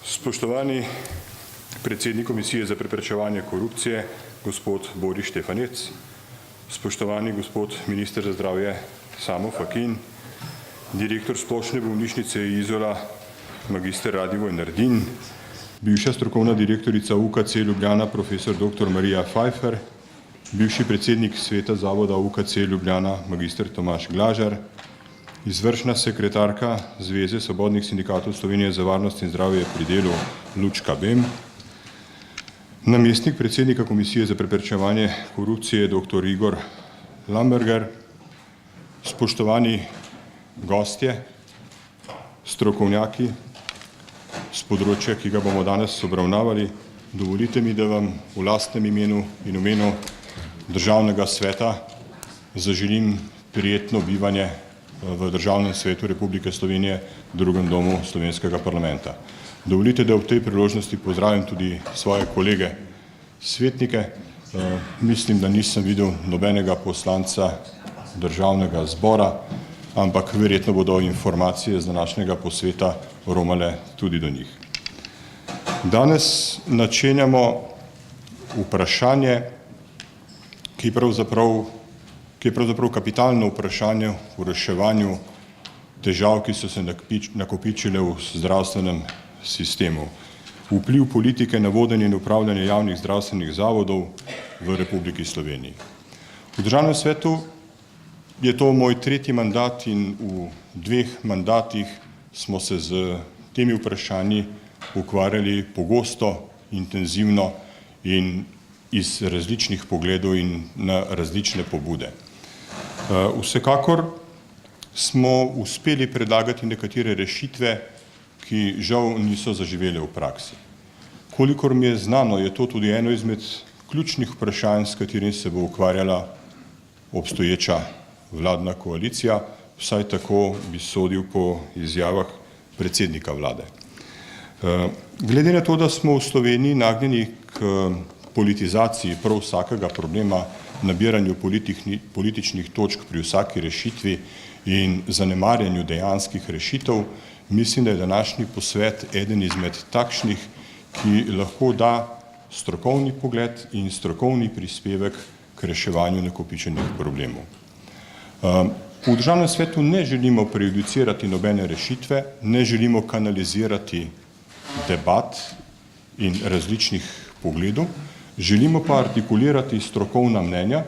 Spoštovani predsednik Komisije za preprečevanje korupcije, gospod Boris Štefanec, spoštovani gospod minister za zdravje Samo Fakin, direktor Splošne bolnišnice Izola, magister Radivoj Nardin, bivša strokovna direktorica UKC Ljubljana, profesor dr. Marija Pfeiffer, bivši predsednik sveta zavoda UKC Ljubljana, magister Tomaž Glažar, izvršna sekretarka Zveze svobodnih sindikatov Slovenije za varnost in zdravje pri delu Lučka Bem, namestnik predsednika Komisije za preprečevanje korupcije dr. Igor Lamberger, spoštovani gostje, strokovnjaki z področja, ki ga bomo danes obravnavali, dovolite mi, da vam v lastnem imenu in imenu Državnega sveta zaželim prijetno bivanje v Državnem svetu Republike Slovenije, drugem domu slovenskega parlamenta. Dovolite, da v tej priložnosti pozdravim tudi svoje kolege svetnike. Mislim, da nisem videl nobenega poslanca Državnega zbora, ampak verjetno bodo informacije z današnjega posveta romale tudi do njih. Danes načenjamo vprašanje, ki je pravzaprav kapitalno vprašanje v reševanju težav, ki so se nakopičile v zdravstvenem sistemu. Vpliv politike na vodenje in upravljanje javnih zdravstvenih zavodov v Republiki Sloveniji. V Državnem svetu je to moj tretji mandat in v dveh mandatih smo se z temi vprašanji ukvarjali pogosto, intenzivno in iz različnih pogledov in na različne pobude. Vsekakor smo uspeli predlagati nekatere rešitve, ki žal niso zaživele v praksi. Kolikor mi je znano, je to tudi eno izmed ključnih vprašanj, s katerim se bo ukvarjala obstoječa vladna koalicija, vsaj tako bi sodil po izjavah predsednika vlade. Glede na to, da smo v Sloveniji nagnjeni k politizaciji prav vsakega problema, nabiranju političnih točk pri vsaki rešitvi in zanemarjanju dejanskih rešitev, mislim, da je današnji posvet eden izmed takšnih, ki lahko da strokovni pogled in strokovni prispevek k reševanju nakopičenih problemov. V Državnem svetu ne želimo prejudicirati nobene rešitve, ne želimo kanalizirati debat in različnih pogledov, želimo pa artikulirati strokovna mnenja,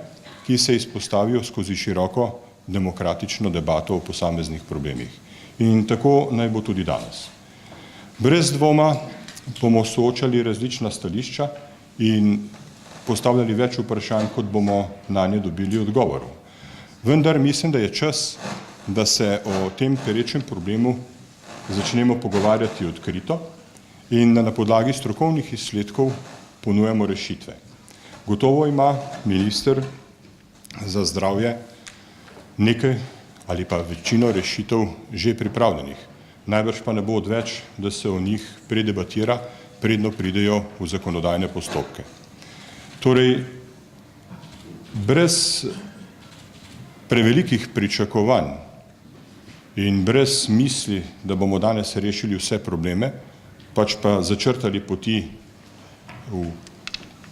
ki se izpostavijo skozi široko demokratično debato o posameznih problemih. In tako naj bo tudi danes. Brez dvoma bomo soočali različna stališča in postavljali več vprašanj, kot bomo na nje dobili odgovorov. Vendar mislim, da je čas, da se o tem perečem problemu začnemo pogovarjati odkrito in da na podlagi strokovnih izsledkov ponujamo rešitve. Gotovo ima minister za zdravje nekaj ali pa večino rešitev že pripravljenih. Najbrž pa ne bo odveč, da se o njih predebatira, predno pridejo v zakonodajne postopke. Torej, brez prevelikih pričakovanj in brez misli, da bomo danes rešili vse probleme, pač pa začrtali poti v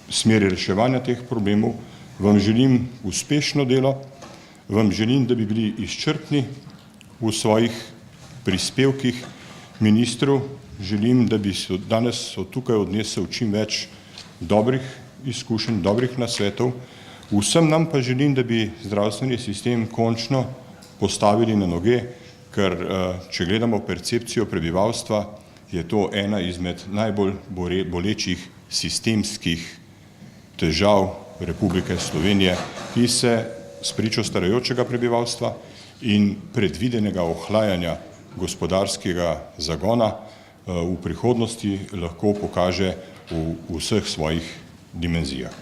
smeri reševanja teh problemov, vam želim uspešno delo, vam želim, da bi bili izčrpni v svojih prispevkih. Ministru želim, da bi se danes od tukaj odnesel čim več dobrih izkušenj, dobrih nasvetov. Vsem nam pa želim, da bi zdravstveni sistem končno postavili na noge, ker če gledamo percepcijo prebivalstva, je to ena izmed najbolj bolečih sistemskih težav Republike Slovenije, ki se spričo starajočega prebivalstva in predvidenega ohlajanja gospodarskega zagona v prihodnosti lahko pokaže v vseh svojih dimenzijah.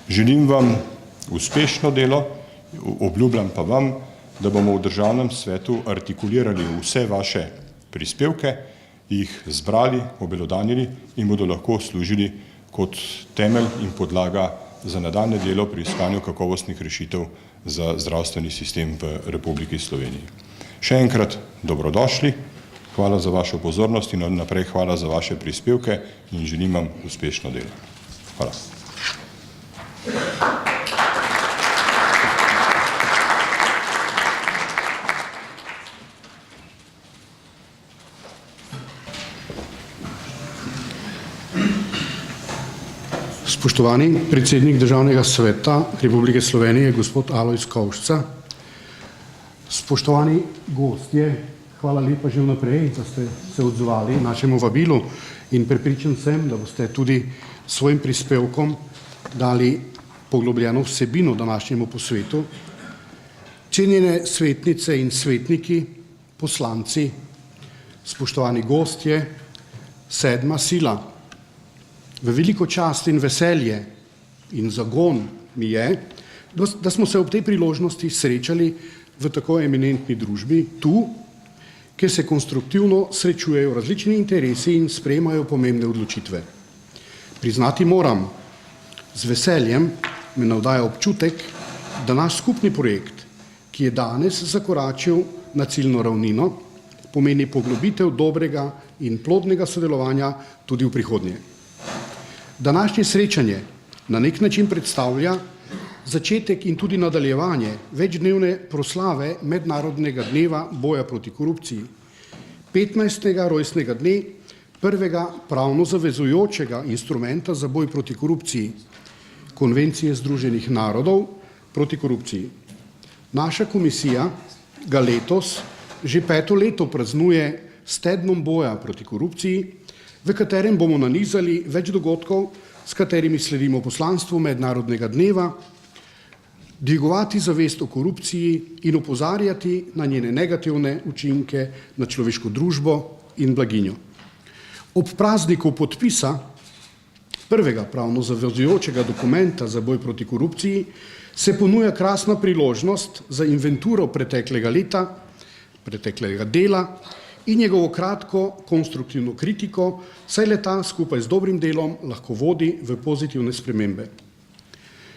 Želim vam uspešno delo, obljubljam pa vam, da bomo v Državnem svetu artikulirali vse vaše prispevke, jih zbrali, obelodanili in bodo lahko služili kot temelj in podlaga za nadaljnje delo pri iskanju kakovostnih rešitev za zdravstveni sistem v Republiki Sloveniji. Še enkrat dobrodošli, Hvala za vašo pozornost in naprej hvala za vaše prispevke in želim vam uspešno delo. Hvala. Spoštovani predsednik Državnega sveta Republike Slovenije, gospod Alojz Kovšca, spoštovani gostje, hvala lepa že vnaprej, da ste se odzvali našemu vabilu in prepričan sem, da boste tudi svojim prispevkom dali poglobljeno vsebino današnjemu posvetu. Cenjene svetnice in svetniki, poslanci, spoštovani gostje, sedma sila. V veliko čast in veselje in zagon mi je, da smo se ob tej priložnosti srečali v tako eminentni družbi, tu, kjer se konstruktivno srečujejo različni interesi in sprejemajo pomembne odločitve. Priznati moram, z veseljem me navdaja občutek, da naš skupni projekt, ki je danes zakoračil na ciljno ravnino, pomeni poglobitev dobrega in plodnega sodelovanja tudi v prihodnje. Današnje srečanje na nek način predstavlja začetek in tudi nadaljevanje večdnevne proslave Mednarodnega dneva boja proti korupciji, 15. rojstnega dne prvega pravno zavezujočega instrumenta za boj proti korupciji, Konvencije Združenih narodov proti korupciji. Naša komisija ga letos že 5. leto praznuje s tednom boja proti korupciji, v katerem bomo nanizali več dogodkov, s katerimi sledimo poslanstvu Mednarodnega dneva, dvigovati zavest o korupciji in opozarjati na njene negativne učinke na človeško družbo in blaginjo. Ob prazniku podpisa prvega pravno zavezujočega dokumenta za boj proti korupciji se ponuja krasna priložnost za inventuro preteklega leta, preteklega dela in njegovo kratko konstruktivno kritiko, saj leta skupaj z dobrim delom lahko vodi v pozitivne spremembe.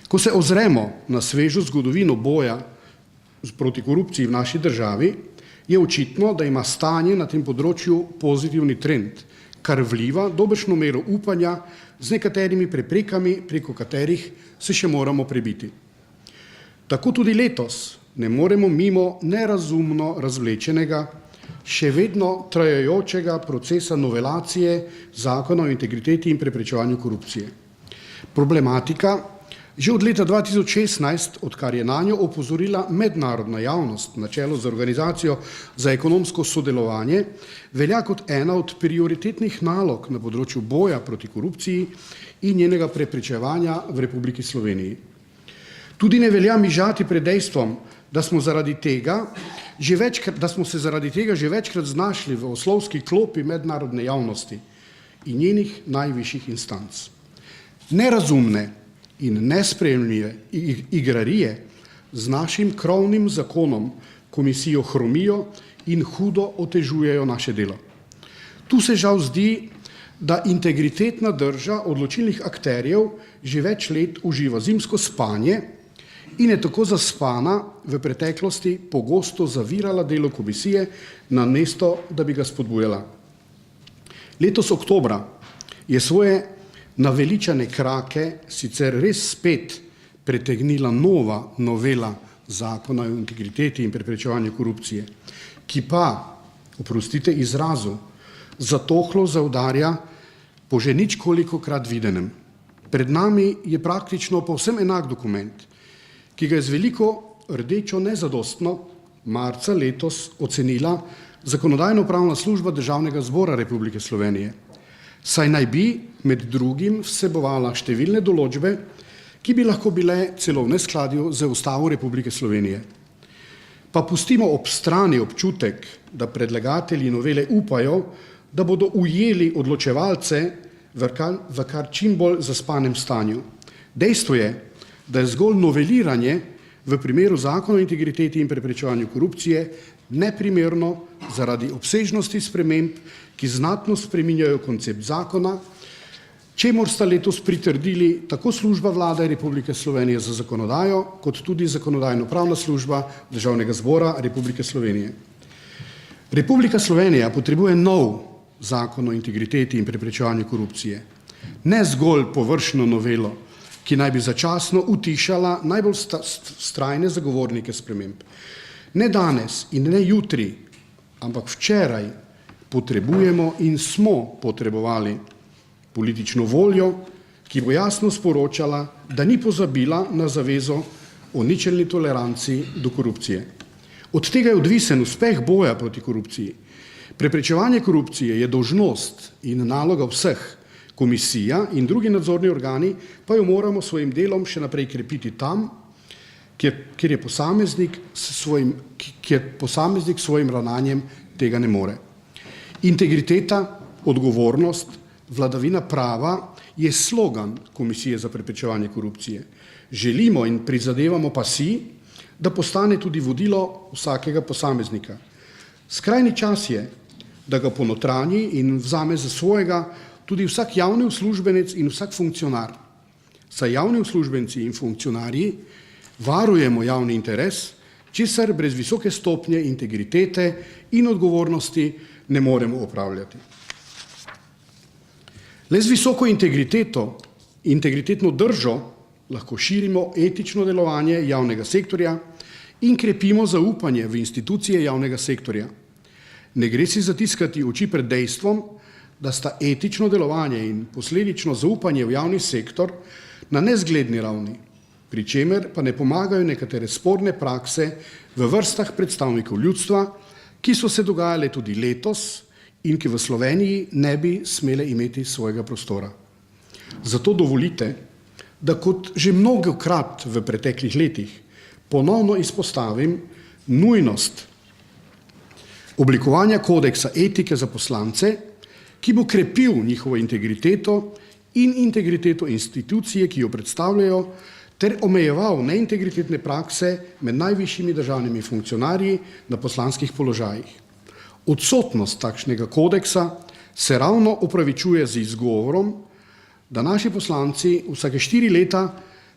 Ko se ozremo na svežo zgodovino boja proti korupciji v naši državi, je očitno, da ima stanje na tem področju pozitivni trend, kar vliva dobršno mero upanja z nekaterimi preprekami, preko katerih se še moramo prebiti. Tako tudi letos ne moremo mimo nerazumno razvlečenega, še vedno trajajočega procesa novelacije Zakona o integriteti in preprečevanju korupcije. Problematika že od leta 2016, odkar je nanjo opozorila mednarodna javnost na čelu z Organizacijo za ekonomsko sodelovanje, velja kot ena od prioritetnih nalog na področju boja proti korupciji in njenega preprečevanja v Republiki Sloveniji. Tudi ne velja mižati pred dejstvom, da smo se zaradi tega že večkrat znašli v oslovski klopi mednarodne javnosti in njenih najvišjih instanc. Nerazumne in nesprejemljive igrarije z našim krovnim zakonom komisijo hromijo in hudo otežujejo naše delo. Tu se žal zdi, da integritetna drža odločilnih akterjev že več let uživa zimsko spanje in je tako zaspana v preteklosti pogosto zavirala delo komisije, namesto da bi ga spodbujala. Letos oktobra je svoje naveličane krake sicer res spet pretegnila nova novela Zakona o integriteti in preprečevanju korupcije, ki pa, oprostite izrazu, zatohlo zaudarja po že ničkolikokrat videnem. Pred nami je praktično povsem enak dokument, ki ga je z veliko rdečo nezadostno marca letos ocenila Zakonodajno-pravna služba Državnega zbora Republike Slovenije, saj naj bi med drugim vsebovala številne določbe, ki bi lahko bile celo v neskladju z Ustavo Republike Slovenije. Pa pustimo ob strani občutek, da predlagatelji novele upajo, da bodo ujeli odločevalce v kar čim bolj zaspanem stanju. Dejstvo je, da je zgolj noveliranje v primeru Zakona o integriteti in preprečevanju korupcije neprimerno zaradi obsežnosti sprememb, ki znatno spreminjajo koncept zakona, čemur sta letos pritrdili tako Služba Vlade Republike Slovenije za zakonodajo, kot tudi Zakonodajno-pravna služba Državnega zbora Republike Slovenije. Republika Slovenija potrebuje nov zakon o integriteti in preprečevanju korupcije. Ne zgolj površno novelo, ki naj bi začasno utišala najbolj vztrajne zagovornike sprememb. Ne danes in ne jutri, ampak včeraj potrebujemo in smo potrebovali politično voljo, ki bo jasno sporočala, da ni pozabila na zavezo o ničelni toleranci do korupcije. Od tega je odvisen uspeh boja proti korupciji. Preprečevanje korupcije je dolžnost in naloga vseh. Komisija in drugi nadzorni organi pa jo moramo svojim delom še naprej krepiti tam, kjer je posameznik s svojim ravnanjem tega ne more. Integriteta, odgovornost, vladavina prava je slogan Komisije za preprečevanje korupcije. Želimo in prizadevamo pa si, da postane tudi vodilo vsakega posameznika. Skrajni čas je, da ga ponotranji in vzame za svojega tudi vsak javni uslužbenec in vsak funkcionar. Saj javni uslužbenci in funkcionarji varujemo javni interes, česar brez visoke stopnje integritete in odgovornosti ne moremo opravljati. Le z visoko integritetno držo lahko širimo etično delovanje javnega sektorja in krepimo zaupanje v institucije javnega sektorja. Ne gre si zatiskati oči pred dejstvom, da sta etično delovanje in posledično zaupanje v javni sektor na nezgledni ravni, pri čemer pa ne pomagajo nekatere sporne prakse v vrstah predstavnikov ljudstva, ki so se dogajale tudi letos in ki v Sloveniji ne bi smele imeti svojega prostora. Zato dovolite, da kot že mnogokrat v preteklih letih ponovno izpostavim nujnost oblikovanja kodeksa etike za poslance, ki bo krepil njihovo integriteto in integriteto institucije, ki jo predstavljajo, ter omejeval neintegritetne prakse med najvišjimi državnimi funkcionarji na poslanskih položajih. Odsotnost takšnega kodeksa se ravno opravičuje z izgovorom, da naši poslanci vsake 4 leta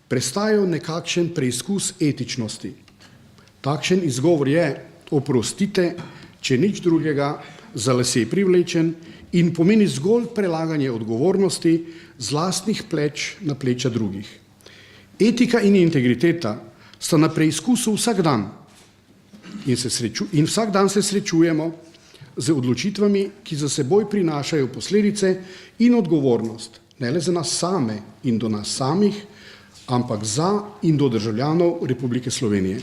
prestajajo nekakšen preizkus etičnosti. Takšen izgovor je, oprostite, če nič drugega, za lase privlečen in pomeni zgolj prelaganje odgovornosti z lastnih pleč na pleča drugih. Etika in integriteta sta na preizkusu vsak dan in vsak dan se srečujemo z odločitvami, ki za seboj prinašajo posledice in odgovornost, ne le za nas same in do nas samih, ampak za in do državljanov Republike Slovenije.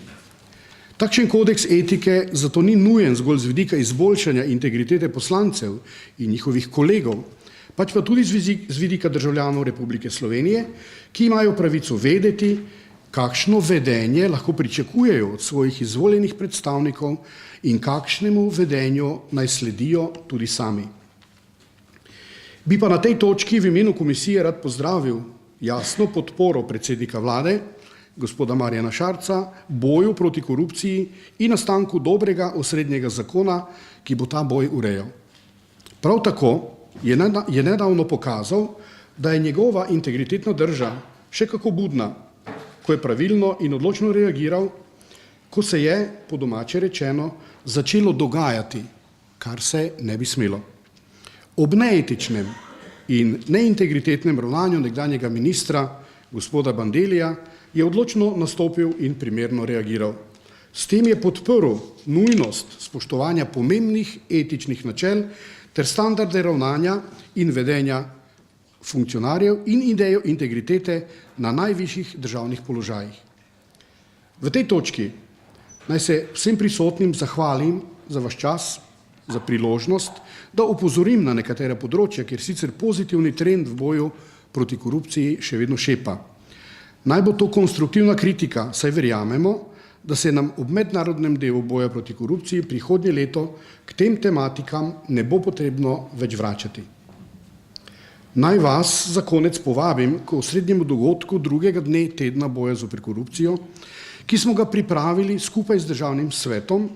Takšen kodeks etike zato ni nujen zgolj z vidika izboljšanja integritete poslancev in njihovih kolegov, pač pa tudi z vidika državljanov Republike Slovenije, ki imajo pravico vedeti, kakšno vedenje lahko pričakujejo od svojih izvoljenih predstavnikov in kakšnemu vedenju naj sledijo tudi sami. Bi pa na tej točki v imenu komisije rad pozdravil jasno podporo predsednika vlade, gospoda Marjana Šarca, boju proti korupciji in nastanku dobrega osrednjega zakona, ki bo ta boj urejal. Prav tako je nedavno pokazal, da je njegova integritetna drža še kako budna, ko je pravilno in odločno reagiral, ko se je, po domače rečeno, začelo dogajati, kar se ne bi smelo. Ob neetičnem in neintegritetnem ravnanju nekdanjega ministra, gospoda Bandellija, je odločno nastopil in primerno reagiral. S tem je podprl nujnost spoštovanja pomembnih etičnih načel ter standarde ravnanja in vedenja funkcionarjev in idejo integritete na najvišjih državnih položajih. V tej točki naj se vsem prisotnim zahvalim za vaš čas, za priložnost, da opozorim na nekatera področja, kjer sicer pozitivni trend v boju proti korupciji še vedno šepa. Naj bo to konstruktivna kritika, saj verjamemo, da se nam ob mednarodnem delu boja proti korupciji prihodnje leto k tem tematikam ne bo potrebno več vračati. Naj vas za konec povabim k osrednjemu dogodku drugega dne tedna boja zoper korupcijo, ki smo ga pripravili skupaj z Državnim svetom.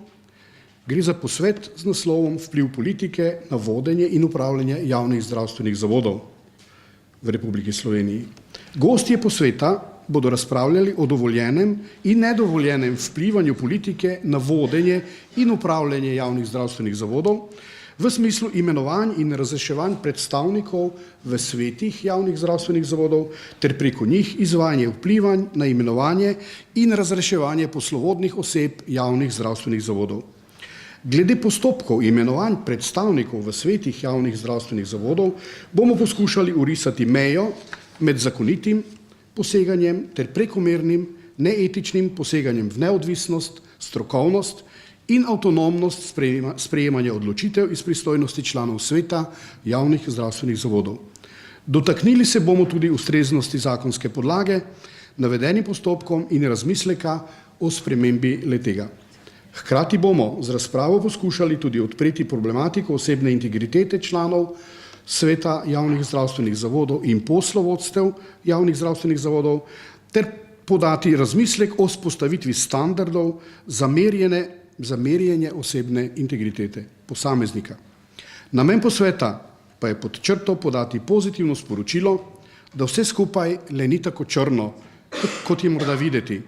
Gre za posvet z naslovom Vpliv politike na vodenje in upravljanje javnih zdravstvenih zavodov v Republiki Sloveniji. Gostje posveta bodo razpravljali o dovoljenem in nedovoljenem vplivanju politike na vodenje in upravljanje javnih zdravstvenih zavodov v smislu imenovanj in razreševanj predstavnikov v svetih javnih zdravstvenih zavodov ter preko njih izvajanje vplivanj na imenovanje in razreševanje poslovodnih oseb javnih zdravstvenih zavodov. Glede postopkov imenovanj predstavnikov v svetih javnih zdravstvenih zavodov bomo poskušali urisati mejo med zakonitim poseganjem ter prekomernim, neetičnim poseganjem v neodvisnost, strokovnost in avtonomnost sprejemanja odločitev iz pristojnosti članov sveta javnih zdravstvenih zavodov. Dotaknili se bomo tudi ustreznosti zakonske podlage, navedenim postopkom in razmisleka o spremembi le-tega. Hkrati bomo z razpravo poskušali tudi odpreti problematiko osebne integritete članov sveta javnih zdravstvenih zavodov in poslovodstev javnih zdravstvenih zavodov ter podati razmislek o vzpostavitvi standardov za merjenje osebne integritete posameznika. Namen posveta pa je pod črto podati pozitivno sporočilo, da vse skupaj le ni tako črno, kot je morda videti,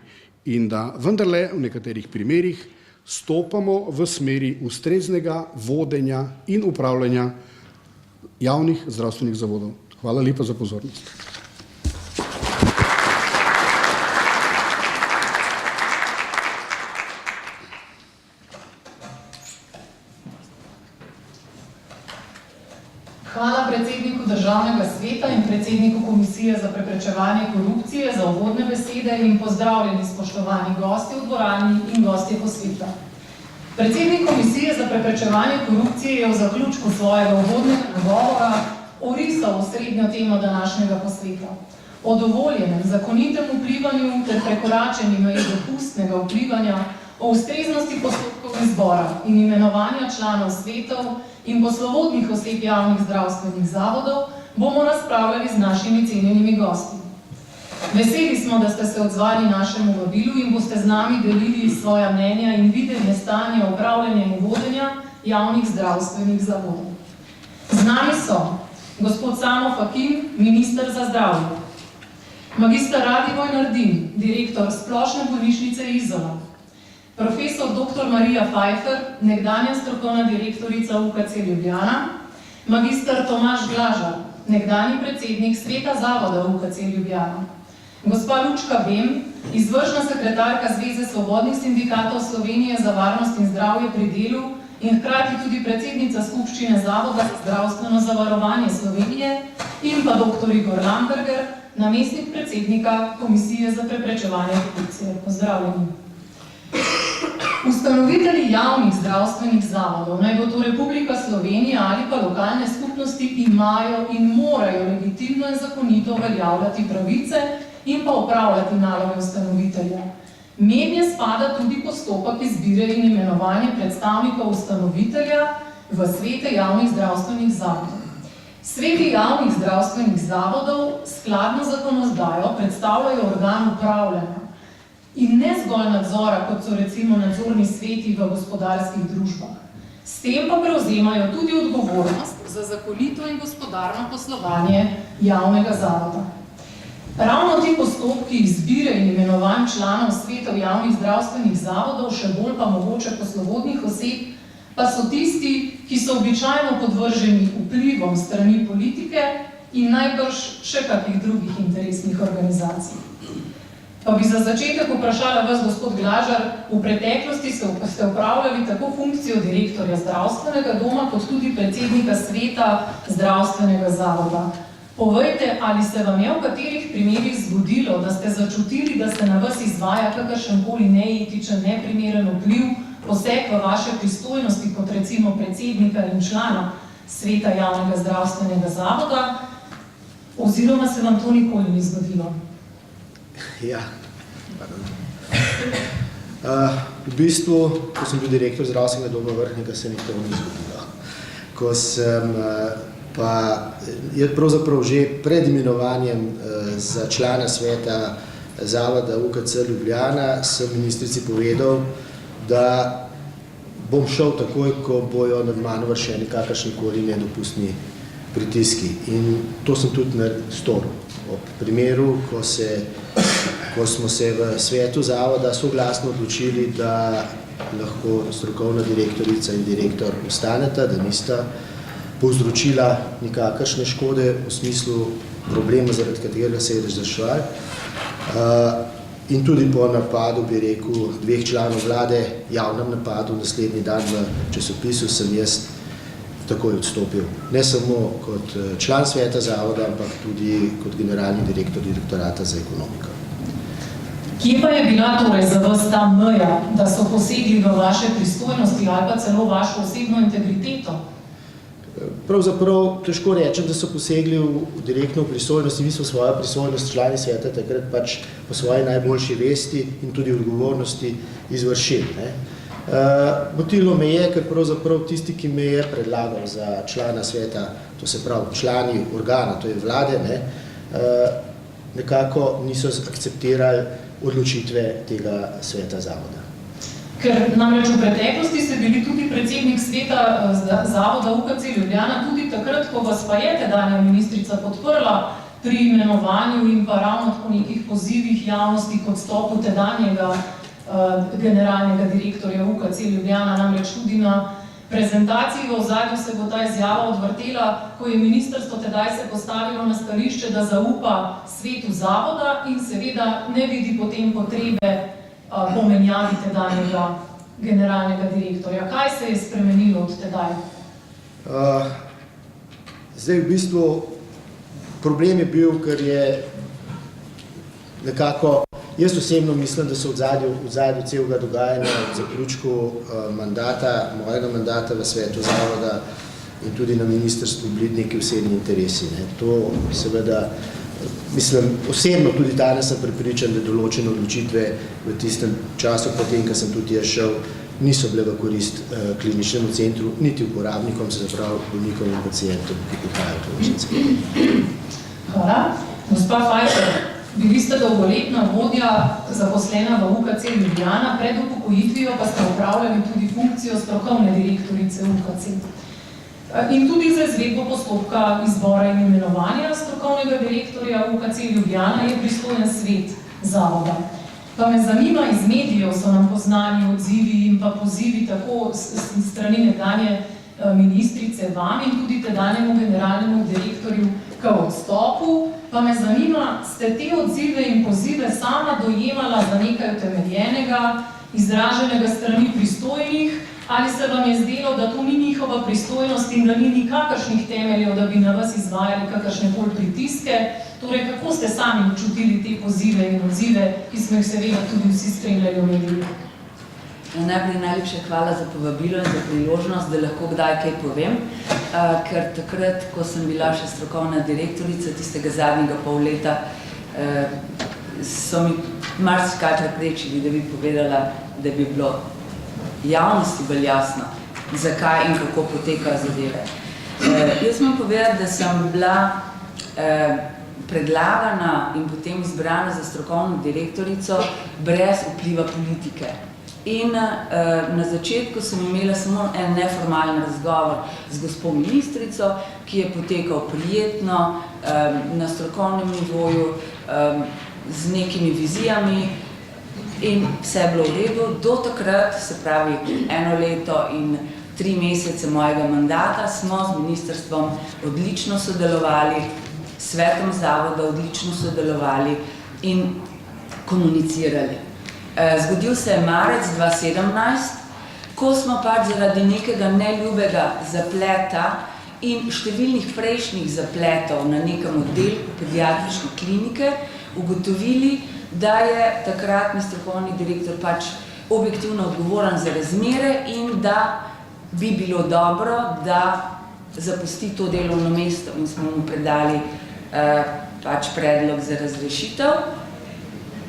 in da vendarle v nekaterih primerih stopamo v smeri ustreznega vodenja in upravljanja javnih zdravstvenih zavodov. Hvala lepa za pozornost. Hvala predsedniku Državnega sveta in predsedniku Komisije za preprečevanje korupcije za uvodne besede in pozdravljeni spoštovani gosti v dvorani in gostje posveta. Predsednik Komisije za preprečevanje korupcije je v zaključku svojega uvodnega nagovora orisal osrednjo temo današnjega posveta. O dovoljenem, zakonitem vplivanju ter prekoračenju meje dopustnega vplivanja, o ustreznosti postopkov izbora in imenovanja članov svetov in poslovodnih oseb javnih zdravstvenih zavodov bomo razpravljali z našimi cenjenimi gosti. Veseli smo, da ste se odzvali našemu vabilu in boste z nami delili svoja mnenja in videnje stanja upravljanja in vodenja javnih zdravstvenih zavodov. Z nami so gospod Samo Fakin, minister za zdravje, magister Radivoj Nardin, direktor Splošne bolnišnice Izola, profesor dr. Marija Pfeiffer, nekdanja strokovna direktorica UKC Ljubljana, magister Tomaž Glažar, nekdanji predsednik sveta zavoda UKC Ljubljana, gospa Lučka Bem, izvršna sekretarka Zveze svobodnih sindikatov Slovenije za varnost in zdravje pri delu in hkrati tudi predsednica skupščine Zavoda za zdravstveno zavarovanje Slovenije, in pa dr. Igor Lamberger, namestnik predsednika Komisije za preprečevanje korupcije. Pozdravljeni. Ustanovitelji javnih zdravstvenih zavodov, naj bo to Republika Slovenija ali pa lokalne skupnosti, imajo in morajo legitimno in zakonito uveljavljati pravice in pa opravljati naloge ustanovitelja. Mednje spada tudi postopek izbire in imenovanja predstavnikov ustanovitelja v svete javnih zdravstvenih zavodov. Sveti javnih zdravstvenih zavodov skladno zakonodajo predstavljajo organ upravljanja in ne zgolj nadzora, kot so recimo nadzorni sveti v gospodarskih družbah. S tem pa prevzemajo tudi odgovornost za zakonito in gospodarno poslovanje javnega zavoda. Ravno ti postopki izbire in imenovanj članov svetov javnih zdravstvenih zavodov, še bolj pa mogoče poslovodnih oseb, pa so tisti, ki so običajno podvrženi vplivom strani politike in najbrž še kakih drugih interesnih organizacij. Pa bi za začetek vprašala vas, gospod Glažar, v preteklosti ste upravljali tako funkcijo direktorja zdravstvenega doma, kot tudi predsednika sveta zdravstvenega zavoda. Povejte, ali se vam je v katerih primerih zgodilo, da ste začutili, da se na vas izvaja kakršenkoli neetičen, neprimeren vpliv, poseg v vaše pristojnosti, kot recimo predsednika in člana sveta javnega zdravstvenega zavoda, oziroma se vam to nikoli ni zgodilo? Ja. V bistvu, ko sem bil direktor zdravstvenega doma Vrhnjega, se mi to ni zgodilo. Ko sem je pravzaprav že pred imenovanjem za člana sveta zavoda UKC Ljubljana sem ministrici povedal, da bom šel takoj, ko bojo nad mano vršeni kakršnikoli nedopustni pritiski. In to sem tudi storil. ob primeru, ko smo se v svetu zavoda soglasno odločili, da lahko strokovna direktorica in direktor ostaneta, da nista povzročila nikakršne škode v smislu problema, zaradi katerega se je razreševal. In tudi po napadu, bi rekel, 2 članov vlade, javnem napadu, naslednji dan v časopisu sem jaz takoj odstopil. Ne samo kot član sveta zavoda, ampak tudi kot generalni direktor direktorata za ekonomiko. Kje pa je bila torej za vas ta meja, da so posegli v vaše pristojnosti ali pa celo vašo osebno integriteto? Pravzaprav težko rečem, da so posegli v direktno pristojnosti. Mi smo svojo pristojnost člani sveta takrat pač po svoji najboljši vesti in tudi odgovornosti izvršili. Motilo me je, ker pravzaprav tisti, ki me je predlagal za člana sveta, to se pravi člani organa, to je vlade, nekako niso akceptirali odločitve tega sveta zavoda. Ker namreč v preteklosti ste bili tudi predsednik sveta zavoda UKC Ljubljana, tudi takrat, ko vas pa je tedanja ministrica podprla pri imenovanju in pa ravno po nekih pozivih javnosti k odstopu tedanjega generalnega direktorja UKC Ljubljana, namreč tudi na prezentaciji v ozadju se bo ta izjava odvrtela, ko je ministrstvo tedaj se postavilo na stališče, da zaupa svetu zavoda in seveda ne vidi potem potrebe pomenjavi tedanjega generalnega direktorja. Kaj se je spremenilo od tedaj? Zdaj v bistvu problem je bil, ker je nekako, jaz osebno mislim, da so v ozadju celega dogajanja od zaključku mojega mandata v svetu zavoda in tudi na ministrstvu bili neki osebni interesi. To seveda, mislim, osebno tudi danes sem prepričan, da določene odločitve v tistem času, potem, ko sem tudi jaz šel, niso bile v korist kliničnemu centru, niti uporabnikom, se zapravi bolnikom in pacientom, ki prihajajo v klinični. Hvala. Gospa Fajter, bili ste dolgoletna vodja zaposlena v UKC Ljubljana, pred upokojitvijo pa ste opravljali tudi funkcijo strokovne direktorice UKC. In tudi za izvedbo postopka izbora in imenovanja strokovnega direktorja UKC Ljubljana je pristojen svet zavoda. Pa me zanima, iz medijev so nam poznani odzivi in pa pozivi tako strani nekdanje ministrice vam in tudi tedanjemu generalnemu direktorju k odstopu. Pa me zanima, ste te odzive in pozive sama dojemala za nekaj utemeljenega, izraženega strani pristojnih, ali se vam je zdelo, da to ni njihova pristojnost in da ni nikakršnih temeljev, da bi na vas izvajali kakršne bolj pritiske? Torej, kako ste sami občutili te pozive in odzive, ki smo jih seveda tudi vsi spremljali v medijih? Najprej najlepša hvala za povabilo in za priložnost, da lahko kdaj kaj povem, ker takrat, ko sem bila še strokovna direktorica tistega zadnjega pol leta, so mi marsikaj preprečili, da bi povedala, da bi bilo javnosti bolj jasno, zakaj in kako potekajo zadeve. Jaz moram povedati, da sem bila predlagana in potem izbrana za strokovno direktorico brez vpliva politike. In na začetku sem imela samo en neformalen razgovor z gospo ministrico, ki je potekal prijetno, na strokovnem nivoju, z nekimi vizijami in vse je bilo v redu. Do takrat, se pravi 1 leto in 3 mesece mojega mandata, smo z ministrstvom odlično sodelovali, s svetom zavoda odlično sodelovali in komunicirali. Zgodil se je marec 2017, ko smo pač zaradi nekega neljubega zapleta in številnih prejšnjih zapletov na nekem oddelku pediatrične klinike ugotovili, da je takratni strokovni direktor pač objektivno odgovoren za razmere in da bi bilo dobro, da zapusti to delovno mesto in smo mu predali pač predlog za razrešitev.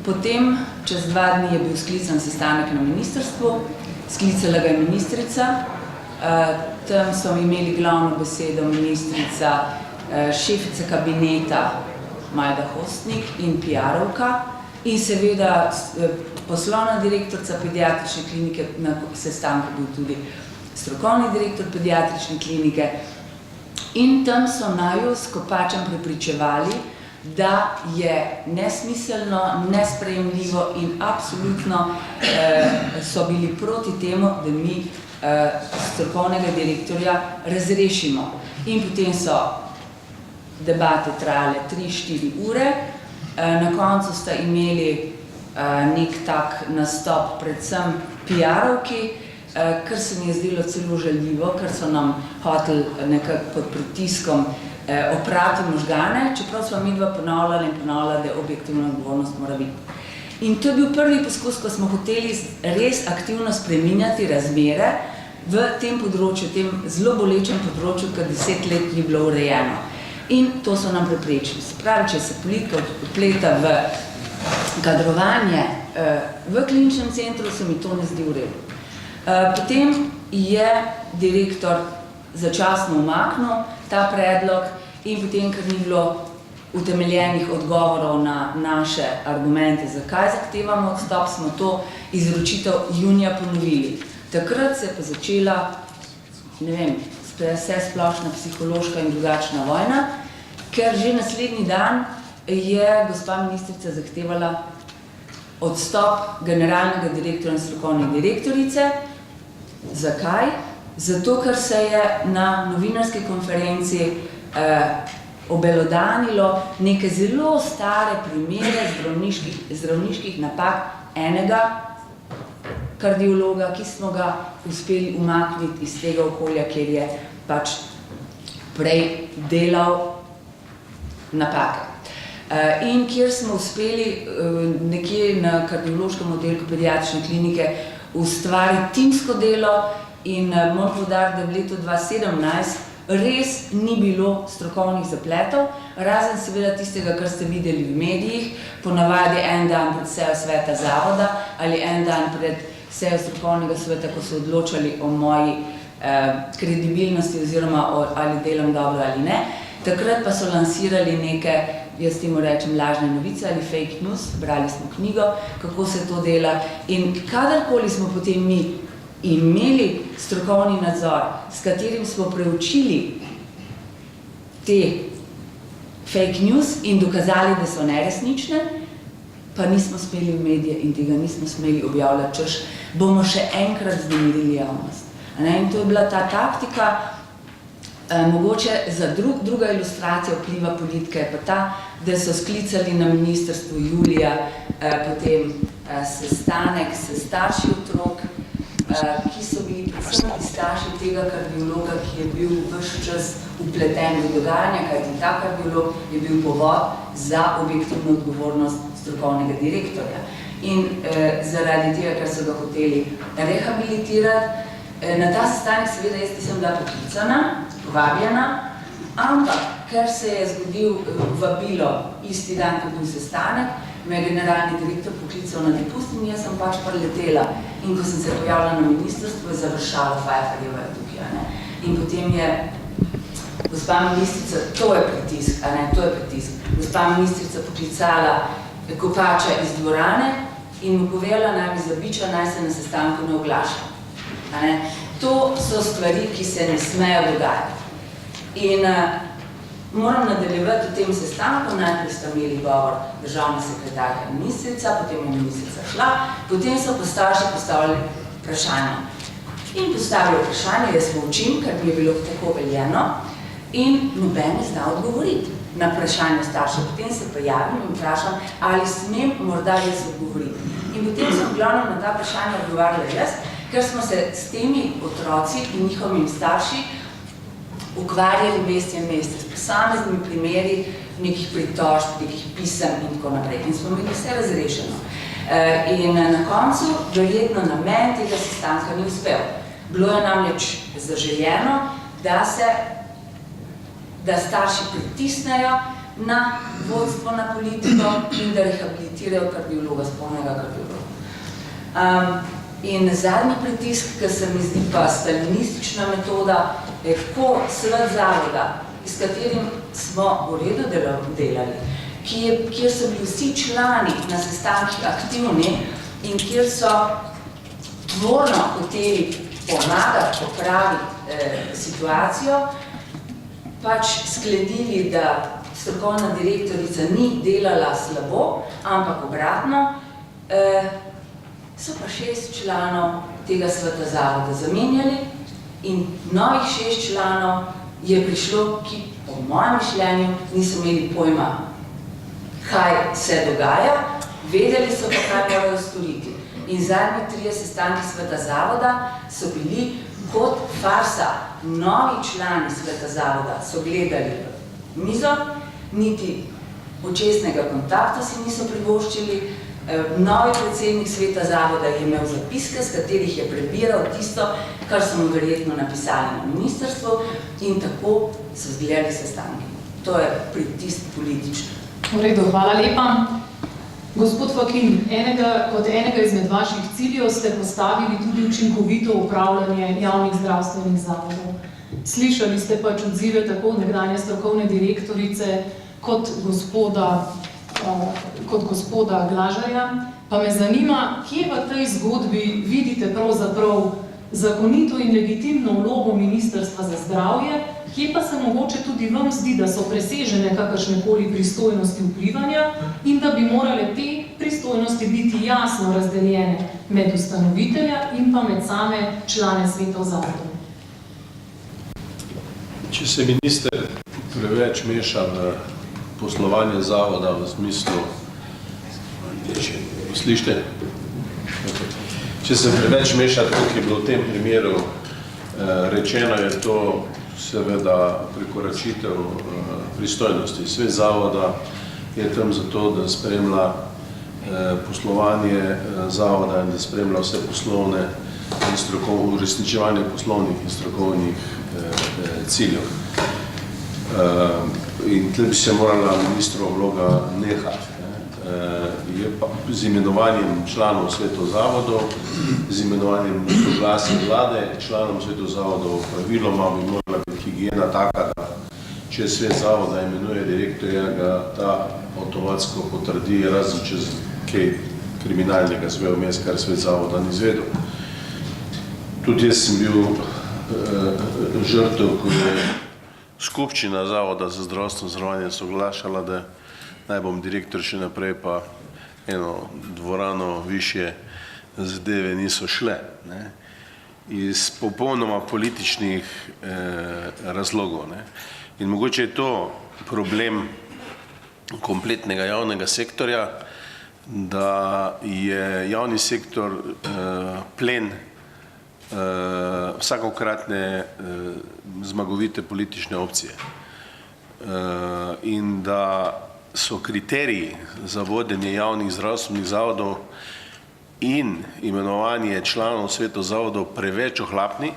Potem, čez 2 dni je bil sklican sestanek na ministrstvu, sklicala ga je ministrica, tam so imeli glavno besedo ministrica, šefica kabineta Majda Hostnik in PR-ovka in seveda poslovna direktorica pediatrične klinike, na sestanku bil tudi strokovni direktor pediatrične klinike in tam so naju s Kopačem prepričevali, da je nesmiselno, nesprejemljivo in absolutno so bili proti temu, da mi strokovnega direktorja razrešimo. In potem so debate trajale 3-4 ure, na koncu sta imeli nek tak nastop predvsem PR-ovki, kar se mi je zdelo celo žaljivo, ker so nam hoteli nekako pod pritiskom oprati možgane, čeprav smo midva ponavljali in ponavljali, da objektivna odgovornost mora biti. In to je bil prvi poskus, ko smo hoteli res aktivno spreminjati razmere v tem področju, tem zelo bolečem področju, ker 10 let ni bilo urejeno. In to so nam preprečili. Spravi, če se politika vpleta v kadrovanje v kliničnem centru, se mi to ne zdi v redu. Potem je direktor začasno umaknil ta predlog in potem, ker ni bilo utemeljenih odgovorov na naše argumente, zakaj zahtevamo odstop, smo to izročitev junija ponovili. Takrat se je pa začela, ne vem, vse splošna psihološka in drugačna vojna, ker že naslednji dan je gospa ministrica zahtevala odstop generalnega direktorja in strokovne direktorice. Zakaj? Zato, ker se je na novinarski konferenci obelodanilo neke zelo stare primere zdravniških napak enega kardiologa, ki smo ga uspeli umakniti iz tega okolja, kjer je pač prej delal napake. In kjer smo uspeli nekje na kardiološkem oddelku pediatrične klinike ustvariti timsko delo in moram poudariti, da v letu 2017 res ni bilo strokovnih zapletov, razen seveda tistega, kar ste videli v medijih, ponavadi en dan pred sejo sveta zavoda ali en dan pred sejo strokovnega sveta, ko so odločali o moji kredibilnosti oziroma ali delam dobro ali ne. Takrat pa so lansirali neke, jaz temu rečem, lažne novice ali fake news, brali smo knjigo, kako se to dela in kadarkoli smo potem mi imeli strokovni nadzor, s katerim smo preučili te fake news in dokazali, da so neresnične, pa nismo smeli v medije in tega nismo smeli objavljati, češ bomo še enkrat vznemirili javnost. In to je bila ta taktika. Mogoče za druga ilustracija vpliva politike je pa ta, da so sklicali na ministrstvu julija potem sestanek s starši otrok, ki so bili predvsem starši tega kardiologa, ki je bil ves čas vpleten v dogajanje, kajti ta kardiolog je bil povod za objektivno odgovornost strokovnega direktorja. In zaradi tega, ker so ga hoteli rehabilitirati, na ta sestanek seveda jaz nisem bila poklicana, povabljena, ampak ker se je zgodil vabilo isti dan, ko bil sestanek, me je generalni direktor poklical na dopust in jaz sem pač preletela. In ko sem se pojavila na ministrstvu, je završalo Pfeifferjeva tukaj. In potem je gospa ministrica, to je pritisk, gospa ministrica poklicala Kopača iz dvorane in mu povedala, naj mi zabiča, naj se na sestanku ne oglaša. To so stvari, ki se ne smejo dogajati. In moram nadaljevati v tem sestanku, najprej sta imeli govor državna sekretarka in ministrica, potem je ministrica šla, potem so pa starši postavili vprašanje. In postavili vprašanje, jaz molčim, ker mi je bilo tako veljeno, in noben ne zna odgovoriti na vprašanje staršev. Potem se pojavim in vprašam, ali smem morda jaz odgovoriti. In potem sem glavno na ta vprašanje odgovarjala jaz, ker smo se s temi otroci in njihovimi starši ukvarjali mesec in mesec, s posameznimi primeri nekih pritožb, nekih pisem in tako naprej. In smo imeli vse razrešeno. In na koncu verjetno namen tega sestanka ni uspel. Bilo je namreč zaželjeno, da starši pritisnejo na vodstvo, na politiko in da rehabilitirajo kardiologa, spolnega kardiologa. In zadnji pritisk, ki se mi zdi pa stalinistična metoda, je tako svet zavoda, s katerim smo v redu delali, kjer so bili vsi člani na sestankih aktivni in kjer so tvorno hoteli pomagati, popraviti situacijo, pač sklenili, da strokovna direktorica ni delala slabo, ampak obratno, so pa 6 članov tega sveta zavoda zamenjali in novih 6 članov je prišlo, ki po mojem mišljenju niso imeli pojma, kaj se dogaja, vedeli so pa, kaj morajo storiti. In zadnji 3 sestanki sveta zavoda so bili kot farsa. Novi člani sveta zavoda so gledali mizo, niti očesnega kontakta si niso privoščili. Novi predsednik sveta zavoda je imel zapiske, s katerih je prebiral tisto, kar so mu verjetno napisali na ministrstvu in tako so izgledali sestanki. To je pritisk politični. V redu, hvala lepa. Gospod Fakin, kot enega izmed vaših ciljev ste postavili tudi učinkovito upravljanje javnih zdravstvenih zavodov. Slišali ste pač odzive tako nekdanje strokovne direktorice kot gospoda Glažarja. Pa me zanima, kje v tej zgodbi vidite pravzaprav zakonito in legitimno vlogo Ministrstva za zdravje, kje pa se mogoče tudi vam zdi, da so presežene kakršnekoli pristojnosti vplivanja in da bi morale te pristojnosti biti jasno razdeljene med ustanovitelja in pa med same člane svetov zavodov. Če se minister preveč meša v poslovanje zavoda v smislu, slište? Če se preveč meša, kot je bilo v tem primeru rečeno, je to seveda prekoračitev pristojnosti. Svet zavoda je tam zato, da spremlja poslovanje zavoda in da spremlja vse poslovne in uresničevanje poslovnih in strokovnih ciljev. In tle bi se morala ministrova vloga nehati. Je pa z imenovanjem članov svetov zavodov, z imenovanjem soglasja vlade, članom svetov zavodov praviloma bi morala biti higiena taka, da če svet zavoda imenuje direktorja, ga ta avtomatsko potrdi, razen čez kaj kriminalnega sve vmes, kar svet zavoda ni izvedel. Tudi jaz sem bil žrtev, ko je skupščina Zavoda za zdravstveno zavarovanje soglašala, da naj bom direktor še naprej, pa eno dvorano višje zadeve niso šle. Iz popolnoma političnih razlogov. In mogoče je to problem kompletnega javnega sektorja, da je javni sektor plen vsakokratne zmagovite politične opcije. In da so kriteriji za vodenje javnih zdravstvenih zavodov in imenovanje članov svetov zavodov preveč ohlapni,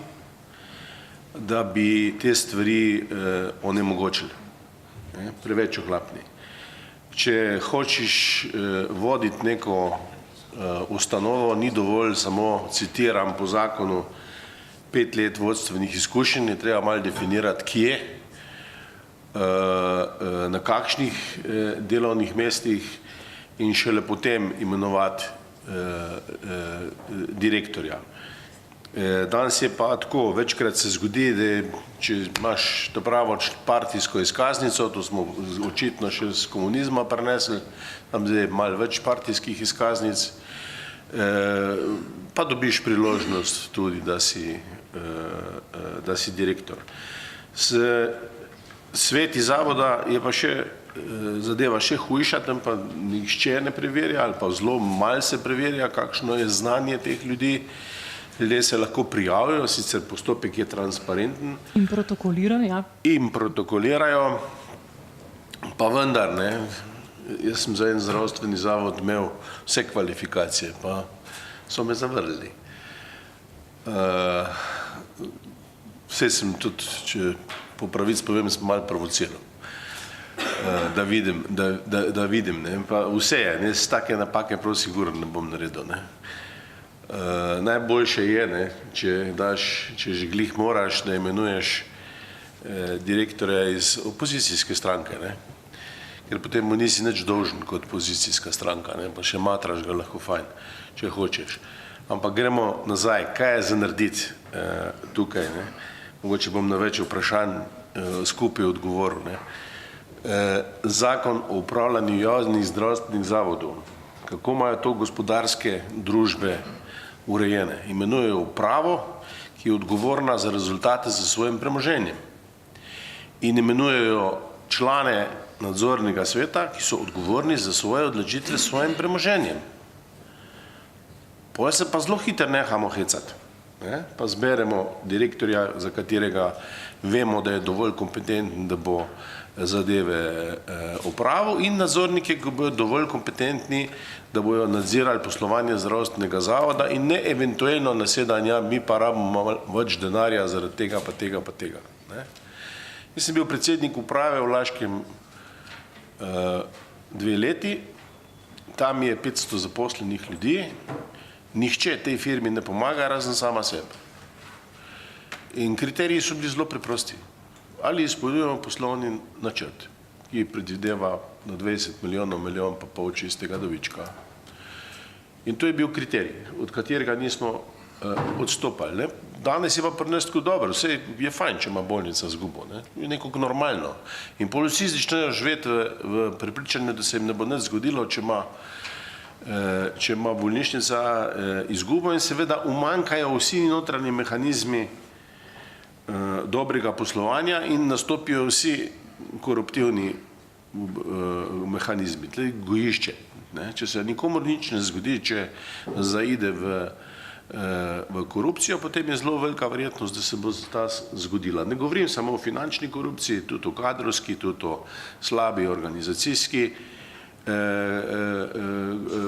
da bi te stvari onemogočili. Preveč ohlapni. Če hočeš voditi neko ustanovo, ni dovolj samo, citiram po zakonu, 5 let vodstvenih izkušenj, je treba malo definirati, kje, na kakšnih delovnih mestih in šele potem imenovati direktorja. Danes je pa tako, večkrat se zgodi, da če imaš to pravo partijsko izkaznico, to smo očitno še z komunizma prenesli, tam zdaj malo več partijskih izkaznic, pa dobiš priložnost tudi, da si direktor. S sveti zavoda je pa še zadeva še hujša, tam pa nihče ne preverja ali pa zelo malo se preverja, kakšno je znanje teh ljudi. Ljudje se lahko prijavijo, sicer postopek je transparenten. In protokoliran, ja. In protokolirajo, pa vendar, ne, jaz sem za en zdravstveni zavod imel vse kvalifikacije, pa so me zavrnili. Vse sem tudi, če po pravici povem, sem malo provociral, da vidim, ne, pa vse je, ne, s take napake prav sigurno ne bom naredil, ne. Najboljše je, ne, če že glih moraš, da imenuješ direktorja iz opozicijske stranke, ne, ker potem mu nisi nič dolžen kot pozicijska stranka, ne, pa še matraš ga lahko fajn, če hočeš. Ampak gremo nazaj, kaj je za narediti tukaj, ne, mogoče bom na več vprašanj skupaj odgovoril, ne. Zakon o upravljanju javnih zdravstvenih zavodov. Kako imajo to gospodarske družbe urejene? Imenujejo upravo, ki je odgovorna za rezultate za svojim premoženjem. In imenujejo člane nadzornega sveta, ki so odgovorni za svoje odločitve s svojim premoženjem. Potem se pa zelo hitro nehamo hecati. Pa zberemo direktorja, za katerega vemo, da je dovolj kompetenten, da bo zadeve opravil, in nadzornike, ki bodo dovolj kompetentni, da bodo nadzirali poslovanje zdravstvenega zavoda in ne eventualno nasedanja, mi pa rabimo več denarja zaradi tega, pa tega, pa tega. Jaz sem bil predsednik uprave v Laškem 2 leti, tam je 500 zaposlenih ljudi, nihče tej firmi ne pomaga, razen sama sebi. In kriteriji so bili zelo preprosti. Ali izpolnjujemo poslovni načrt, ki predvideva na 20 milijonov, milijon pa pol čistega dobička. In to je bil kriterij, od katerega nismo odstopali. Danes je pa pri nas tako dobro, vse je fajn, če ima bolnica zgubo, je nekako normalno. In policisti začnejo živeti v prepričanju, da se jim ne bo nič zgodilo, če ima bolnišnica izgubo, in seveda umanjkajo vsi notranji mehanizmi dobrega poslovanja in nastopijo vsi koruptivni mehanizmi, tle gojišče. Če se nikomor nič ne zgodi, če zaide v korupcijo, potem je zelo velika verjetnost, da se bo ta zgodila. Ne govorim samo o finančni korupciji, tudi o kadrovski, tudi o slabi organizacijski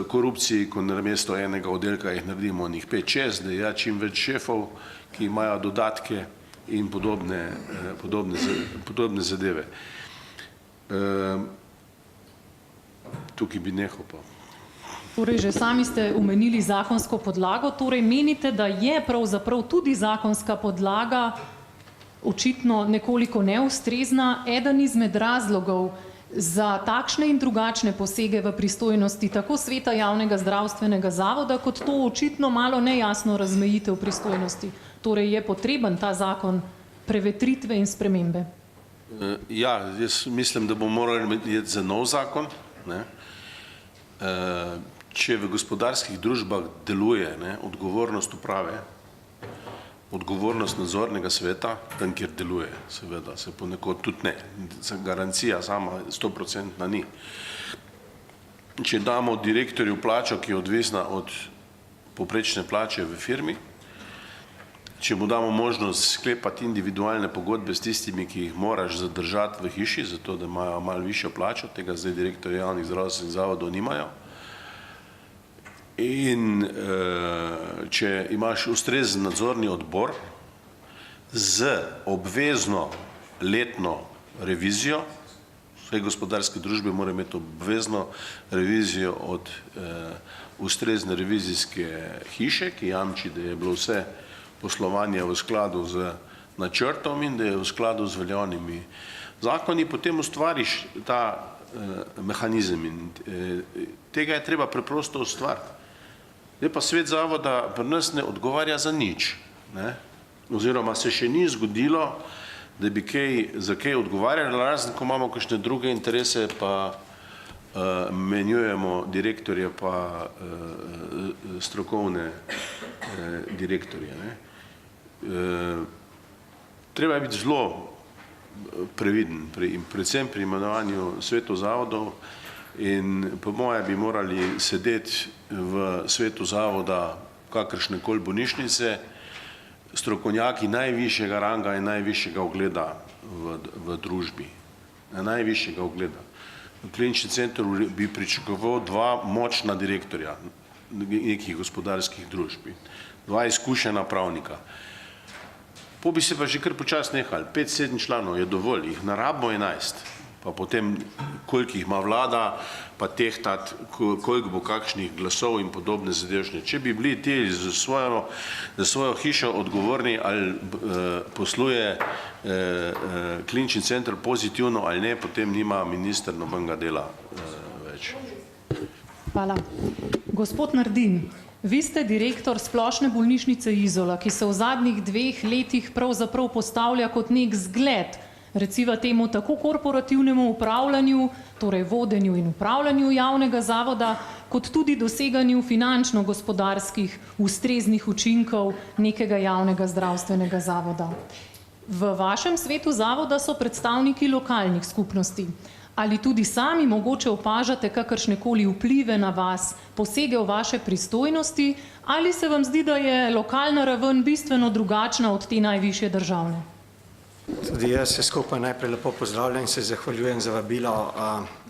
korupciji, ko namesto enega oddelka jih naredimo njih 5-6, da je čim več šefov, ki imajo dodatke in podobne zadeve. Tukaj bi nehal pa. Torej, že sami ste omenili zakonsko podlago, torej menite, da je pravzaprav tudi zakonska podlaga očitno nekoliko neustrezna. Eden izmed razlogov za takšne in drugačne posege v pristojnosti tako Sveta javnega zdravstvenega zavoda, kot to očitno malo nejasno razmejitev pristojnosti. Torej je potreben ta zakon prevetritve in spremembe. Ja, jaz mislim, da bomo morali iti za nov zakon. Če v gospodarskih družbah deluje odgovornost uprave, odgovornost nadzornega sveta, tam, kjer deluje, seveda, se ponekod tudi ne. Garancija sama 100% ni. Če damo direktorju plačo, ki je odvisna od povprečne plače v firmi, če mu damo možnost sklepati individualne pogodbe s tistimi, ki jih moraš zadržati v hiši, zato da imajo malo višjo plačo, tega zdaj direktorji javnih zdravstvenih zavodov nimajo. In če imaš ustrezen nadzorni odbor z obvezno letno revizijo, vse gospodarske družbe morajo imeti obvezno revizijo od ustrezne revizijske hiše, ki jamči, da je bilo vse poslovanje v skladu z načrtom in da je v skladu z veljavnimi zakoni, potem ustvariš ta mehanizem in tega je treba preprosto ustvariti. Zdaj pa svet zavoda pri nas ne odgovarja za nič, oziroma se še ni zgodilo, da bi za kaj odgovarjali, razen ko imamo kakšne druge interese, pa menjujemo direktorje pa strokovne direktorje. Treba je biti zelo previden, predvsem pri imenovanju svetov zavodov, in po moje bi morali sedeti v svetu zavoda kakršnekoli bolnišnice strokovnjaki najvišjega ranga in najvišjega ugleda v družbi. Najvišjega ugleda. V kliničnem centru bi pričakoval 2 močna direktorja nekih gospodarskih družb, 2 izkušena pravnika. Po bi se pa že kar počas nehali, 5-7 članov je dovolj, jih ne rabimo 11. Pa potem, koliko jih ima vlada, pa tehtati, koliko bo kakšnih glasov in podobne zadevšne. Če bi bili ti za svojo hišo odgovorni, ali posluje klinični center pozitivno ali ne, potem nima minister nobenega dela več. Hvala. Gospod Nardin, vi ste direktor Splošne bolnišnice Izola, ki se v zadnjih 2 letih pravzaprav postavlja kot nek zgled reciva temu tako korporativnemu upravljanju, torej vodenju in upravljanju javnega zavoda, kot tudi doseganju finančno-gospodarskih ustreznih učinkov nekega javnega zdravstvenega zavoda. V vašem svetu zavoda so predstavniki lokalnih skupnosti. Ali tudi sami mogoče opažate kakršnekoli vplive na vas, posege v vaše pristojnosti, ali se vam zdi, da je lokalna raven bistveno drugačna od te najvišje državne? Tudi jaz se skupaj najprej lepo pozdravljam in se zahvaljujem za vabilo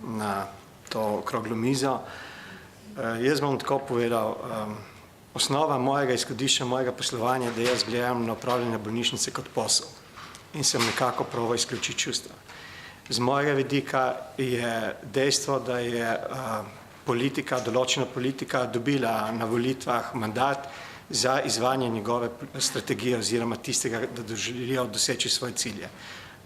na to okroglo mizo. Jaz bom tako povedal, osnova mojega izhodišča, mojega poslovanja, da jaz gledam na upravljanje bolnišnice kot posel in sem nekako probal izključiti čustva. Z mojega vidika je dejstvo, da je določena politika dobila na volitvah mandat za izvajanje njegove strategije oziroma tistega, da želijo doseči svoje cilje.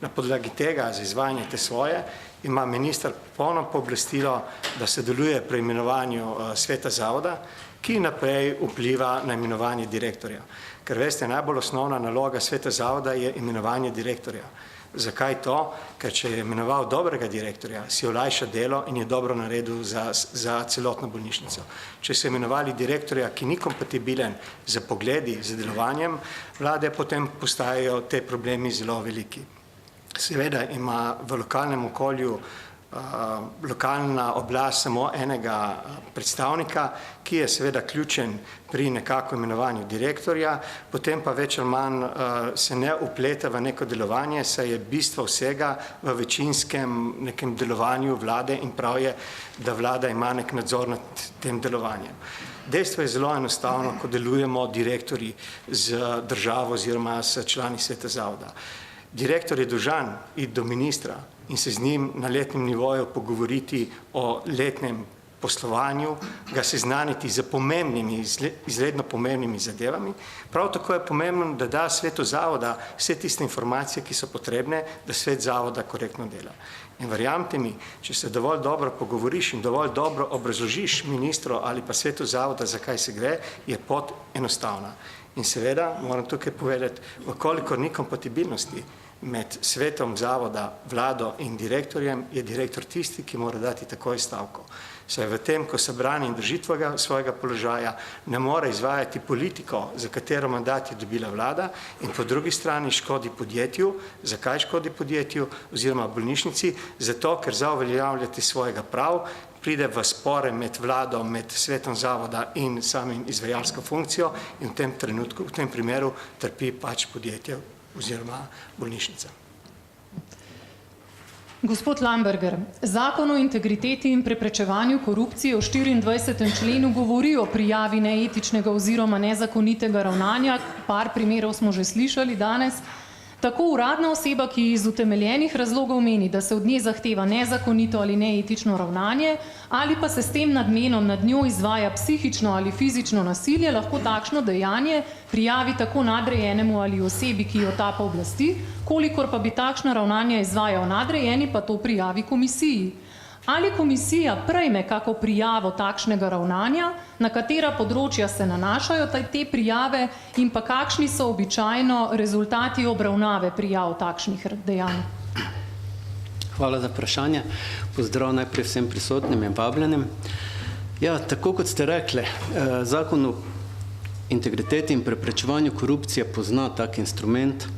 Na podlagi tega, za izvajanje te svoje, ima minister polno pooblastilo, da se deluje pri imenovanju sveta zavoda, ki naprej vpliva na imenovanje direktorja. Ker veste, najbolj osnovna naloga sveta zavoda je imenovanje direktorja. Zakaj to? Ker če je imenoval dobrega direktorja, si olajša delo in je dobro naredil za celotno bolnišnico. Če so imenovali direktorja, ki ni kompatibilen za pogledi, za delovanjem vlade, potem postajajo te problemi zelo veliki. Seveda ima v lokalnem okolju lokalna oblast samo enega predstavnika, ki je seveda ključen pri nekako imenovanju direktorja, potem pa več ali manj se ne upleta v neko delovanje, saj je bistvo vsega v večinskem nekem delovanju vlade in prav je, da vlada ima nek nadzor nad tem delovanjem. Dejstvo je zelo enostavno, ko delujemo direktorji z državo oziroma s člani sveta zavoda. Direktor je dolžan iti do ministra in se z njim na letnem nivoju pogovoriti o letnem poslovanju, ga seznaniti z pomembnimi, izredno pomembnimi zadevami. Prav tako je pomembno, da da svetu zavoda vse tiste informacije, ki so potrebne, da svet zavoda korektno dela. In verjamte mi, če se dovolj dobro pogovoriš in dovolj dobro obrazložiš ministru ali pa svetu zavoda, zakaj se gre, je pot enostavna. In seveda, moram tukaj povedati, vkolikor ni kompatibilnosti med svetom zavoda, vlado in direktorjem, je direktor tisti, ki mora dati takoj stavko. Saj v tem, ko se brani in drži svojega položaja, ne more izvajati politiko, za katero mandat je dobila vlada, in po drugi strani škodi podjetju. Zakaj škodi podjetju oziroma bolnišnici? Zato, ker za uveljavljati svojega prav pride v spore med vlado, med svetom zavoda in samim izvajalsko funkcijo in v tem trenutku, v tem primeru trpi pač podjetje oziroma bolnišnica. Gospod Lamberger, Zakon o integriteti in preprečevanju korupcije v 24. členu govori o prijavi neetičnega oziroma nezakonitega ravnanja. Par primerov smo že slišali danes. Tako uradna oseba, ki iz utemeljenih razlogov meni, da se od nje zahteva nezakonito ali neetično ravnanje, ali pa se s tem nadmenom nad njo izvaja psihično ali fizično nasilje, lahko takšno dejanje prijavi tako nadrejenemu ali osebi, ki jo ta pooblasti, kolikor pa bi takšno ravnanje izvajal nadrejeni, pa to prijavi komisiji. Ali komisija prejme kako prijavo takšnega ravnanja, na katera področja se nanašajo te prijave in pa kakšni so običajno rezultati obravnave prijav takšnih dejanj? Hvala za vprašanje. Pozdrav najprej vsem prisotnim in vabljenim. Ja, tako kot ste rekli, Zakon o integriteti in preprečevanju korupcije pozna tak instrument,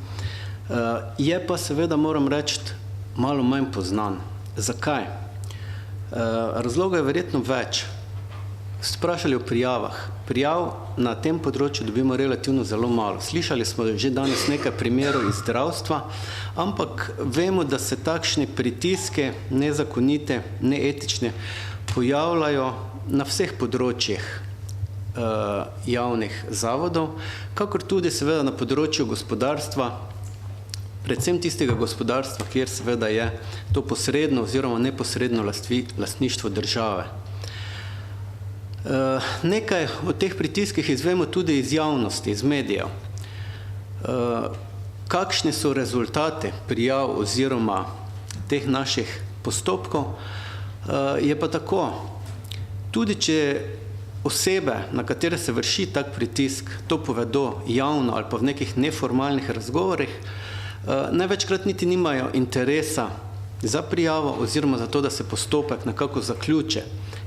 je pa seveda, moram reči, malo manj poznan. Zakaj? Razloga je verjetno več. Sprašali o prijavah. Prijav na tem področju dobimo relativno zelo malo. Slišali smo že danes nekaj primerov iz zdravstva, ampak vemo, da se takšne pritiske, nezakonite, neetične, pojavljajo na vseh področjih javnih zavodov, kakor tudi seveda na področju gospodarstva, predvsem tistega gospodarstva, kjer seveda je to posredno oziroma neposredno lastništvo države. Nekaj o teh pritiskih izvemo tudi iz javnosti, iz medijev. Kakšni so rezultati prijav oziroma teh naših postopkov? Je pa tako, tudi če osebe, na katere se vrši tak pritisk, to povedo javno ali pa v nekih neformalnih razgovorih, največkrat niti nimajo interesa za prijavo oziroma za to, da se postopek nekako zaključe.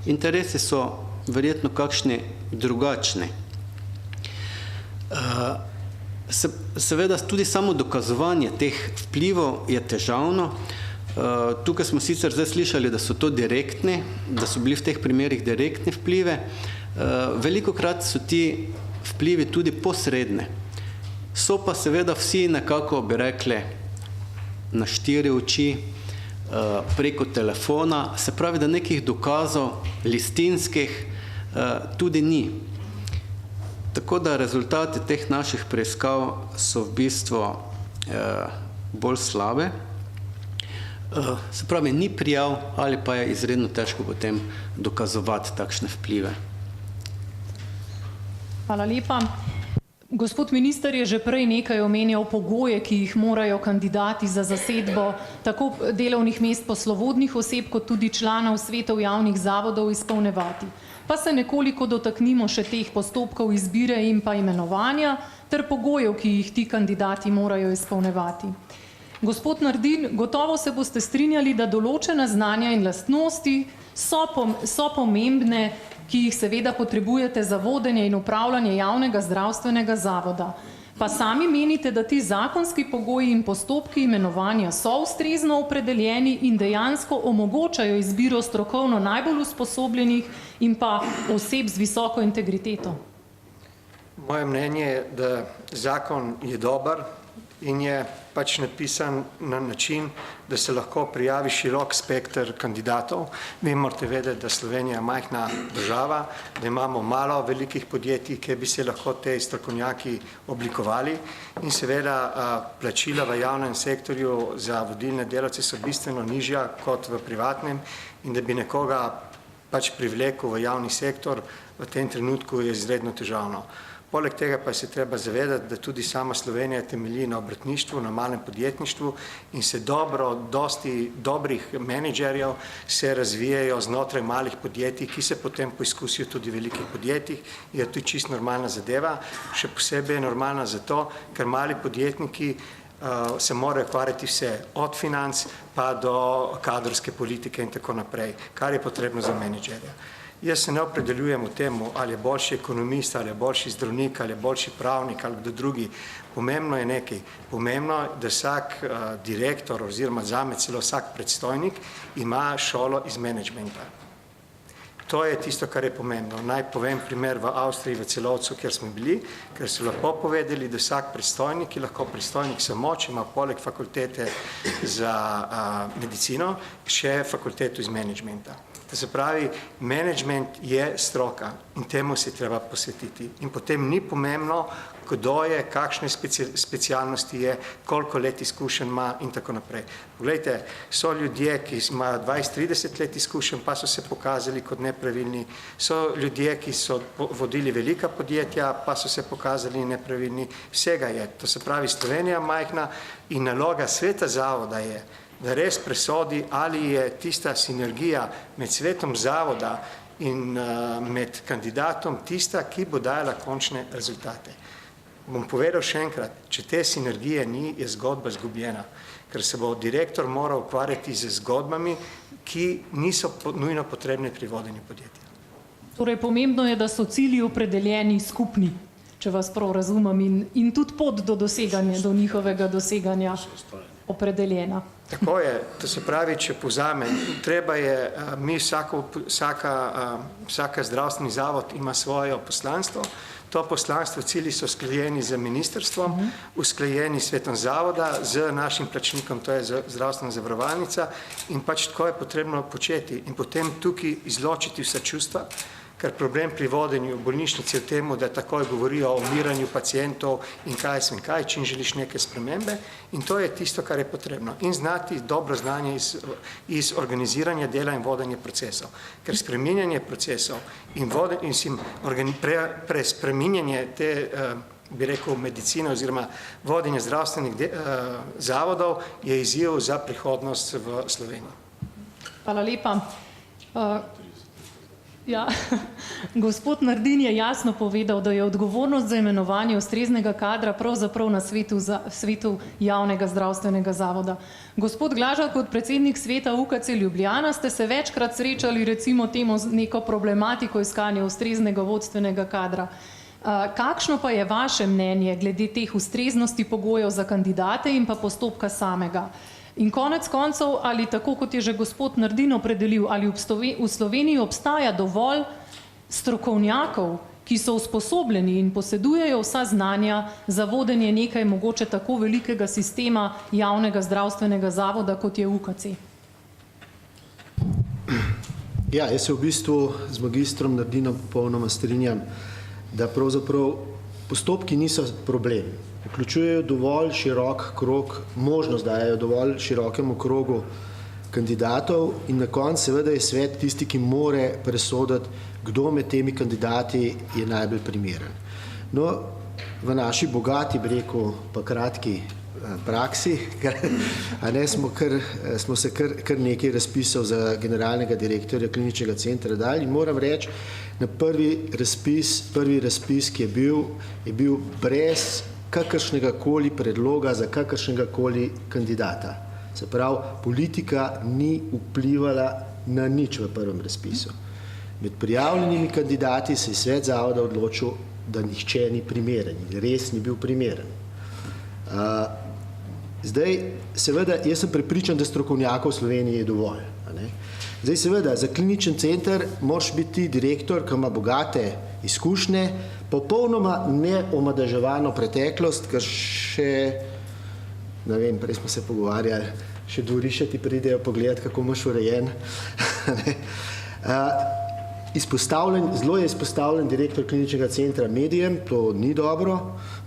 Interesi so verjetno kakšni drugačni. Seveda tudi samo dokazovanje teh vplivov je težavno. Tukaj smo sicer zdaj slišali, da so to direktni, da so bili v teh primerih direktni vplive. Velikokrat so ti vplivi tudi posredne. So pa seveda vsi nekako, bi rekli, na 4 oči, preko telefona, se pravi, da nekih dokazov listinskih tudi ni. Tako da rezultati teh naših preiskav so v bistvu bolj slabe. Se pravi, ni prijav ali pa je izredno težko potem dokazovati takšne vplive. Hvala lepa. Gospod minister je že prej nekaj omenjal pogoje, ki jih morajo kandidati za zasedbo tako delovnih mest poslovodnih oseb, kot tudi članov svetov javnih zavodov izpolnevati. Pa se nekoliko dotaknimo še teh postopkov izbire in pa imenovanja ter pogojev, ki jih ti kandidati morajo izpolnevati. Gospod Nardin, gotovo se boste strinjali, da določena znanja in lastnosti so pomembne, ki jih seveda potrebujete za vodenje in upravljanje javnega zdravstvenega zavoda. Pa sami menite, da ti zakonski pogoji in postopki imenovanja so ustrezno opredeljeni in dejansko omogočajo izbiro strokovno najbolj usposobljenih in pa oseb z visoko integriteto? Moje mnenje je, da zakon je dober in je pač napisan na način, da se lahko prijavi širok spekter kandidatov. Vi morate vedeti, da Slovenija je majhna država, da imamo malo velikih podjetij, ki bi se lahko te strokovnjaki oblikovali in seveda plačila v javnem sektorju za vodilne delavce so bistveno nižja kot v privatnem in da bi nekoga pač privlekel v javni sektor, v tem trenutku je izredno težavno. Poleg tega pa se treba zavedati, da tudi sama Slovenija temelji na obrtništvu, na malem podjetništvu in se dosti dobrih menedžerjev se razvijajo znotraj malih podjetij, ki se potem poizkusijo tudi v velikih podjetjih. Je to čisto normalna zadeva, še posebej je normalna zato, ker mali podjetniki se morajo ukvarjati vse, od financ pa do kadrovske politike in tako naprej, kar je potrebno za menedžerja. Jaz se ne opredeljujem v temu, ali je boljši ekonomist, ali je boljši zdravnik, ali je boljši pravnik, ali kdo drugi. Pomembno je nekaj. Pomembno je, da vsak direktor oziroma zame celo vsak predstojnik ima šolo iz menedžmenta. To je tisto, kar je pomembno. Naj povem primer v Avstriji, v Celovcu, kjer smo bili, ker so lahko povedali, da vsak predstojnik je lahko predstojnik samo, če ima poleg fakultete za medicino še fakulteto iz menedžmenta. To se pravi, menedžment je stroka in temu se treba posvetiti. In potem ni pomembno, kdo je, kakšne specialnosti je, koliko let izkušenj ima in tako naprej. Poglejte, so ljudje, ki imajo 20-30 let izkušenj, pa so se pokazali kot nepravilni. So ljudje, ki so vodili velika podjetja, pa so se pokazali nepravilni. Vsega je. To se pravi, Slovenija majhna in naloga sveta zavoda je, da res presodi, ali je tista sinergija med svetom zavoda in med kandidatom tista, ki bo dajala končne rezultate. Bom povedal še enkrat, če te sinergije ni, je zgodba izgubljena, ker se bo direktor moral ukvarjati z zgodbami, ki niso nujno potrebne pri vodenju podjetja. Torej, pomembno je, da so cilji opredeljeni skupni, če vas prav razumem, in tudi pot do doseganja, do njihovega doseganja opredeljena. Tako je, to se pravi, če povzamem, treba je, vsaka zdravstveni zavod ima svoje poslanstvo, to poslanstvo, cilji so usklajeni z ministrstvom, usklajeni s svetom zavoda, z našim plačnikom, to je zdravstvena zavarovalnica in pač tako je potrebno početi in potem tukaj izločiti vsa čustva, ker problem pri vodenju bolnišnice je v tem, da takoj govorijo o umiranju pacientov in kaj, čim želiš neke spremembe in to je tisto, kar je potrebno. In znati dobro znanje iz organiziranja dela in vodenja procesov. Ker spreminjanje procesov in spreminjanje te, bi rekel, medicine oziroma vodenja zdravstvenih zavodov je izziv za prihodnost v Sloveniji. Hvala lepa. Ja, gospod Nardin je jasno povedal, da je odgovornost za imenovanje ustreznega kadra pravzaprav na svetu javnega zdravstvenega zavoda. Gospod Glažar, kot predsednik sveta UKC Ljubljana ste se večkrat srečali recimo temu z neko problematiko iskanja ustreznega vodstvenega kadra. Kakšno pa je vaše mnenje glede teh ustreznosti pogojev za kandidate in pa postopka samega? In konec koncev, ali tako kot je že gospod Nardin opredelil, ali v Sloveniji obstaja dovolj strokovnjakov, ki so usposobljeni in posedujejo vsa znanja za vodenje nekaj mogoče tako velikega sistema javnega zdravstvenega zavoda, kot je UKC? Ja, jaz se v bistvu z magistrom Nardinom popolnoma strinjam, da pravzaprav postopki niso problem. Vključujejo dovolj širok krog, možnost dajejo dovolj širokemu krogu kandidatov in na koncu seveda je svet tisti, ki more presoditi, kdo med temi kandidati je najbolj primeren. No, v naši bogati, bi rekel, pa kratki praksi, smo se kar nekaj razpisov za generalnega direktorja kliničnega centra dali in moram reči, na prvi razpis, ki je bil brez kakršnega koli predloga za kakršnega koli kandidata. Se pravi, politika ni vplivala na nič v prvem razpisu. Med prijavljenimi kandidati se je svet zavoda odločil, da nihče ni primeren, res ni bil primeren. Zdaj, seveda, jaz sem prepričan, da strokovnjakov v Sloveniji je dovolj. Zdaj, seveda, za kliničen center moraš biti direktor, ki ima bogate izkušnje, popolnoma neomadeževano preteklost, ker še, ne vem, prej smo se pogovarjali, še dvorišče ti pridejo pogledati, kako imaš urejen. Zelo je izpostavljen direktor kliničnega centra medijem, to ni dobro,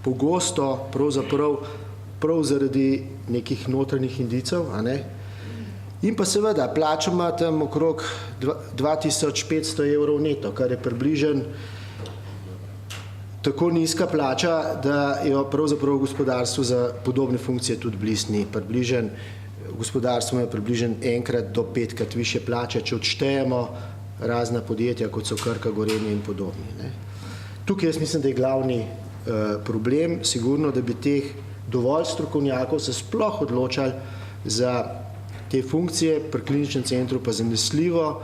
pogosto pravzaprav prav zaradi nekih notranjih indicov, in pa seveda plača ima tam okrog 2500 evrov neto, kar je približen tako nizka plača, da jo pravzaprav v gospodarstvu za podobne funkcije tudi blisni. Gospodarstvo ima približen 1 do 5 više plače, če odštejemo razna podjetja, kot so Krka, Gorenje in podobni. Tukaj jaz mislim, da je glavni problem, sigurno, da bi teh dovolj strokovnjakov se sploh odločali za te funkcije, pri kliničnem centru pa zanesljivo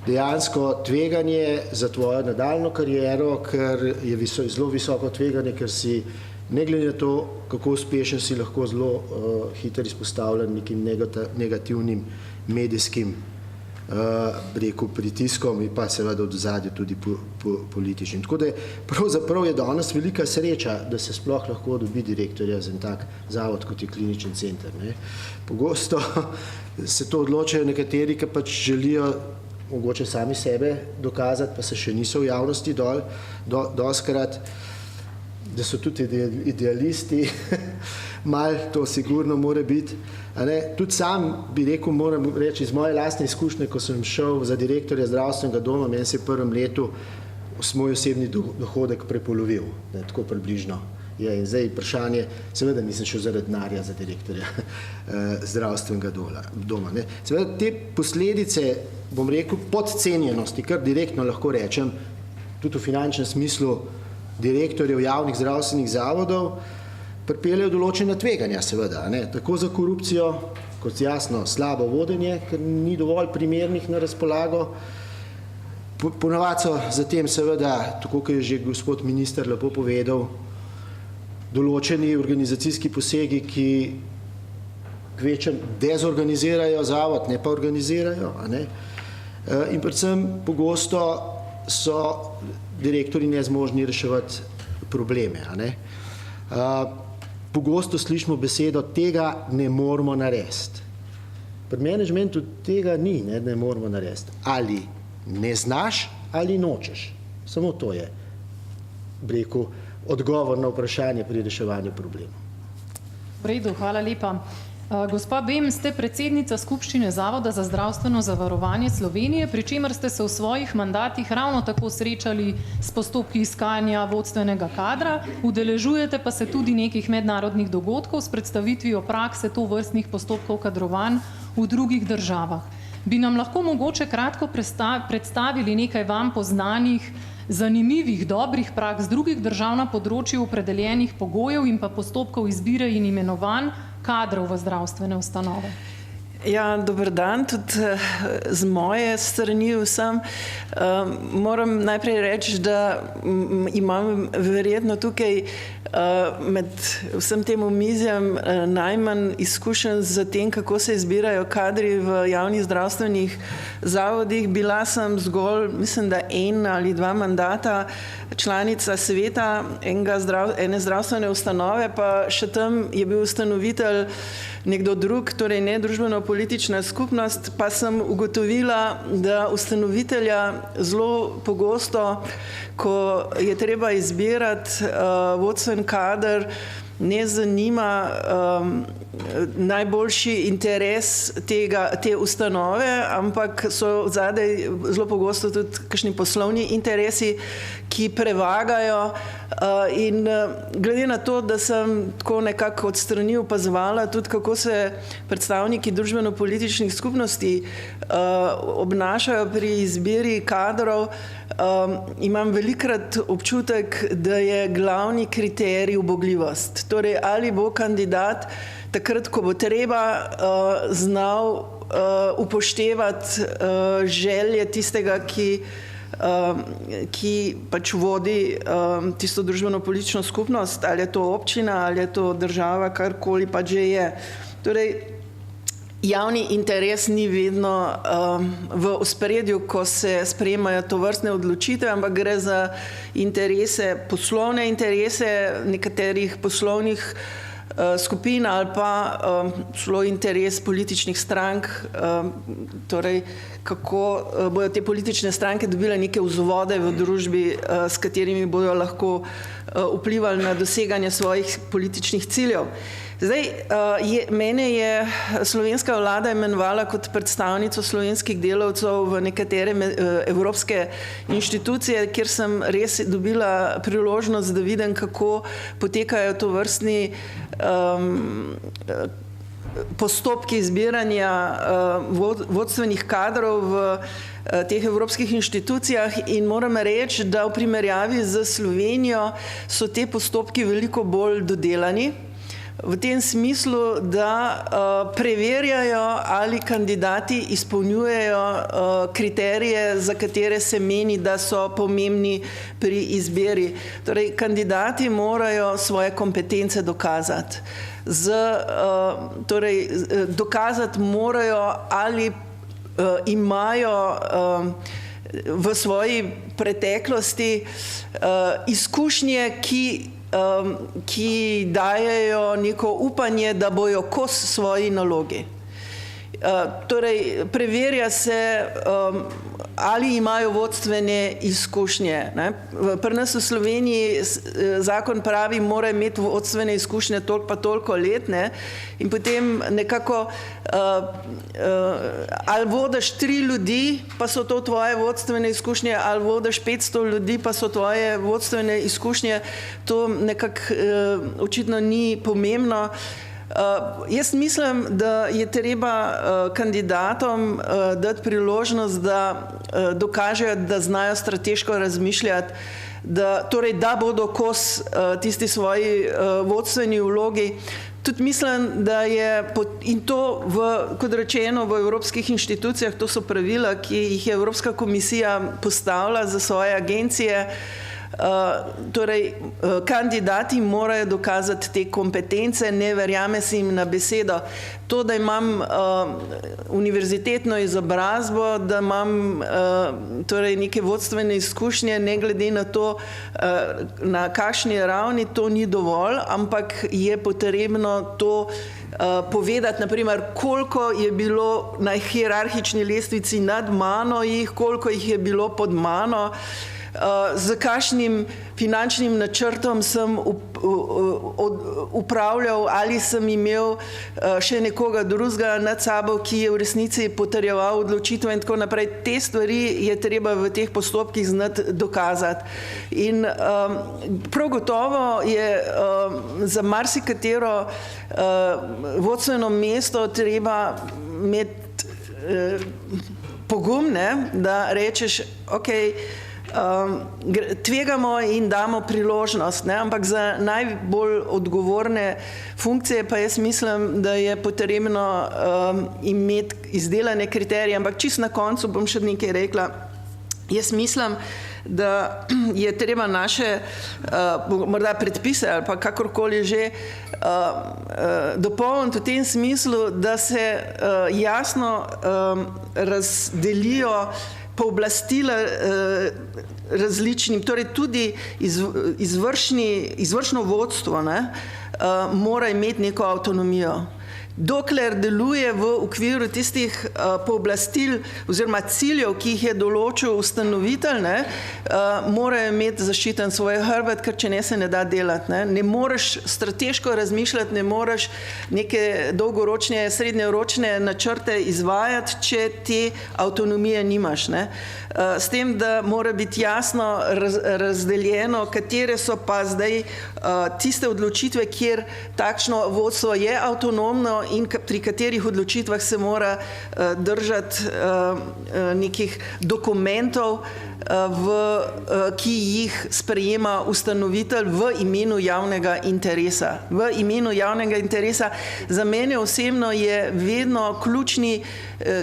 dejansko tveganje za tvojo nadaljno kariero, ker je zelo visoko tveganje, ker si ne glede na to, kako uspešen si lahko zelo hitro izpostavljen nekim negativnim medijskim pritiskom in pa seveda od ozadja tudi političnim. Tako da pravzaprav je danes velika sreča, da se sploh lahko dobi direktorja za en tak zavod, kot je kliničen center. Pogosto se to odločajo nekateri, ki pač želijo mogoče sami sebe dokazati, pa se še niso v javnosti doskrat, da so tudi idealisti, malo to sigurno more biti. Tudi sam bi rekel, moram reči, iz moje lastne izkušnje, ko sem šel za direktorja zdravstvenega doma, meni se je v prvem letu moj osebni dohodek prepolovil, tako približno. In zdaj vprašanje, seveda nisem šel zaradi denarja za direktorja zdravstvenega doma. Seveda te posledice, bom rekel, podcenjenosti, kar direktno lahko rečem, tudi v finančnem smislu direktorjev javnih zdravstvenih zavodov, pripeljejo določena tveganja, seveda, tako za korupcijo, kot jasno, slabo vodenje, ker ni dovolj primernih na razpolago. Ponavadi so zatem seveda, tako kot je že gospod minister lepo povedal, določeni organizacijski posegi, ki kvečem dezorganizirajo zavod, ne pa organizirajo. In predvsem pogosto so direktorji nezmožni reševati probleme. Pogosto slišimo besedo, tega ne moramo narediti. Pri menedžmentu tega ni, ne moramo narediti. Ali ne znaš, ali nočeš. Samo to je, bi rekel, odgovor na vprašanje pri reševanju problemov. V redu, hvala lepa. Gospa Bem, ste predsednica skupščine Zavoda za zdravstveno zavarovanje Slovenije, pri čemer ste se v svojih mandatih ravno tako srečali s postopki iskanja vodstvenega kadra, udeležujete pa se tudi nekih mednarodnih dogodkov s predstavitvijo prakse tovrstnih postopkov kadrovanj v drugih državah. Bi nam lahko mogoče kratko predstavili nekaj vam poznanih, zanimivih, dobrih praks drugih držav na področju opredeljenih pogojev in pa postopkov izbire in imenovanj kadrov v zdravstvene ustanove? Ja, dober dan, tudi z moje strani vsem. Moram najprej reči, da imam verjetno tukaj med vsem tem omizjem najmanj izkušenj z tem, kako se izbirajo kadri v javnih zdravstvenih zavodih. Bila sem zgolj, mislim, da 1 ali 2 mandata članica sveta ene zdravstvene ustanove, pa še tam je bil ustanovitelj nekdo drug, torej ne družbeno-politična skupnost, pa sem ugotovila, da ustanovitelja zelo pogosto, ko je treba izbirati vodstven kader, ne zanima najboljši interes te ustanove, ampak so zadaj zelo pogosto tudi kakšni poslovni interesi, ki prevagajo. In glede na to, da sem tako nekako od strani opazovala tudi, kako se predstavniki družbeno-političnih skupnosti obnašajo pri izbiri kadrov, imam velikokrat občutek, da je glavni kriterij ubogljivost. Torej, ali bo kandidat takrat, ko bo treba, znal upoštevati želje tistega, ki pač vodi tisto družbeno-politično skupnost, ali je to občina, ali je to država, karkoli pač že je. Torej, javni interes ni vedno v ospredju, ko se sprejemajo tovrstne odločitve, ampak gre za interese, poslovne interese nekaterih poslovnih skupin ali pa celo interes političnih strank, torej kako bodo te politične stranke dobile neke vzvode v družbi, s katerimi bodo lahko vplivali na doseganje svojih političnih ciljev. Zdaj, mene je slovenska vlada imenovala kot predstavnico slovenskih delavcev v nekatere evropske inštitucije, kjer sem res dobila priložnost, da vidim, kako potekajo tovrstni postopki izbiranja vodstvenih kadrov v teh evropskih inštitucijah, in moram reči, da v primerjavi z Slovenijo so te postopki veliko bolj dodelani. V tem smislu, da preverjajo, ali kandidati izpolnjujejo kriterije, za katere se meni, da so pomembni pri izbiri. Torej, kandidati morajo svoje kompetence dokazati. Torej, dokazati morajo, ali imajo v svoji preteklosti izkušnje, ki dajejo neko upanje, da bojo kos svoji nalogi. Torej, preverja se, ali imajo vodstvene izkušnje. Pri nas v Sloveniji zakon pravi, mora imeti vodstvene izkušnje toliko pa toliko let, in potem nekako ali vodiš 3 ljudi, pa so to tvoje vodstvene izkušnje, ali vodiš 500 ljudi, pa so tvoje vodstvene izkušnje, to nekako očitno ni pomembno. Jaz mislim, da je treba kandidatom dati priložnost, da dokažejo, da znajo strateško razmišljati, torej, da bodo kos tisti svoji vodstveni vlogi. Tudi mislim, da je, in to, kot rečeno, v evropskih inštitucijah, to so pravila, ki jih je Evropska komisija postavila za svoje agencije. Torej, kandidati morajo dokazati te kompetence, ne verjame se jim na besedo. To, da imam univerzitetno izobrazbo, da imam torej neke vodstvene izkušnje, ne glede na to, na kakšni ravni, to ni dovolj, ampak je potrebno to povedati, naprimer, koliko je bilo na hierarhični lestvici nad mano jih, koliko jih je bilo pod mano, z kakšnim finančnim načrtom sem upravljal, ali sem imel še nekoga drugega nad sabo, ki je v resnici potrjeval odločitve in tako naprej. Te stvari je treba v teh postopkih znati dokazati. In prav gotovo je za marsikatero vodstveno mesto treba imeti pogum, ne, da rečeš, ok, tvegamo in damo priložnost, ne, ampak za najbolj odgovorne funkcije pa jaz mislim, da je potrebno imeti izdelane kriterije, ampak čisto na koncu bom še nekaj rekla. Jaz mislim, da je treba naše morda predpise ali pa kakorkoli že dopolniti v tem smislu, da se jasno razdelijo pooblastila različnim, torej tudi izvršno vodstvo, ne, mora imeti neko avtonomijo. Dokler deluje v okviru tistih pooblastil oziroma ciljev, ki jih je določil ustanovitelj, ne, morajo imeti zaščiten svoj hrbet, ker če ne se ne da delati. Ne moreš strateško razmišljati, ne moreš neke dolgoročne, srednjeročne načrte izvajati, če te avtonomije nimaš. Ne. S tem, da mora biti jasno razdeljeno, katere so pa zdaj tiste odločitve, kjer takšno vodstvo je avtonomno in pri katerih odločitvah se mora držati nekih dokumentov, ki jih sprejema ustanovitelj v imenu javnega interesa. V imenu javnega interesa za mene osebno je vedno ključni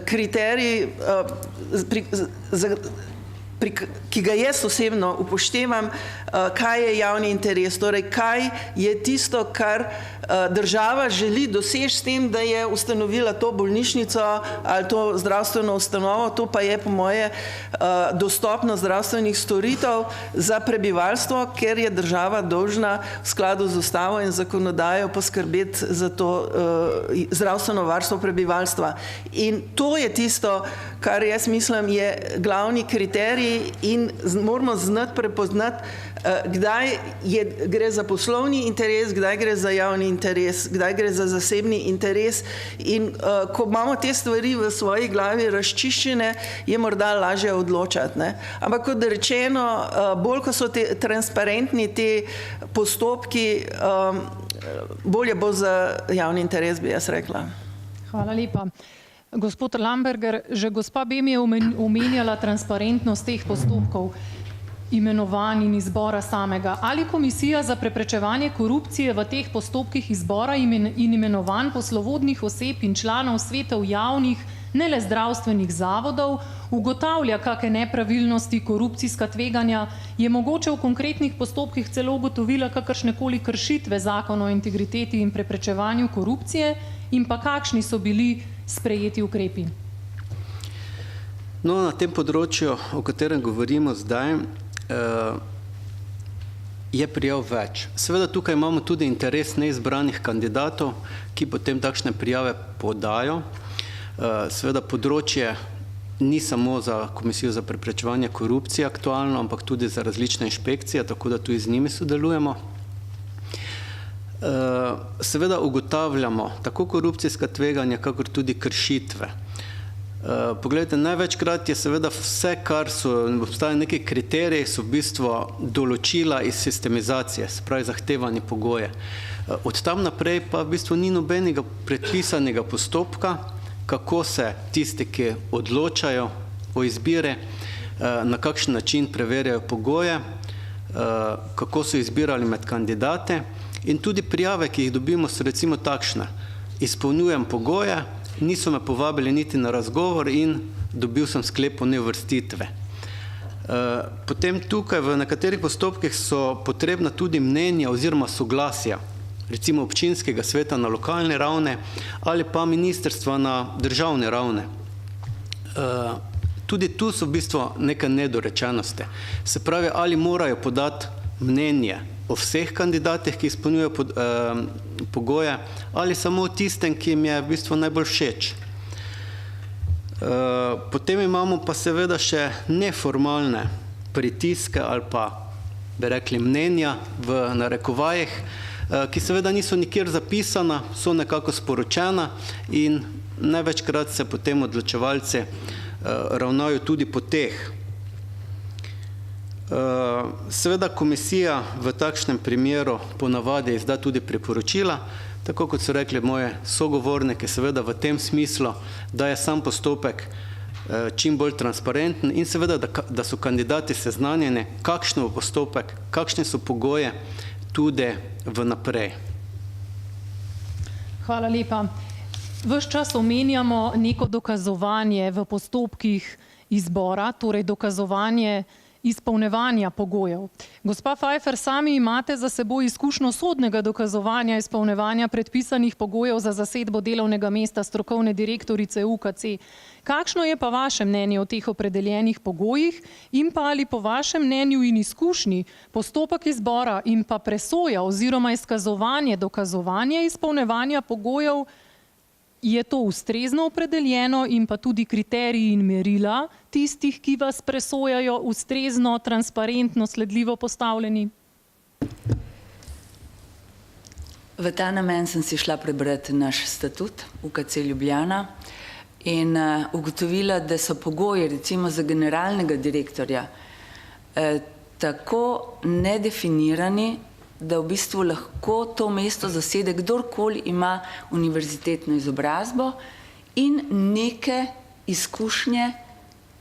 kriterij, ki ga jaz osebno upoštevam, kaj je javni interes, torej kaj je tisto, kar država želi doseči s tem, da je ustanovila to bolnišnico ali to zdravstveno ustanovo, to pa je po moje dostopnost zdravstvenih storitev za prebivalstvo, ker je država dolžna v skladu z ustavo in zakonodajo poskrbeti za to zdravstveno varstvo prebivalstva. In to je tisto, kar jaz mislim je glavni kriterij in moramo znati prepoznati, kdaj gre za poslovni interes, kdaj gre za javni interes, kdaj gre za zasebni interes in ko imamo te stvari v svoji glavi razčiščene, je morda lažje odločati. Ne? Ampak kot rečeno, bolj ko so transparentni te postopki, bolje bo za javni interes, bi jaz rekla. Hvala lepa. Gospod Lamberger, že gospa Bem je omenjala transparentnost teh postopkov imenovanj in izbora samega. Ali Komisija za preprečevanje korupcije v teh postopkih izbora in imenovanj poslovodnih oseb in članov svetov javnih, ne le zdravstvenih zavodov, ugotavlja kakšne nepravilnosti, korupcijska tveganja, je mogoče v konkretnih postopkih celo ugotovila kakršnekoli kršitve Zakona o integriteti in preprečevanju korupcije in pa kakšni so bili sprejeti ukrepi? No, na tem področju, o katerem govorimo zdaj, je prijav več. Seveda tukaj imamo tudi interes neizbranih kandidatov, ki potem takšne prijave podajo. Seveda področje ni samo za Komisijo za preprečevanje korupcije aktualno, ampak tudi za različne inšpekcije, tako da tudi z njimi sodelujemo. Seveda ugotavljamo tako korupcijska tveganja, kakor tudi kršitve. Poglejte, največkrat je seveda vse, kar obstajajo neki kriteriji, so v bistvu določila iz sistemizacije, se pravi zahtevani pogoje. Od tam naprej pa v bistvu ni nobenega predpisanega postopka, kako se tisti, ki odločajo o izbire, na kakšen način preverjajo pogoje, kako so izbirali med kandidate in tudi prijave, ki jih dobimo, so recimo takšne. Izpolnjujem pogoje, niso me povabili niti na razgovor in dobil sem sklep o neuvrstitve. Potem tukaj v nekaterih postopkih so potrebna tudi mnenja oziroma soglasja, recimo občinskega sveta na lokalni ravni ali pa ministrstva na državni ravni. Tudi tu so v bistvu neke nedorečenosti. Se pravi, ali morajo podati mnenje o vseh kandidatih, ki izpolnjujejo pogoje, ali samo o tistem, ki jim je v bistvu najbolj všeč. Potem imamo pa seveda še neformalne pritiske ali pa, bi rekli, mnenja v narekovajih, ki seveda niso nikjer zapisana, so nekako sporočena in največkrat se potem odločevalci ravnajo tudi po teh. Seveda komisija v takšnem primeru ponavadi izda tudi priporočila, tako kot so rekli moje sogovornike, seveda v tem smislu, da je sam postopek čim bolj transparenten in seveda, da so kandidati seznanjeni, kakšen bo postopek, kakšne so pogoje tudi vnaprej. Hvala lepa. Ves čas omenjamo neko dokazovanje v postopkih izbora, torej dokazovanje izpolnevanja pogojev. Gospa Pfeiffer, sami imate za seboj izkušnjo sodnega dokazovanja izpolnevanja predpisanih pogojev za zasedbo delovnega mesta strokovne direktorice UKC. Kakšno je pa vaše mnenje o teh opredeljenih pogojih in pa ali po vašem mnenju in izkušnji postopek izbora in pa presoja oziroma izkazovanje dokazovanja izpolnevanja pogojev je to ustrezno opredeljeno in pa tudi kriteriji in merila tistih, ki vas presojajo, ustrezno, transparentno, sledljivo postavljeni? V ta namen sem si šla prebrati naš statut UKC Ljubljana in ugotovila, da so pogoji recimo za generalnega direktorja tako nedefinirani, da v bistvu lahko to mesto zasede kdorkoli ima univerzitetno izobrazbo in neke izkušnje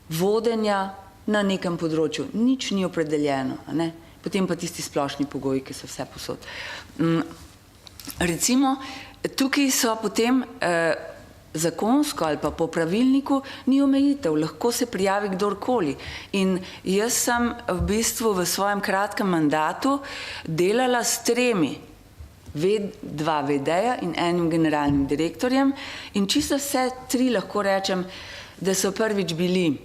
vodenja na nekem področju. Nič ni opredeljeno, ne? Potem pa tisti splošni pogoji, ki so vse posod. Recimo, tukaj so potem zakonsko ali pa po pravilniku ni omejitev, lahko se prijavi kdorkoli. In jaz sem v bistvu v svojem kratkem mandatu delala s 3, 2 VD-ja in 1 generalnim direktorjem in čisto vse 3 lahko rečem, da so prvič bili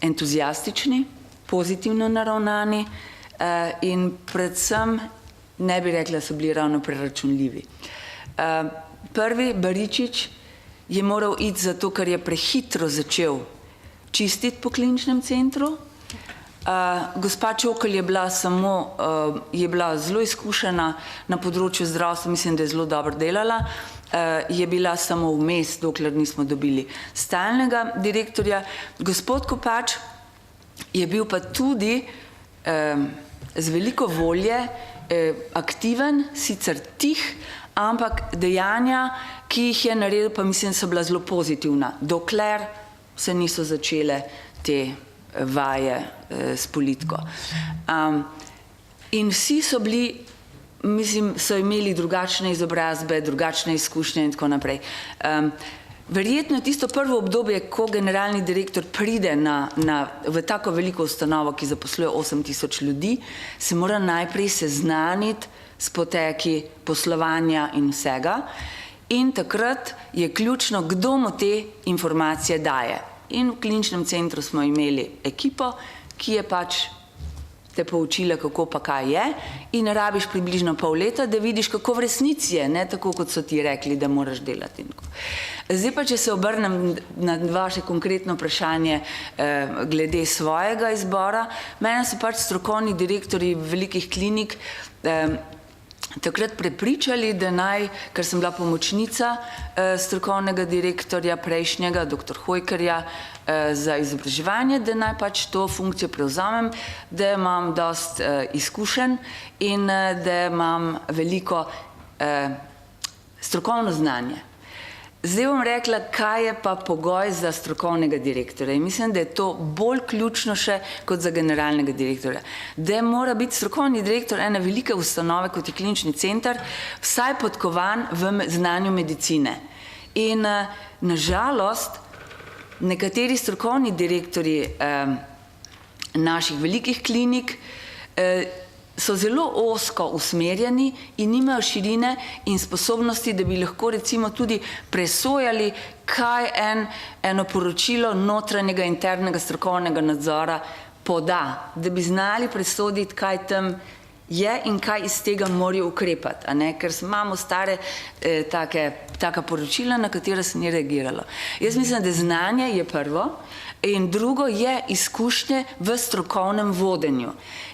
entuzijastični, pozitivno naravnani in predvsem ne bi rekla, da so bili ravno preračunljivi. Prvi, Baričič, je moral iti zato, ker je prehitro začel čistiti po kliničnem centru. Gospa Čokl je bila zelo izkušena na področju zdravstva, mislim, da je zelo dobro delala. Je bila samo vmes, dokler nismo dobili stalnega direktorja. Gospod Kopač je bil pa tudi z veliko volje aktiven, sicer tih, ampak dejanja, ki jih je naredil, pa mislim, so bila zelo pozitivna, dokler se niso začele te vaje s politiko. In vsi so bili, mislim, so imeli drugačne izobrazbe, drugačne izkušnje in tako naprej. Verjetno je tisto prvo obdobje, ko generalni direktor pride v tako veliko ustanovo, ki zaposluje 8000 ljudi, se mora najprej seznaniti s poteki poslovanja in vsega. In takrat je ključno, kdo mu te informacije daje. In v kliničnem centru smo imeli ekipo, ki je pač te poučila, kako pa kaj je, in rabiš približno pol leta, da vidiš, kako v resnici je, ne tako, kot so ti rekli, da moraš delati. Zdaj pa, če se obrnem na vaše konkretno vprašanje glede svojega izbora, mene so pač strokovni direktorji velikih klinik takrat prepričali, da naj, ker sem bila pomočnica strokovnega direktorja prejšnjega, dr. Hojkerja, za izobraževanje, da naj pač to funkcijo prevzamem, da imam dost izkušenj in da imam veliko strokovno znanje. Zdaj bom rekla, kaj je pa pogoj za strokovnega direktorja. In mislim, da je to bolj ključno še kot za generalnega direktorja. Da mora biti strokovni direktor ene velike ustanove, kot je klinični center, vsaj podkovan v znanju medicine. In nažalost, nekateri strokovni direktorji naših velikih klinik so zelo ozko usmerjeni in nimajo širine in sposobnosti, da bi lahko recimo tudi presojali, kaj eno poročilo notranjega internega strokovnega nadzora poda, da bi znali presoditi, kaj tam je in kaj iz tega morajo ukrepati, ker imamo stare taka poročila, na katera se ni reagiralo. Jaz mislim, da znanje je prvo in drugo je izkušnje v strokovnem vodenju.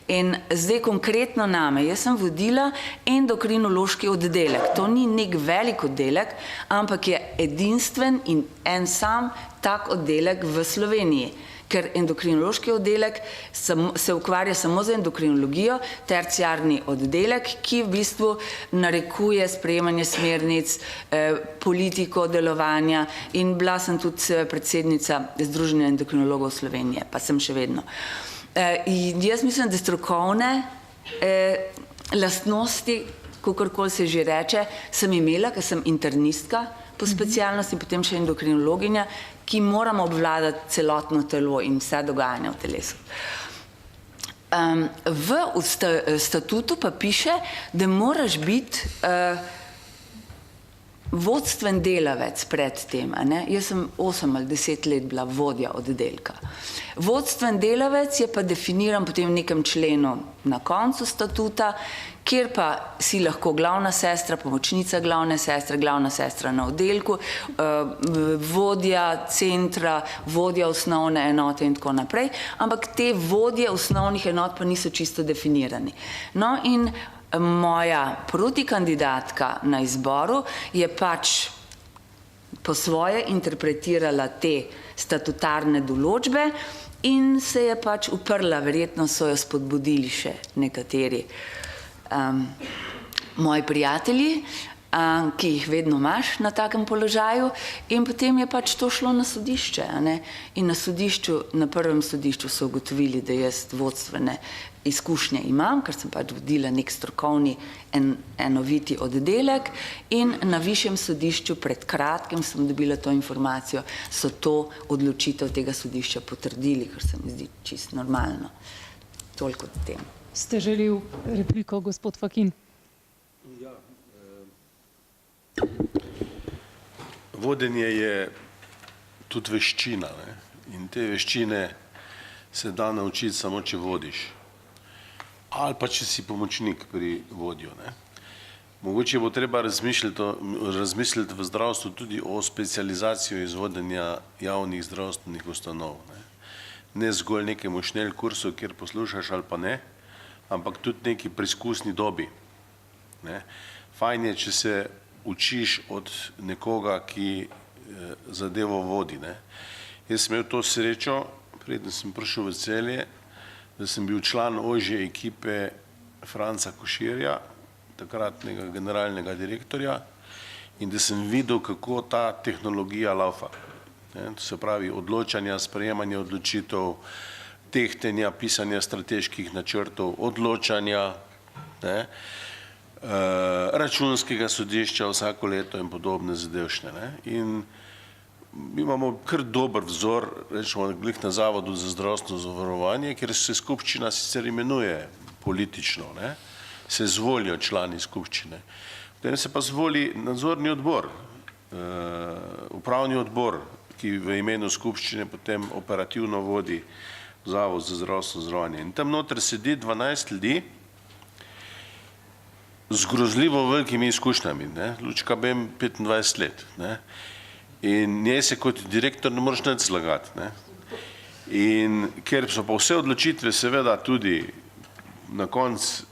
In zdaj konkretno name, jaz sem vodila endokrinološki oddelek. To ni nek velik oddelek, ampak je edinstven in en sam tak oddelek v Sloveniji, ker endokrinološki oddelek se ukvarja samo z endokrinologijo, terciarni oddelek, ki v bistvu narekuje sprejemanje smernic, politiko delovanja in bila sem tudi predsednica Združenja endokrinologov Slovenije, pa sem še vedno. In jaz mislim, da strokovne lastnosti, kakorkoli se že reče, sem imela, ker sem internistka po specialnosti, potem še endokrinologinja, ki moramo obvladati celotno telo in vse dogajanje v telesu. V statutu pa piše, da moraš biti vodstven delavec pred tem. Jaz sem 8 ali 10 let bila vodja oddelka. Vodstven delavec je pa definiran potem v nekem členu na koncu statuta, kjer pa si lahko glavna sestra, pomočnica glavna sestra na oddelku, vodja centra, vodja osnovne enote in tako naprej, ampak te vodje osnovnih enot pa niso čisto definirani. No in moja protikandidatka na izboru je pač po svoje interpretirala te statutarne določbe in se je pač uprla, verjetno so jo spodbudili še nekateri moji prijatelji, ki jih vedno imaš na takem položaju, in potem je pač to šlo na sodišče. In na prvem sodišču so ugotovili, da jaz vodstvene izkušnje imam, ker sem pač vodila nek strokovni enoviti oddelek, in na višjem sodišču pred kratkim sem dobila to informacijo, so to odločitev tega sodišča potrdili, kar se mi zdi čisto normalno. Toliko o tem. Ste želeli repliko, gospod Fakin? Ja, vodenje je tudi veščina, in te veščine se da naučiti samo, če vodiš. Ali pa, če si pomočnik pri vodju. Mogoče bo treba razmisliti v zdravstvu tudi o specializaciji izvodenja javnih zdravstvenih ustanov. Ne zgolj nekemu šnel kursu, kjer poslušaš ali pa ne, ampak tudi neki preizkusni dobi. Fajn je, če se učiš od nekoga, ki zadevo vodi. Jaz sem imel to srečo, preden sem prišel v Celje, da sem bil član ožje ekipe Franca Koširja, takratnega generalnega direktorja, in da sem videl, kako ta tehnologija laufa. To se pravi odločanja, sprejemanja odločitev, tehtenja, pisanja strateških načrtov, odločanja, računskega sodišča vsako leto in podobne zadevšne. In imamo kar dober vzor, rečemo, na Zavodu za zdravstveno zavarovanje, kjer se skupščina sicer imenuje politično, se zvolijo člani skupščine. Potem se pa zvoli nadzorni odbor, upravni odbor, ki v imenu skupščine potem operativno vodi Zavod za zdravstveno zavarovanje. In tam noter sedi 12 ljudi z grozljivo velikimi izkušnjami. Lučka Bem 25 let. In njej se kot direktor ne moreš nič zlagati. In ker so pa vse odločitve seveda tudi na koncu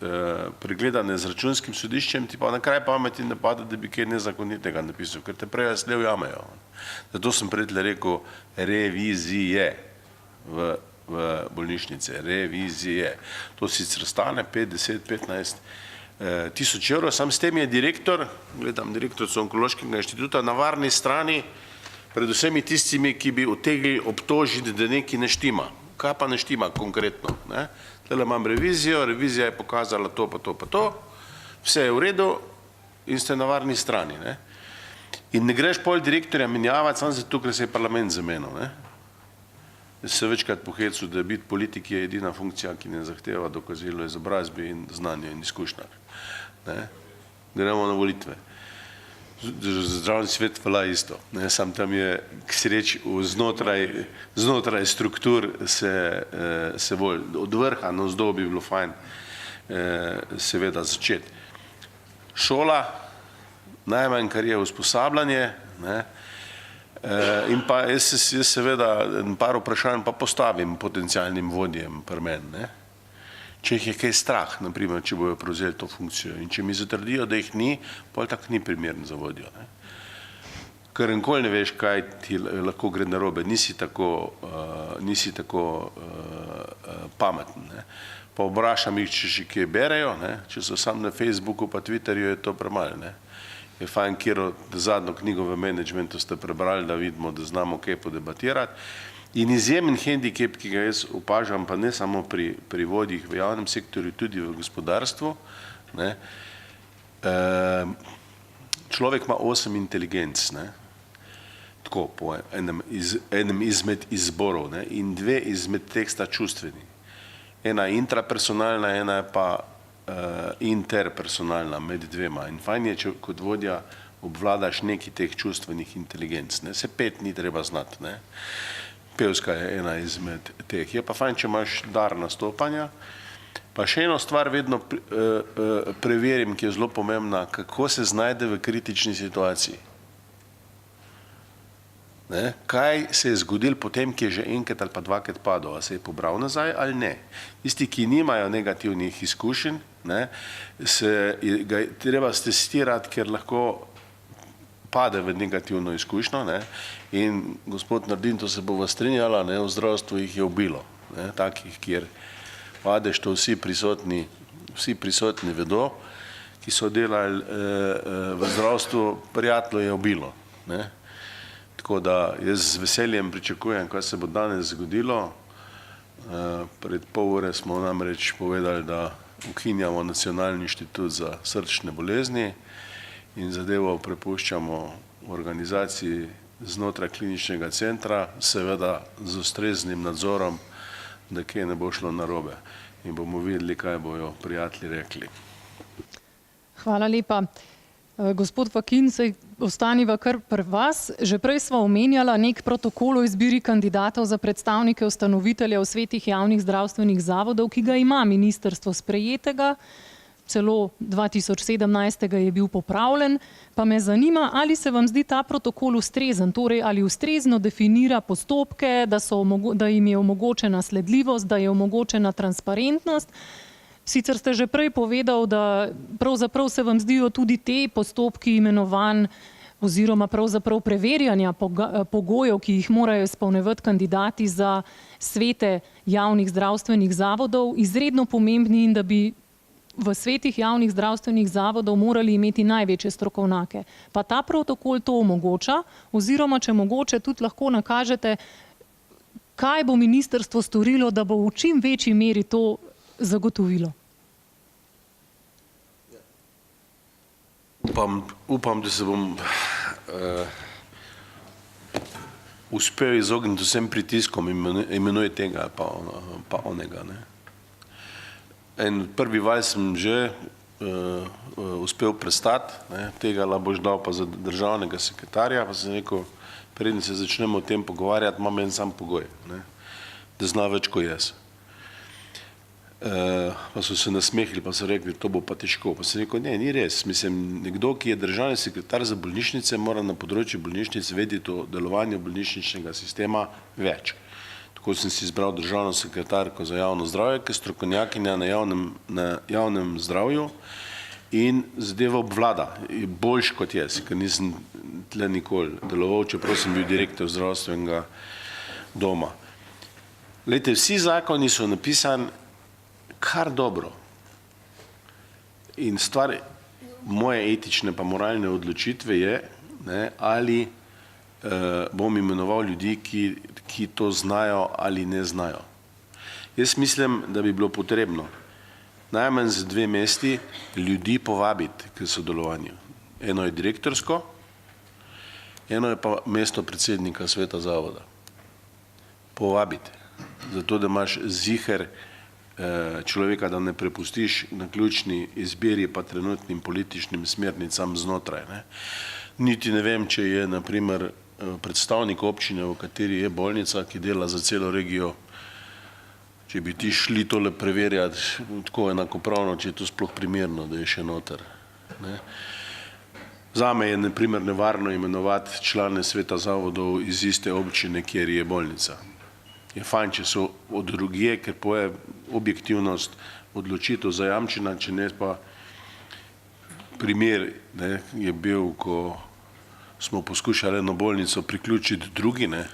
pregledane z računskim sodiščem, ti pa na kraj pameti ne pade, da bi kaj nezakonitega napisal, ker te prej slev jamejo. Zato sem prej rekel revizije v bolnišnice, revizije. To sicer stane 5, 10, 15 tisoč evrov, sam s tem je direktor, gledam direktorico Onkološkega inštituta, na varni strani pred vsemi tistimi, ki bi utegli obtožiti, da nekaj ne štima. Kaj pa ne štima konkretno? Tele imam revizijo, revizija je pokazala to, pa to, pa to, vse je v redu in ste na varni strani. In ne greš pol direktorja menjavati, samo zato, ker se je parlament zamenil. Jaz se večkrat pohecu, da biti politik je edina funkcija, ki ne zahteva dokazilo izobrazbe in znanja in izkušnja. Gremo na volitve. Zdravni svet velja isto. Sam tam je k sreči znotraj struktur se volj. Od vrha navzdol bi bilo fajn seveda začeti. Šola, najmanj kar je usposabljanje, in pa jaz seveda par vprašanj pa postavim potencialnim vodjem pri meni. Če jih je kaj strah, naprimer, če bojo prevzeli to funkcijo, in če mi zatrdijo, da jih ni, potem tako ni primeren za vodjo. Ker nikoli ne veš, kaj ti lahko gre narobe, nisi tako pameten. Ne. Pa vprašam jih, če še kje berejo, ne. Če so sam na Facebooku pa Twitterju, je to premalo. Ne. Je fajn, kjer zadnjo knjigo v menedžmentu ste prebrali, da vidimo, da znamo kaj podebatirati. In izjemen hendikep, ki ga jaz opažam, pa ne samo pri vodjih v javnem sektorju, tudi v gospodarstvu, ne. Človek ima 8 inteligenc, ne. Tako, po enem izmed izborov, ne. In 2 izmed teh sta čustveni. Ena intrapersonalna, ena je pa interpersonalna med dvema. In fajn je, če kot vodja obvladaš neki teh čustvenih inteligenc. Ne. Se 5 ni treba znati. Ne. Pevska je ena izmed teh. Je pa fajn, če imaš dar nastopanja. Pa še eno stvar vedno preverim, ki je zelo pomembna, kako se znajde v kritični situaciji. Ne? Kaj se je zgodilo potem, ki je že enkrat ali pa 2krat padel, a se je pobral nazaj ali ne. Tisti, ki nimajo negativnih izkušenj, ne, ga treba stestirati, ker lahko pade v negativno izkušnjo, ne. In gospod Nardin, to se bova strinjala, ne, v zdravstvu jih je ubilo, ne, takih, kjer padeš, to vsi prisotni vedo, ki so delali v zdravstvu, prijateljo je ubilo, ne. Tako da jaz z veseljem pričakujem, kaj se bo danes zgodilo. Pred pol ure smo namreč povedali, da ukinjamo Nacionalni inštitut za srčne bolezni in zadevo prepuščamo organizaciji znotraj kliničnega centra, seveda z ustreznim nadzorom, da kaj ne bo šlo narobe. In bomo videli, kaj bojo prijatelji rekli. Hvala lepa. Gospod Fakin, se ostaniva kar pri vas. Že prej sva omenjala nek protokol o izbiri kandidatov za predstavnike ustanovitelja v svetih javnih zdravstvenih zavodov, ki ga ima ministrstvo sprejetega, celo 2017 je bil popravljen. Pa me zanima, ali se vam zdi ta protokol ustrezen, torej ali ustrezno definira postopke, da jim je omogočena sledljivost, da je omogočena transparentnost. Sicer ste že prej povedal, da pravzaprav se vam zdijo tudi te postopki imenovanj oziroma pravzaprav preverjanja pogojev, ki jih morajo izpolnjevati kandidati za svete javnih zdravstvenih zavodov, izredno pomembni in da bi v svetih javnih zdravstvenih zavodov morali imeti največje strokovnjake. Pa ta protokol to omogoča, oziroma če mogoče tudi lahko nakažete, kaj bo ministrstvo storilo, da bo v čim večji meri to zagotovilo. Upam, da se bom uspel izogniti vsem pritiskom, imenuje tega pa onega. Ne. En prvi val sem že uspel prestati, ne, tega boš dal pa za državnega sekretarja, pa sem rekel, preden se začnemo o tem pogovarjati, imam en sam pogoj, ne, da zna več kot jaz. Pa so se nasmehli, pa so rekli, to bo pa težko. Pa sem rekel, ne, ni res. Mislim, nekdo, ki je državni sekretar za bolnišnice, mora na področju bolnišnic vedeti o delovanju bolnišničnega sistema več. Tako sem si izbral državno sekretarko za javno zdravje, ki je strokovnjakinja na javnem zdravju in zadeva obvlada. Je boljš kot jaz, ker nisem tle nikoli deloval, čeprav sem bil direktor zdravstvenega doma. Glejte, vsi zakoni so napisani kar dobro. In stvar moje etične pa moralne odločitve je, ne, ali bom imenoval ljudi, ki to znajo ali ne znajo. Jaz mislim, da bi bilo potrebno najmanj z 2 mesti ljudi povabiti k sodelovanju. Eno je direktorsko, eno je pa mesto predsednika sveta zavoda. Povabiti. Zato, da imaš ziher človeka, da ne prepustiš na ključni izbiri pa trenutnim političnim smernicam znotraj. Ne. Niti ne vem, če je na primer predstavnik občine, v kateri je bolnica, ki dela za celo regijo, če bi ti šli tole preverjati tako enakopravno, če je to sploh primerno, da je še noter. Ne. Zame je na primer nevarno imenovati člane sveta zavodov iz iste občine, kjer je bolnica. Je fajn, če so od drugje, ker poje objektivnost odločitev zajamčena, če ne pa primer, ne, je bil, ko smo poskušali eno bolnico priključiti drugi, ne,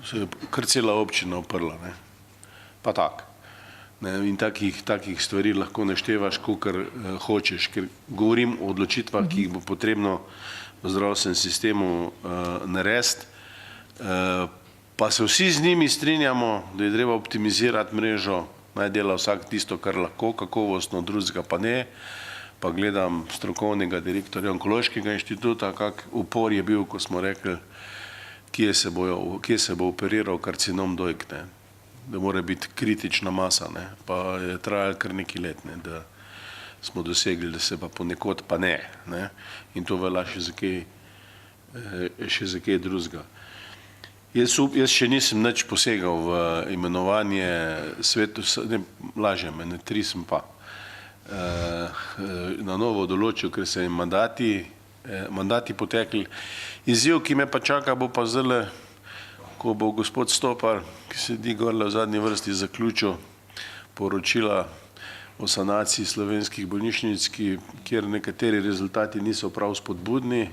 se je kar cela občina oprla, ne. Pa tak. Ne, in takih stvari lahko naštevaš, kolikor hočeš, ker govorim o odločitvah, ki jih bo potrebno v zdravstvenem sistemu narediti, pa se vsi z njimi strinjamo, da je treba optimizirati mrežo, naj dela vsak tisto, kar lahko, kakovostno, drugega pa ne, pa gledam strokovnega direktorja Onkološkega inštituta, kak upor je bil, ko smo rekli, kje se bo operiral karcinom dojk, ne, da mora biti kritična masa, ne, pa je trajalo kar nekaj let, ne, da smo dosegli, da se pa ponekod pa ne, ne, in to velja še za kaj drugega. Jaz še nisem nič posegal v imenovanje ne, lažem, 3 sem pa na novo določil, ker se je mandati potekli. Izziv, ki me pa čaka, bo pa zdaj, ko bo gospod Stopar, ki sedi gorle v zadnji vrsti, zaključil poročila o sanaciji slovenskih bolnišnic, kjer nekateri rezultati niso prav spodbudni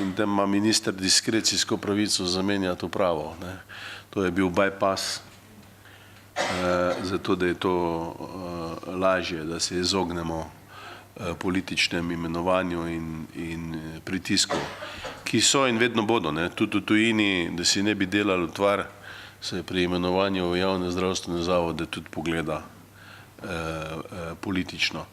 in da ima minister diskrecijsko pravico zamenjati upravo. To je bil bypass, zato da je to lažje, da se izognemo političnem imenovanju in pritiskov, ki so in vedno bodo. Tudi v tujini, da si ne bi delali utvar, se pri imenovanju v javne zdravstvene zavode tudi pogleda politično.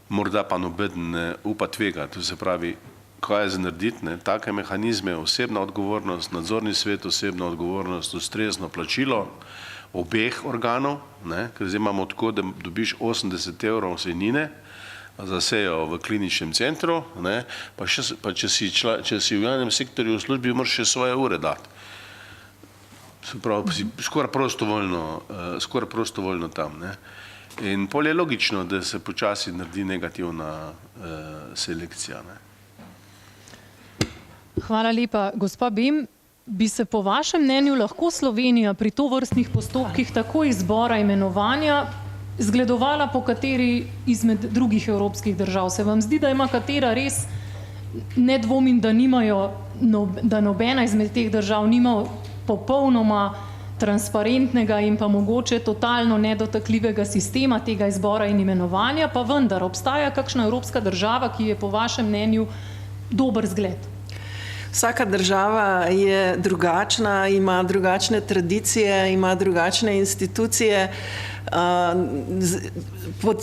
Morda pa noben ne upa tvega, to se pravi, kaj je za narediti, take mehanizme, osebna odgovornost, nadzorni svet, osebna odgovornost, ustrezno plačilo obeh organov, ker zdaj imamo tako, da dobiš 80 evrov sejnine za sejo v kliničnem centru, pa če si v javnem sektorju v službi, moraš še svoje ure dati. Se pravi, skoraj prostovoljno tam. In pol je logično, da se počasi naredi negativna selekcija. Hvala lepa. Gospa Bem, bi se po vašem mnenju lahko Slovenija pri tovrstnih postopkih tako izbora imenovanja zgledovala po kateri izmed drugih evropskih držav? Se vam zdi, da ima katera res, ne dvomim, da nobena izmed teh držav nima popolnoma transparentnega in pa mogoče totalno nedotakljivega sistema tega izbora in imenovanja, pa vendar obstaja kakšna evropska država, ki je po vašem mnenju dober zgled? Vsaka država je drugačna, ima drugačne tradicije, ima drugačne institucije,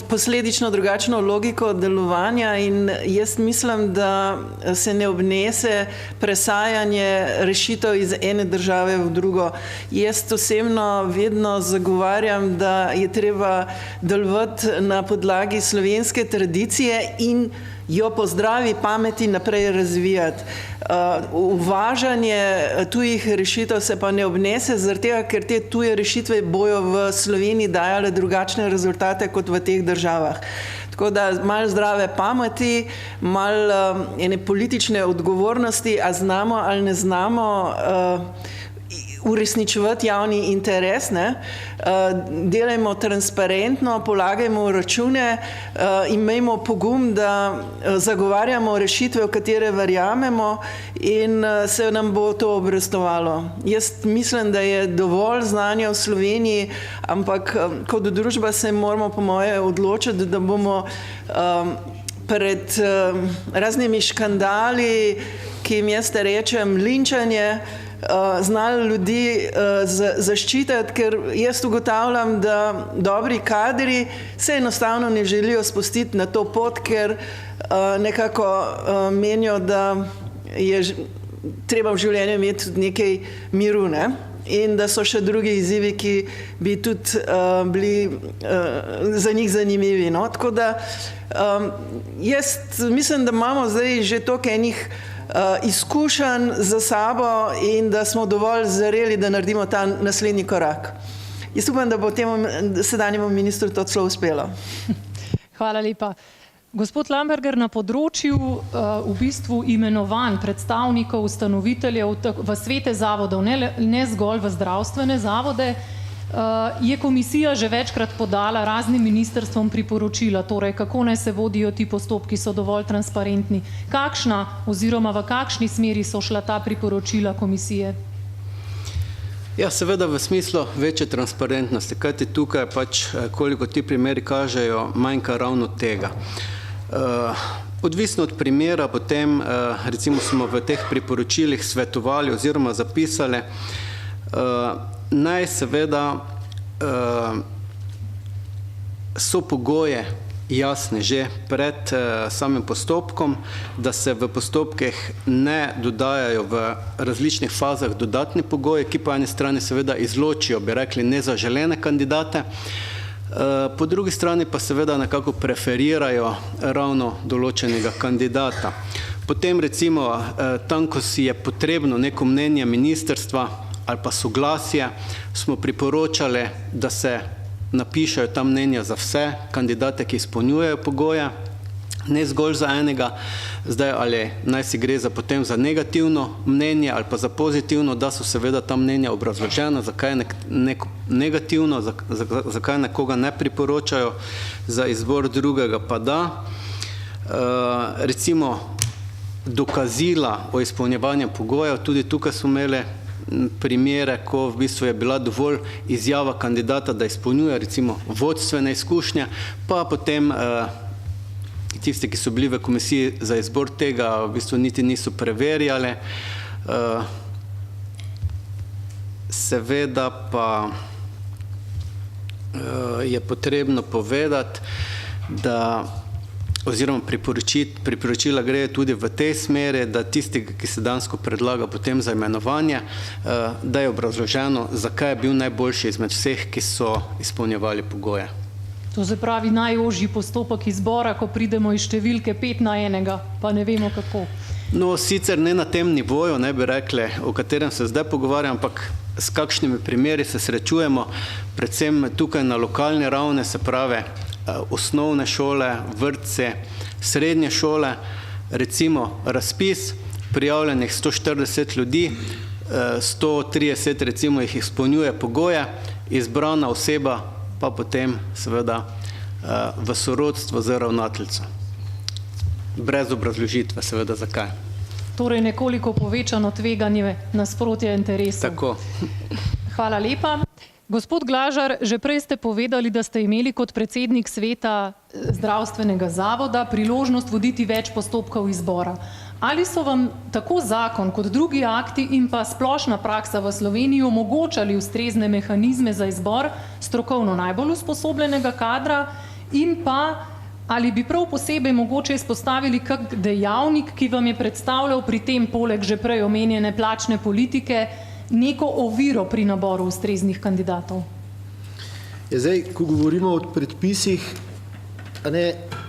posledično drugačno logiko delovanja in jaz mislim, da se ne obnese presajanje rešitev iz ene države v drugo. Jaz osebno vedno zagovarjam, da je treba delovati na podlagi slovenske tradicije in jo po zdravi pameti naprej razvijati. Uvažanje tujih rešitev se pa ne obnese, zaradi tega, ker te tuje rešitve bojo v Sloveniji dajale drugačne rezultate kot v teh državah. Tako da malo zdrave pameti, malo ene politične odgovornosti, a znamo ali ne znamo uresničevati javni interes, delajmo transparentno, polagajmo račune, imejmo pogum, da zagovarjamo rešitve, v katere verjamemo in se nam bo to obrestovalo. Jaz mislim, da je dovolj znanja v Sloveniji, ampak kot družba se moramo po moje odločiti, da bomo pred raznimi škandali, ki jim jaz rečem linčanje, znali ljudi zaščititi, ker jaz ugotavljam, da dobri kadri se enostavno ne želijo spustiti na to pot, ker nekako menijo, da je treba v življenju imeti tudi nekaj miru, in da so še drugi izzivi, ki bi tudi bili za njih zanimivi. Tako da jaz mislim, da imamo zdaj že toliko enih izkušenj za sabo in da smo dovolj zreli, da naredimo ta naslednji korak. Jaz upam, da bo temu sedanjemu ministru to celo uspelo. Hvala lepa. Gospod Lamberger, na področju v bistvu imenovanj predstavnikov ustanoviteljev v svete zavodov, ne zgolj v zdravstvene zavode, je komisija že večkrat podala raznim ministrstvom priporočila, torej kako naj se vodijo ti postopki, so dovolj transparentni. Kakšna oziroma v kakšni smeri so šla ta priporočila komisije? Ja, seveda v smislu večje transparentnosti, kajti tukaj pač, koliko ti primeri kažejo, manjka ravno tega. Odvisno od primera, potem recimo smo v teh priporočilih svetovali oziroma zapisali, naj seveda so pogoje jasne že pred samim postopkom, da se v postopkih ne dodajajo v različnih fazah dodatni pogoji, ki po eni strani seveda izločijo, bi rekli, nezaželene kandidate, po drugi strani pa seveda nekako preferirajo ravno določenega kandidata. Potem recimo tam, ko si je potrebno neko mnenje ministrstva ali pa soglasje, smo priporočali, da se napišajo ta mnenja za vse kandidate, ki izpolnjujejo pogoje, ne zgolj za enega. Zdaj, ali naj si gre za potem za negativno mnenje ali pa za pozitivno, da so seveda ta mnenja obrazložena, zakaj je negativno, zakaj nekoga ne priporočajo za izbor, drugega pa da. Recimo dokazila o izpolnjevanju pogojev, tudi tukaj smo imeli primere, ko v bistvu je bila dovolj izjava kandidata, da izpolnjuje recimo vodstvene izkušnje, pa potem tisti, ki so bili v komisiji za izbor tega, v bistvu niti niso preverjali. Seveda pa je potrebno povedati, da oziroma priporočila gre tudi v tej smeri, da tisti, ki se dansko predlaga potem za imenovanje, da je obrazloženo, zakaj je bil najboljši izmed vseh, ki so izpolnjevali pogoje. To se pravi najožji postopek izbora, ko pridemo iz številke 5 na 1, pa ne vemo kako. No, sicer ne na tem nivoju, ne bi rekli, o katerem se zdaj pogovarjam, ampak s kakšnimi primeri se srečujemo, predvsem tukaj na lokalni ravni, se pravi, osnovne šole, vrtce, srednje šole, recimo razpis, prijavljenih 140 ljudi, 130 recimo jih izpolnjuje pogoje, izbrana oseba pa potem seveda v sorodstvo z ravnateljico. Brez obrazložitve seveda zakaj. Torej nekoliko povečano tveganje nasprotja interesov. Tako. Hvala lepa. Gospod Glažar, že prej ste povedali, da ste imeli kot predsednik sveta zdravstvenega zavoda priložnost voditi več postopkov izbora. Ali so vam tako zakon kot drugi akti in pa splošna praksa v Sloveniji omogočali ustrezne mehanizme za izbor strokovno najbolj usposobljenega kadra in pa ali bi prav posebej mogoče izpostavili kak dejavnik, ki vam je predstavljal pri tem poleg že prej omenjene plačne politike neko oviro pri naboru ustreznih kandidatov? Ja, zdaj, ko govorimo o predpisih,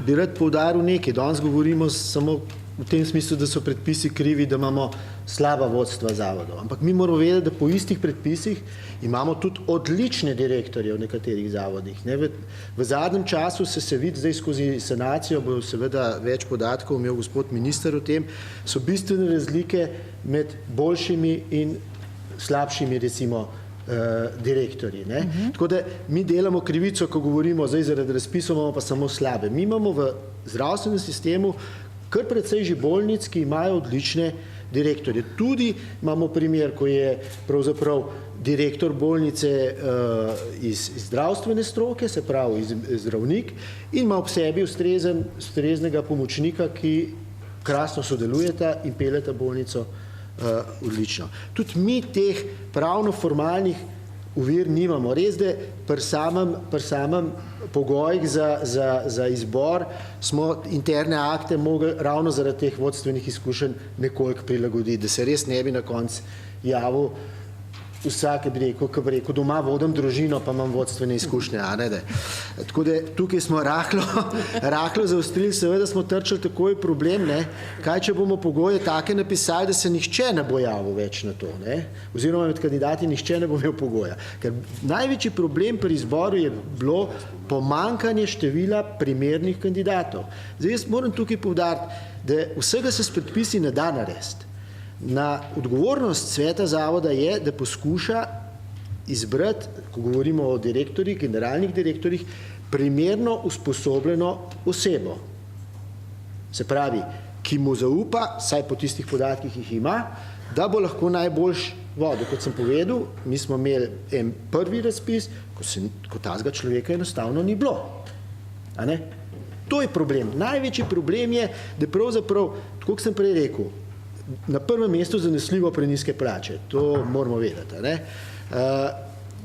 bi rad poudaril nekaj. Danes govorimo samo v tem smislu, da so predpisi krivi, da imamo slaba vodstva zavodov. Ampak mi moramo vedeti, da po istih predpisih imamo tudi odlične direktorje v nekaterih zavodih. V zadnjem času se vidi, zdaj skozi sanacijo, bo seveda več podatkov imel gospod minister o tem, so bistvene razlike med boljšimi in slabšimi, recimo, direktorji. Tako da mi delamo krivico, ko govorimo, zdaj zaradi razpisov imamo pa samo slabe. Mi imamo v zdravstvenem sistemu kar precej že bolnic, ki imajo odlične direktorje. Tudi imamo primer, ko je pravzaprav direktor bolnice iz zdravstvene stroke, se pravi zdravnik, in ima ob sebi ustreznega pomočnika, ki krasno sodelujeta in peljeta bolnico odlično. Tudi mi teh pravno-formalnih ovir nimamo. Res, da pri samem pogojih za izbor smo interne akte mogli ravno zaradi teh vodstvenih izkušenj nekoliko prilagoditi, da se res ne bi na koncu javil vsak, ki bi rekel, doma vodim družino, pa imam vodstvene izkušnje. Tako da tukaj smo rahlo zaostrili, seveda smo trčili takoj problem, kaj če bomo pogoje take napisali, da se nihče ne bo javil več na to, oziroma med kandidati nihče ne bo imel pogoja. Ker največji problem pri izboru je bilo pomanjkanje števila primernih kandidatov. Zdaj jaz moram tukaj poudariti, da vsega se s predpisi ne da narediti. Na odgovornost sveta zavoda je, da poskuša izbrati, ko govorimo o direktorjih, generalnih direktorjih, primerno usposobljeno osebo. Se pravi, ki mu zaupa, saj po tistih podatkih jih ima, da bo lahko najboljš vodil. Kot sem povedal, mi smo imeli en prvi razpis, ko tazga človeka enostavno ni bilo. A ne? To je problem. Največji problem je, da pravzaprav, tako kot sem prej rekel, na prvem mestu zanesljivo preniske plače. To moramo vedeti. A ne?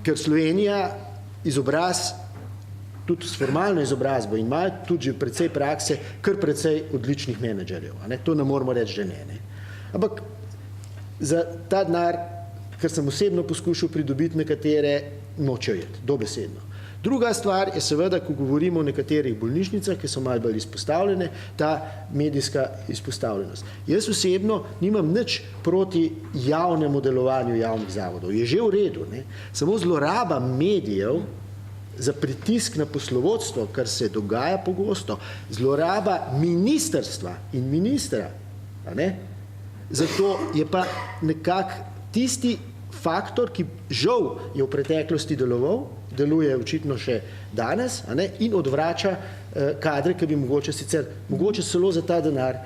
Ker Slovenija izobraz, tudi s formalno izobrazbo in ima tudi že precej prakse, kar precej odličnih menedžerjev. A ne? To ne moramo reči, že ne. Ampak za ta denar, ker sem osebno poskušal pridobiti nekatere, nočejo jeti, dobesedno. Druga stvar je seveda, ko govorimo o nekaterih bolnišnicah, ki so malo bolj izpostavljene, ta medijska izpostavljenost. Jaz osebno nimam nič proti javnemu delovanju javnih zavodov. Je že v redu, ne? Samo zloraba medijev za pritisk na poslovodstvo, kar se dogaja pogosto, zloraba ministrstva in ministra, a ne? Zato je pa nekako tisti faktor, ki žal je v preteklosti deloval, deluje očitno še danes, a ne, in odvrača kadre, ki bi mogoče celo za ta denar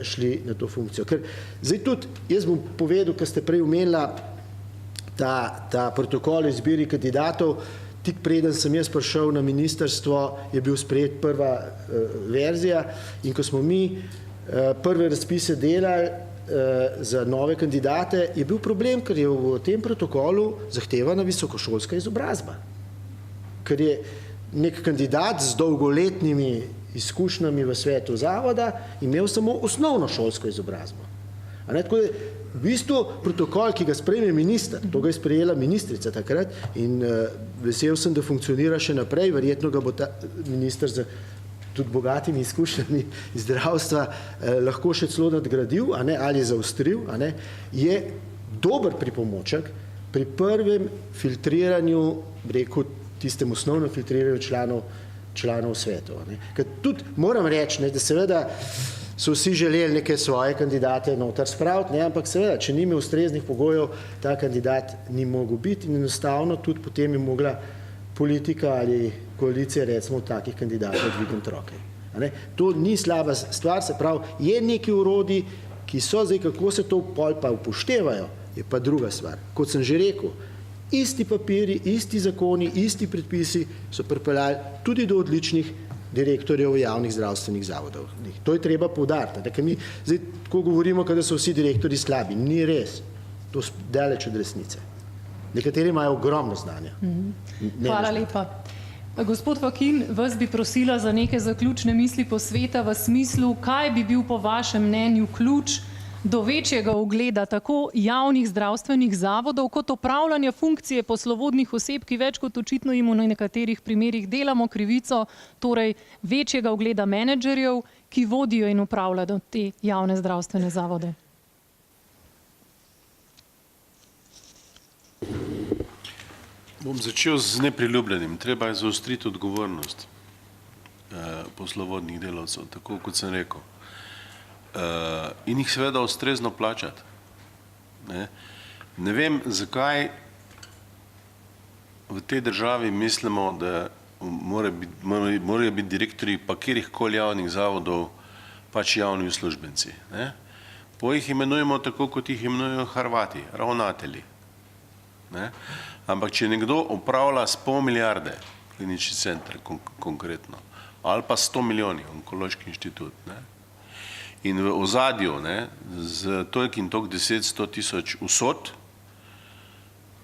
šli na to funkcijo. Ker zdaj tudi, jaz bom povedal, ker ste prej omenila ta protokol o izbiri kandidatov, tik preden sem jaz prišel na ministrstvo, je bil sprejet prva verzija in ko smo mi prve razpise delali za nove kandidate, je bil problem, ker je v tem protokolu zahtevana visokošolska izobrazba. Ker je nek kandidat z dolgoletnimi izkušnjami v svetu zavoda imel samo osnovno šolsko izobrazbo. A ne, tako da v bistvu protokol, ki ga sprejme minister, to ga je sprejela ministrica takrat in vesel sem, da funkcionira še naprej, verjetno ga bo ta minister z tudi bogatimi izkušnjami iz zdravstva lahko še celo nadgradil, a ne, ali zaostril, a ne, je dober pripomoček pri prvem filtriranju, rekel, tistem osnovnem filtriranju članov svetov. Ker tudi moram reči, ne, da seveda so vsi želeli neke svoje kandidate noter spraviti, ne, ampak seveda, če ni imel ustreznih pogojev, ta kandidat ni mogel biti in enostavno tudi potem je mogla politika ali koalicija recimo takih kandidatov dvigniti roke. To ni slaba stvar, se pravi, je neki orodji, ki so zdaj, kako se to pol pa upoštevajo, je pa druga stvar. Kot sem že rekel, isti papiri, isti zakoni, isti predpisi so pripeljali tudi do odličnih direktorjev javnih zdravstvenih zavodov. To je treba poudariti. Mi zdaj tako govorimo, da so vsi direktorji slabi. Ni res. To je daleč od resnice. Nekateri imajo ogromno znanja. Hvala lepa. Gospod Fakin, vas bi prosila za neke zaključne misli posveta v smislu, kaj bi bil po vašem mnenju ključ do večjega ugleda tako javnih zdravstvenih zavodov kot opravljanja funkcije poslovodnih oseb, ki več kot očitno jim v nekaterih primerih delamo krivico, torej večjega ugleda menedžerjev, ki vodijo in upravljajo te javne zdravstvene zavode. Bom začel z nepriljubljenim. Treba je zaostriti odgovornost poslovodnih delavcev, tako kot sem rekel. In jih seveda ustrezno plačati. Ne vem, zakaj v tej državi mislimo, da morajo biti direktorji pa katerihkoli javnih zavodov pač javni uslužbenci. Po jih imenujemo tako, kot jih imenujejo Hrvati, ravnatelji. Ampak če nekdo upravlja s pol milijarde, klinični center konkretno, ali pa 100 milijoni, onkološki inštitut, in v ozadju z toliko in toliko 10-100 tisoč vsot,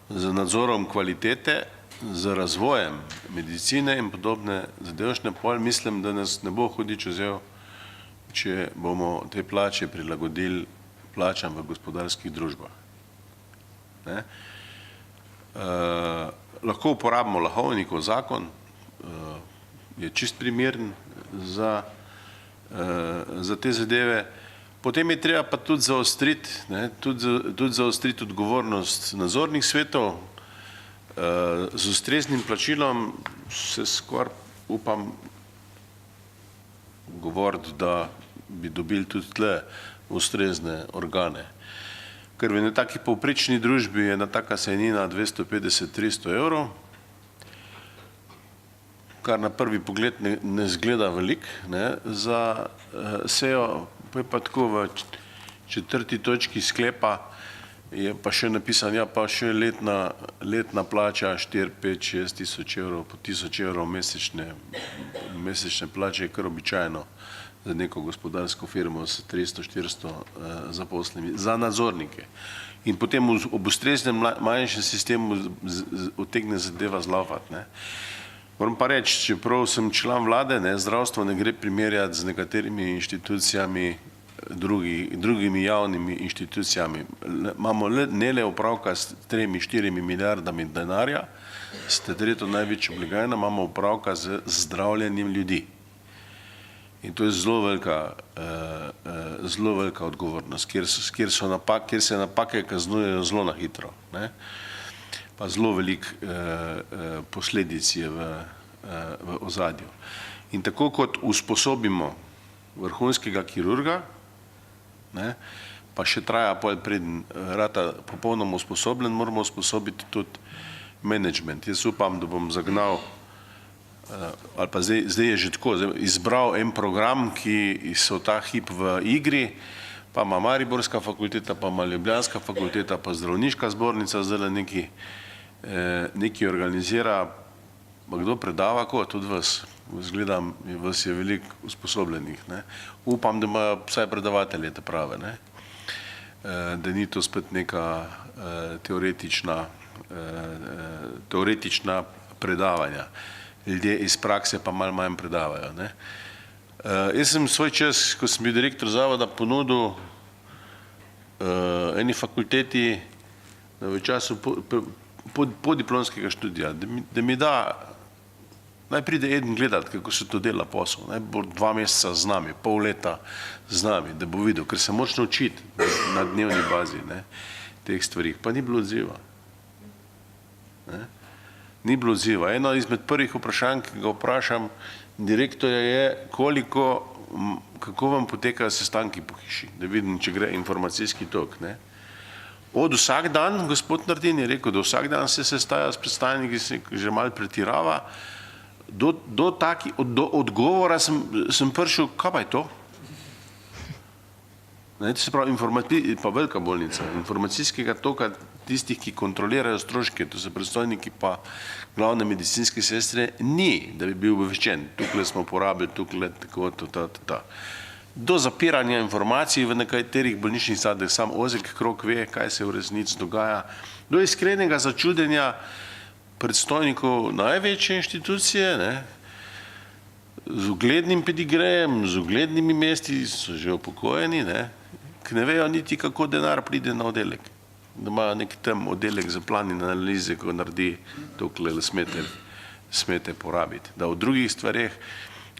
z nadzorom kvalitete, z razvojem medicine in podobne zadevšne pol, mislim, da nas ne bo hudič vzel, če bomo te plače prilagodili plačam v gospodarskih družbah. Lahko uporabimo Lahovnikov zakon, je čist primeren za te zadeve. Potem je treba pa tudi zaostriti odgovornost nadzornih svetov, z ustreznim plačilom se skoraj upam govoriti, da bi dobili tudi tle ustrezne organe. Ker v taki povprečni družbi je ena taka sejnina 250-300 evrov, kar na prvi pogled ne zgleda veliko za sejo, pa je pa tako v četrti točki sklepa je pa še napisan, ja, pa še letna plača 4, 5, 6 tisoč evrov, po 1000 evrov mesečne plače je kar običajno za neko gospodarsko firmo s 300-400 zaposlenimi, za nadzornike. In potem ob ustreznem manjšem sistemu utegne zadeva zlaufati, ne. Moram pa reči, čeprav sem član vlade, ne, zdravstvo ne gre primerjati z nekaterimi inštitucijami, drugimi javnimi inštitucijami. Imamo ne le opravka s 3-4 milijardami denarja, s tretjo največjo blagajno, imamo opravka z zdravljenjem ljudi. In to je zelo velika odgovornost, kjer se napake kaznujejo zelo na hitro, ne. Pa zelo velik posledic je v ozadju. In tako kot usposobimo vrhunskega kirurga, ne, pa še traja preden rata popolnoma usposobljen, moramo usposobiti tudi menedžment. Jaz upam, da bom zagnal, ali pa zdaj je že tako, izbral en program, ki so ta hip v igri, pa ima Mariborska fakulteta, pa ima Ljubljanska fakulteta, pa zdravniška zbornica zdaj nekaj organizira, pa kdo predava, ko tudi vas, zgledam, vas je veliko usposobljenih, ne. Upam, da imajo vsaj predavatelje te prave, ne. Da ni to spet neka teoretična predavanja. Ljudje iz prakse pa malo manj predavajo, ne. Jaz sem svoj čas, ko sem bil direktor zavoda, ponudil eni fakulteti v času podiplomskega študija, da mi da, naj pride eden gledati, kako se to dela posel, naj bo 2 meseca z nami, pol leta z nami, da bo videl, ker se moraš naučiti na dnevni bazi, ne, teh stvarih, pa ni bilo odziva. Ni bilo odziva. Eno izmed prvih vprašanj, ki ga vprašam direktorja je, kako vam potekajo sestanki po hiši, da vidim, če gre informacijski tok, ne. Od vsak dan, gospod Nardin je rekel, da vsak dan se sestaja s predstavniki, že malo pretirava, do odgovora sem prišel, kaj pa je to? Se pravi, pa velika bolnica, informacijskega toka tistih, ki kontrolirajo stroške, to so predstojniki pa glavne medicinske sestre, ni, da bi bil obveščen. Tukaj smo porabili, tukaj tako, ta. Do zapiranja informacij v nekaterih bolnišnicah, da sam ozek krog ve, kaj se v resnici dogaja, do iskrenega začudenja predstojnikov največje inštitucije, ne, z uglednim pedigrejem, z uglednimi mesti, so že upokojeni, ne, ki ne vejo niti, kako denar pride na oddelek. Da imajo nek tam oddelek za plan in analize, ko naredi tukaj smete porabiti. Da v drugih stvareh,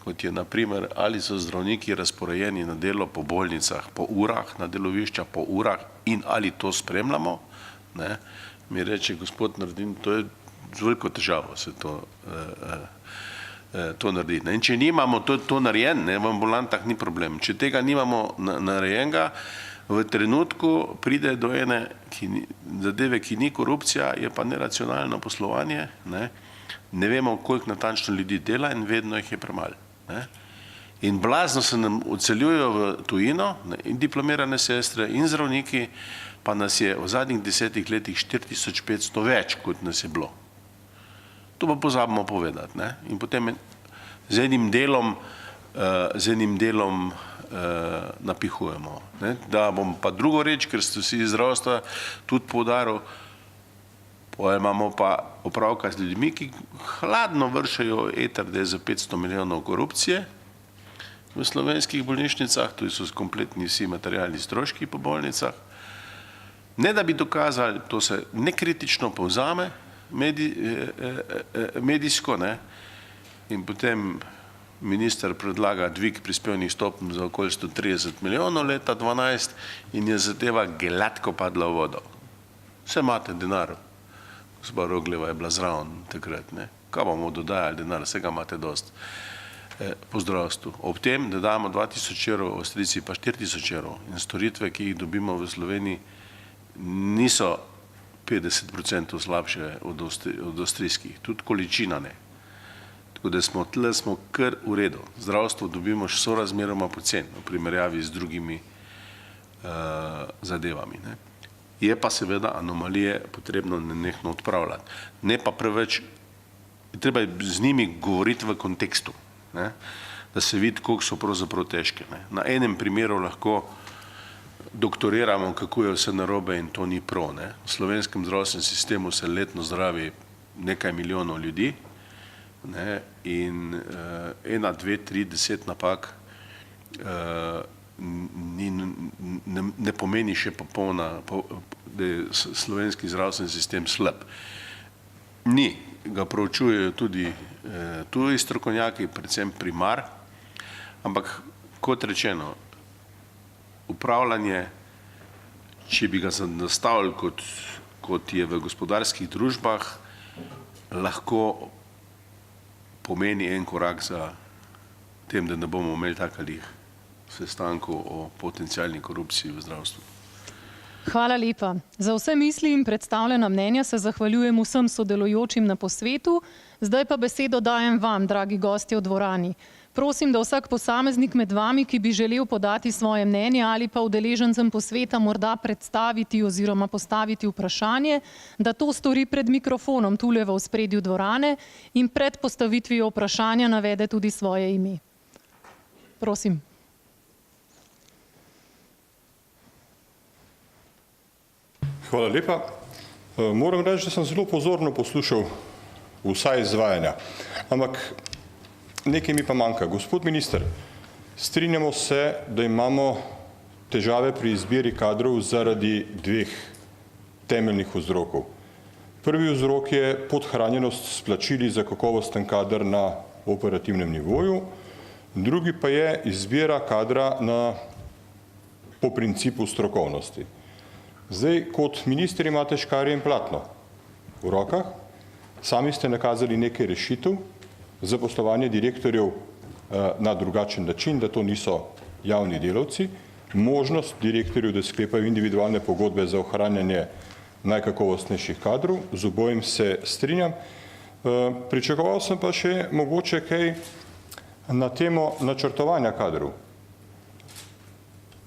kot je naprimer, ali so zdravniki razporejeni na delo po bolnicah, po urah, na delovišča po urah in ali to spremljamo, ne, mi reče gospod Nardin, to je z veliko težavo se to naredi. In če nimamo to narejen, ne, v ambulantah ni problem. Če tega nimamo narejenega, v trenutku pride do ene zadeve, ki ni korupcija, je pa neracionalno poslovanje, ne vemo, koliko natančno ljudi dela in vedno jih je premalo. In blazno se nam odseljujejo v tujino, in diplomirane sestre, in zdravniki, pa nas je v zadnjih 10 letih 4500 več, kot nas je bilo. To pa pozabimo povedati. In potem z enim delom napihujemo. Da bom pa drugo reč, ker ste vsi iz zdravstva tudi poudaril, imamo pa opravka z ljudmi, ki hladno vršajo eter, da je za 500 milijonov korupcije v slovenskih bolnišnicah, tu so kompletni vsi materialni stroški po bolnicah. Ne da bi dokazali, to se nekritično povzame medijsko, ne, in potem minister predlaga dvig prispevnih stopenj za okoli 130 milijonov leta 2012 in je zadeva gladko padla v vodo. Vse imate denar. Gospa Rogljeva je bila zraven takrat, ne. Kaj bomo dodajali denar, vsega imate dost po zdravstvu. Ob tem, da damo 2000 evrov, Avstrijci pa 4000 evrov in storitve, ki jih dobimo v Sloveniji, niso 50% slabše od avstrijskih, tudi količina ne. Tako da smo kar v redu. Zdravstvo dobimo še sorazmeroma poceni v primerjavi z drugimi zadevami. Je pa seveda anomalije potrebno nenehno odpravljati. Ne pa preveč, treba je z njimi govoriti v kontekstu, ne? Da se vidi, koliko so pravzaprav težke. Ne? Na enem primeru lahko doktoriramo, kako je vse narobe in to ni prav. Ne? V slovenskem zdravstvenem sistemu se letno zdravi nekaj milijonov ljudi, ne? In 1, 2, 3, 10 napak ne pomeni še popolna, da je slovenski zdravstveni sistem slab. Ni, ga proučujejo tudi tuji strokovnjaki, predvsem primar, ampak kot rečeno, upravljanje, če bi ga nastavili kot je v gospodarskih družbah, lahko pomeni en korak za tem, da ne bomo imeli takih sestankov o potencialni korupciji v zdravstvu. Hvala lepa. Za vse misli in predstavljena mnenja se zahvaljujem vsem sodelujočim na posvetu. Zdaj pa besedo dajem vam, dragi gostje v dvorani. Prosim, da vsak posameznik med vami, ki bi želel podati svoje mnenje ali pa udeležencem posveta morda predstaviti oziroma postaviti vprašanje, da to stori pred mikrofonom tule v ospredju dvorane in pred postavitvijo vprašanja navede tudi svoje ime. Prosim. Hvala lepa. Moram reči, da sem zelo pozorno poslušal vsa izvajanja, ampak nekaj mi pa manjka. Gospod minister, strinjamo se, da imamo težave pri izbiri kadrov zaradi dveh temeljnih vzrokov. Prvi vzrok je podhranjenost s plačili za kakovosten kader na operativnem nivoju, drugi pa je izbira kadra po principu strokovnosti. Zdaj, kot minister imate škarje in platno v rokah, sami ste nakazali nekaj rešitev za poslovanje direktorjev na drugačen način, da to niso javni delavci, možnost direktorjev, da sklepajo individualne pogodbe za ohranjanje najkakovostnejših kadrov, z obojim se strinjam. Pričakoval sem pa še mogoče kaj na temo načrtovanja kadrov.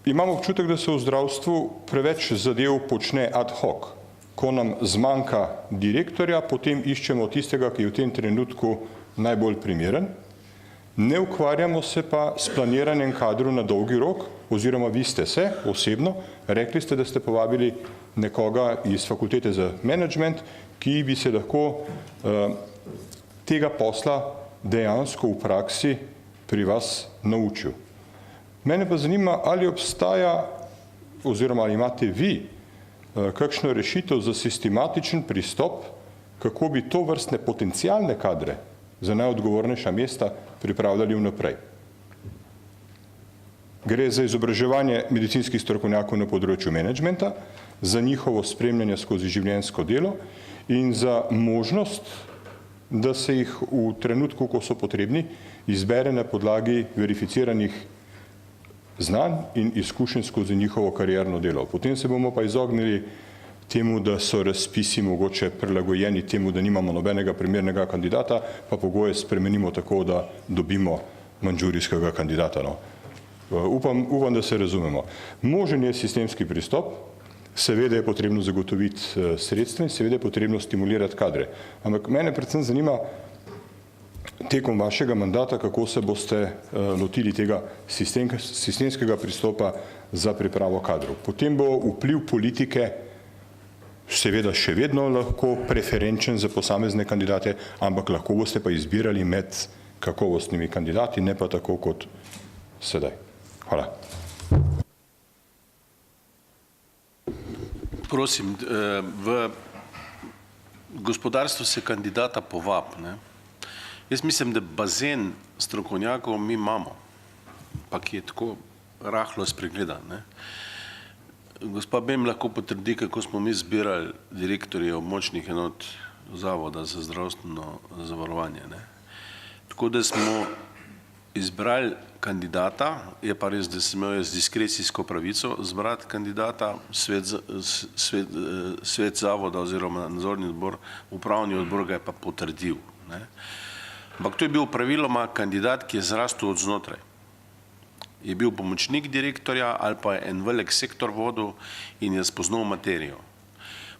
Imam občutek, da se v zdravstvu preveč zadev počne ad hoc. Ko nam zmanjka direktorja, potem iščemo tistega, ki je v tem trenutku najbolj primeren. Ne ukvarjamo se pa s planiranjem kadrov na dolgi rok, oziroma vi ste se osebno, rekli ste, da ste povabili nekoga iz fakultete za menedžment, ki bi se lahko tega posla dejansko v praksi pri vas naučil. Mene pa zanima, ali obstaja oziroma ali imate vi kakšno rešitev za sistematičen pristop, kako bi to vrstne potencialne kadre za najodgovornejša mesta pripravljali vnaprej. Gre za izobraževanje medicinskih strokovnjakov na področju menedžmenta, za njihovo spremljanje skozi življenjsko delo in za možnost, da se jih v trenutku, ko so potrebni, izbere na podlagi verificiranih znanj in izkušenj skozi njihovo karierno delo. Potem se bomo pa izognili temu, da so razpisi mogoče prilagojeni temu, da nimamo nobenega primernega kandidata, pa pogoje spremenimo tako, da dobimo mandžurijskega kandidata. No. Upam, da se razumemo. Možen je sistemski pristop, seveda je potrebno zagotoviti sredstva in seveda je potrebno stimulirati kadre. Ampak mene predvsem zanima, tekom vašega mandata, kako se boste lotili tega sistemskega pristopa za pripravo kadrov. Potem bo vpliv politike seveda še vedno lahko preferenčen za posamezne kandidate, ampak lahko boste pa izbirali med kakovostnimi kandidati, ne pa tako kot sedaj. Hvala. Prosim, v gospodarstvu se kandidata povab, ne? Jaz mislim, da bazen strokovnjakov mi imamo, pa ki je tako rahlo spregledan. Ne? Gospa Bem lahko potrdi, kako smo mi zbirali direktorje območnih enot Zavoda za zdravstveno zavarovanje. Ne? Tako da smo izbrali kandidata, je pa res, da sem imel z diskrecijsko pravico zbrati kandidata, svet zavoda oziroma nadzorni odbor, upravni odbor ga je pa potrdil. Ne? Ampak to je bil praviloma kandidat, ki je zrastel od znotraj. je bil pomočnik direktorja ali pa je en velik sektor vodil in je spoznal materijo.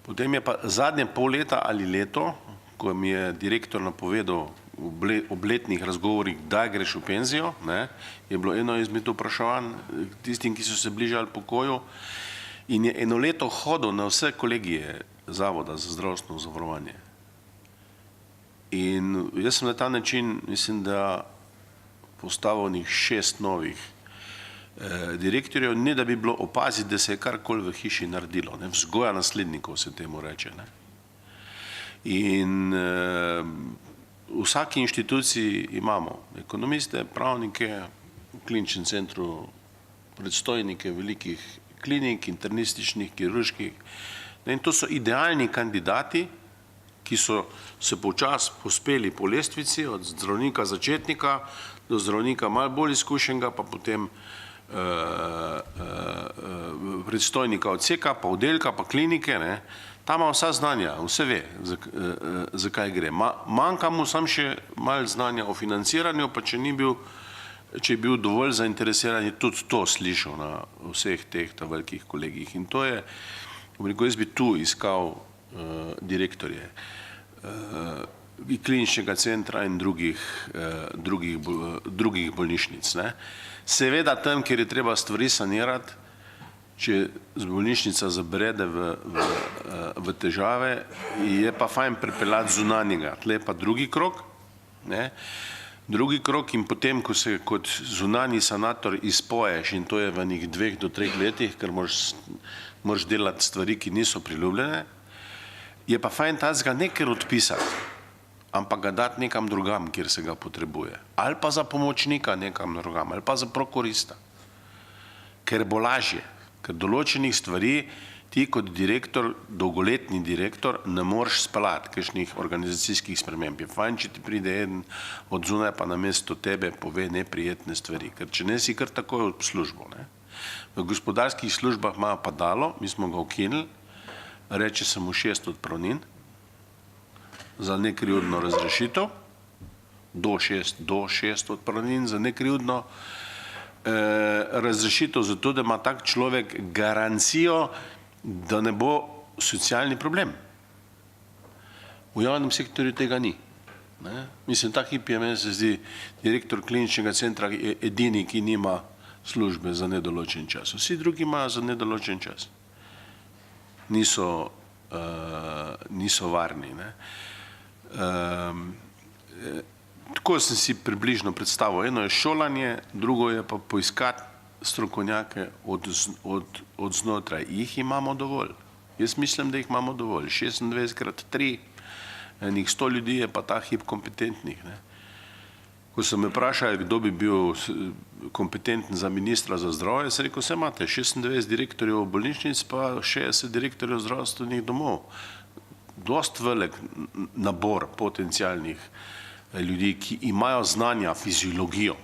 Potem je pa zadnje pol leta ali leto, ko mi je direktor napovedal ob letnih razgovorih, kdaj greš v penzijo, ne, je bilo eno izmed vprašanj tistim, ki so se bližali pokoju, in je eno leto hodil na vse kolegije Zavoda za zdravstveno zavarovanje. In jaz sem na ta način, mislim, da postavil njih 6 novih direktorjev, ne da bi bilo opaziti, da se je karkoli v hiši naredilo, ne, vzgoja naslednikov se temu reče, ne. In v vsaki inštituciji imamo ekonomiste, pravnike, v kliničnem centru predstojnike velikih klinik, internističnih, kirurških. In to so idealni kandidati, ki so se počasi pospeli po lestvici, od zdravnika začetnika do zdravnika malo bolj izkušenega, pa potem predstojnika odseka, pa oddelka, pa klinike, ne. Tam ima vsa znanja, vse ve, zakaj gre. Manjka mu samo še malo znanja o financiranju, pa če je bil dovolj zainteresiran, je tudi to slišal na vseh teh velikih kolegih. In to je, jaz bi tu iskal direktorje kliničnega centra in drugih bolnišnic. Seveda tam, kjer je treba stvari sanirati, če bolnišnica zabrede v težave, je pa fajn pripeljati zunanjega. Tle je pa drugi krog, in potem, ko se kot zunanji sanator izpoješ, in to je v njih 2 do 3 letih, ker moraš delati stvari, ki niso priljubljene, je pa fajn tazga ne ker odpisati, ampak ga dati nekam drugam, kjer se ga potrebuje. Ali pa za pomočnika nekam drugam, ali pa za prokurista. Ker bo lažje. Ker določenih stvari ti kot direktor, dolgoletni direktor, ne moreš speljati kakšnih organizacijskih sprememb. Je fajn, če ti pride eden od zunaj, pa namesto tebe pove neprijetne stvari. Ker če ne si kar takoj v službo. V gospodarskih službah ima padalo, mi smo ga ukinili, reče se mu 6 odpravnin za nekrivdno razrešitev, do 6 odpravnin za nekrivdno razrešitev, zato da ima tak človek garancijo, da ne bo socialni problem. V javnem sektorju tega ni. Mislim, ta hip je, meni se zdi, direktor kliničnega centra edini, ki nima službe za nedoločen čas. Vsi drugi imajo za nedoločen čas. Niso varni. Tako sem si približno predstavil. Eno je šolanje, drugo je pa poiskati strokovnjake od znotraj. Jih imamo dovolj. Jaz mislim, da jih imamo dovolj. 26x3, enih 100 ljudi je pa ta hip kompetentnih. Ko so me vprašali, kdo bi bil kompetenten za ministra za zdravje, sem rekel, vse imate 26 direktorjev bolnišnic, pa 60 direktorjev zdravstvenih domov. Dost velik nabor potencialnih ljudi, ki imajo znanja, fiziologijo,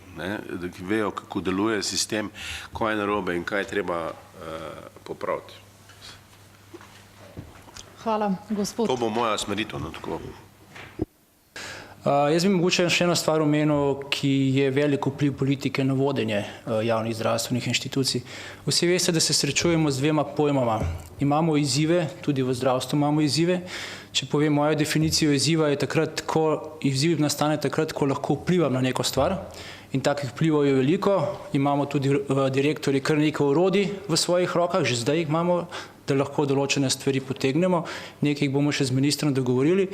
ki vejo, kako deluje sistem, kaj je narobe in kaj je treba popraviti. Hvala, gospod. To bo moja smeritev na tako. Jaz bi mogoče še eno stvar omenil, ki je velik vpliv politike na vodenje javnih zdravstvenih inštitucij. Vsi veste, da se srečujemo z 2 pojmama. Imamo izzive, tudi v zdravstvu imamo izzive. Če povem mojo definicijo izziva, je takrat, ko izziv nastane takrat, ko lahko vplivam na neko stvar. In takih vplivov je veliko. Imamo tudi direktorji kar nekaj orodij v svojih rokah, že zdaj jih imamo, da lahko določene stvari potegnemo. Nekaj jih bomo še z ministrom dogovorili.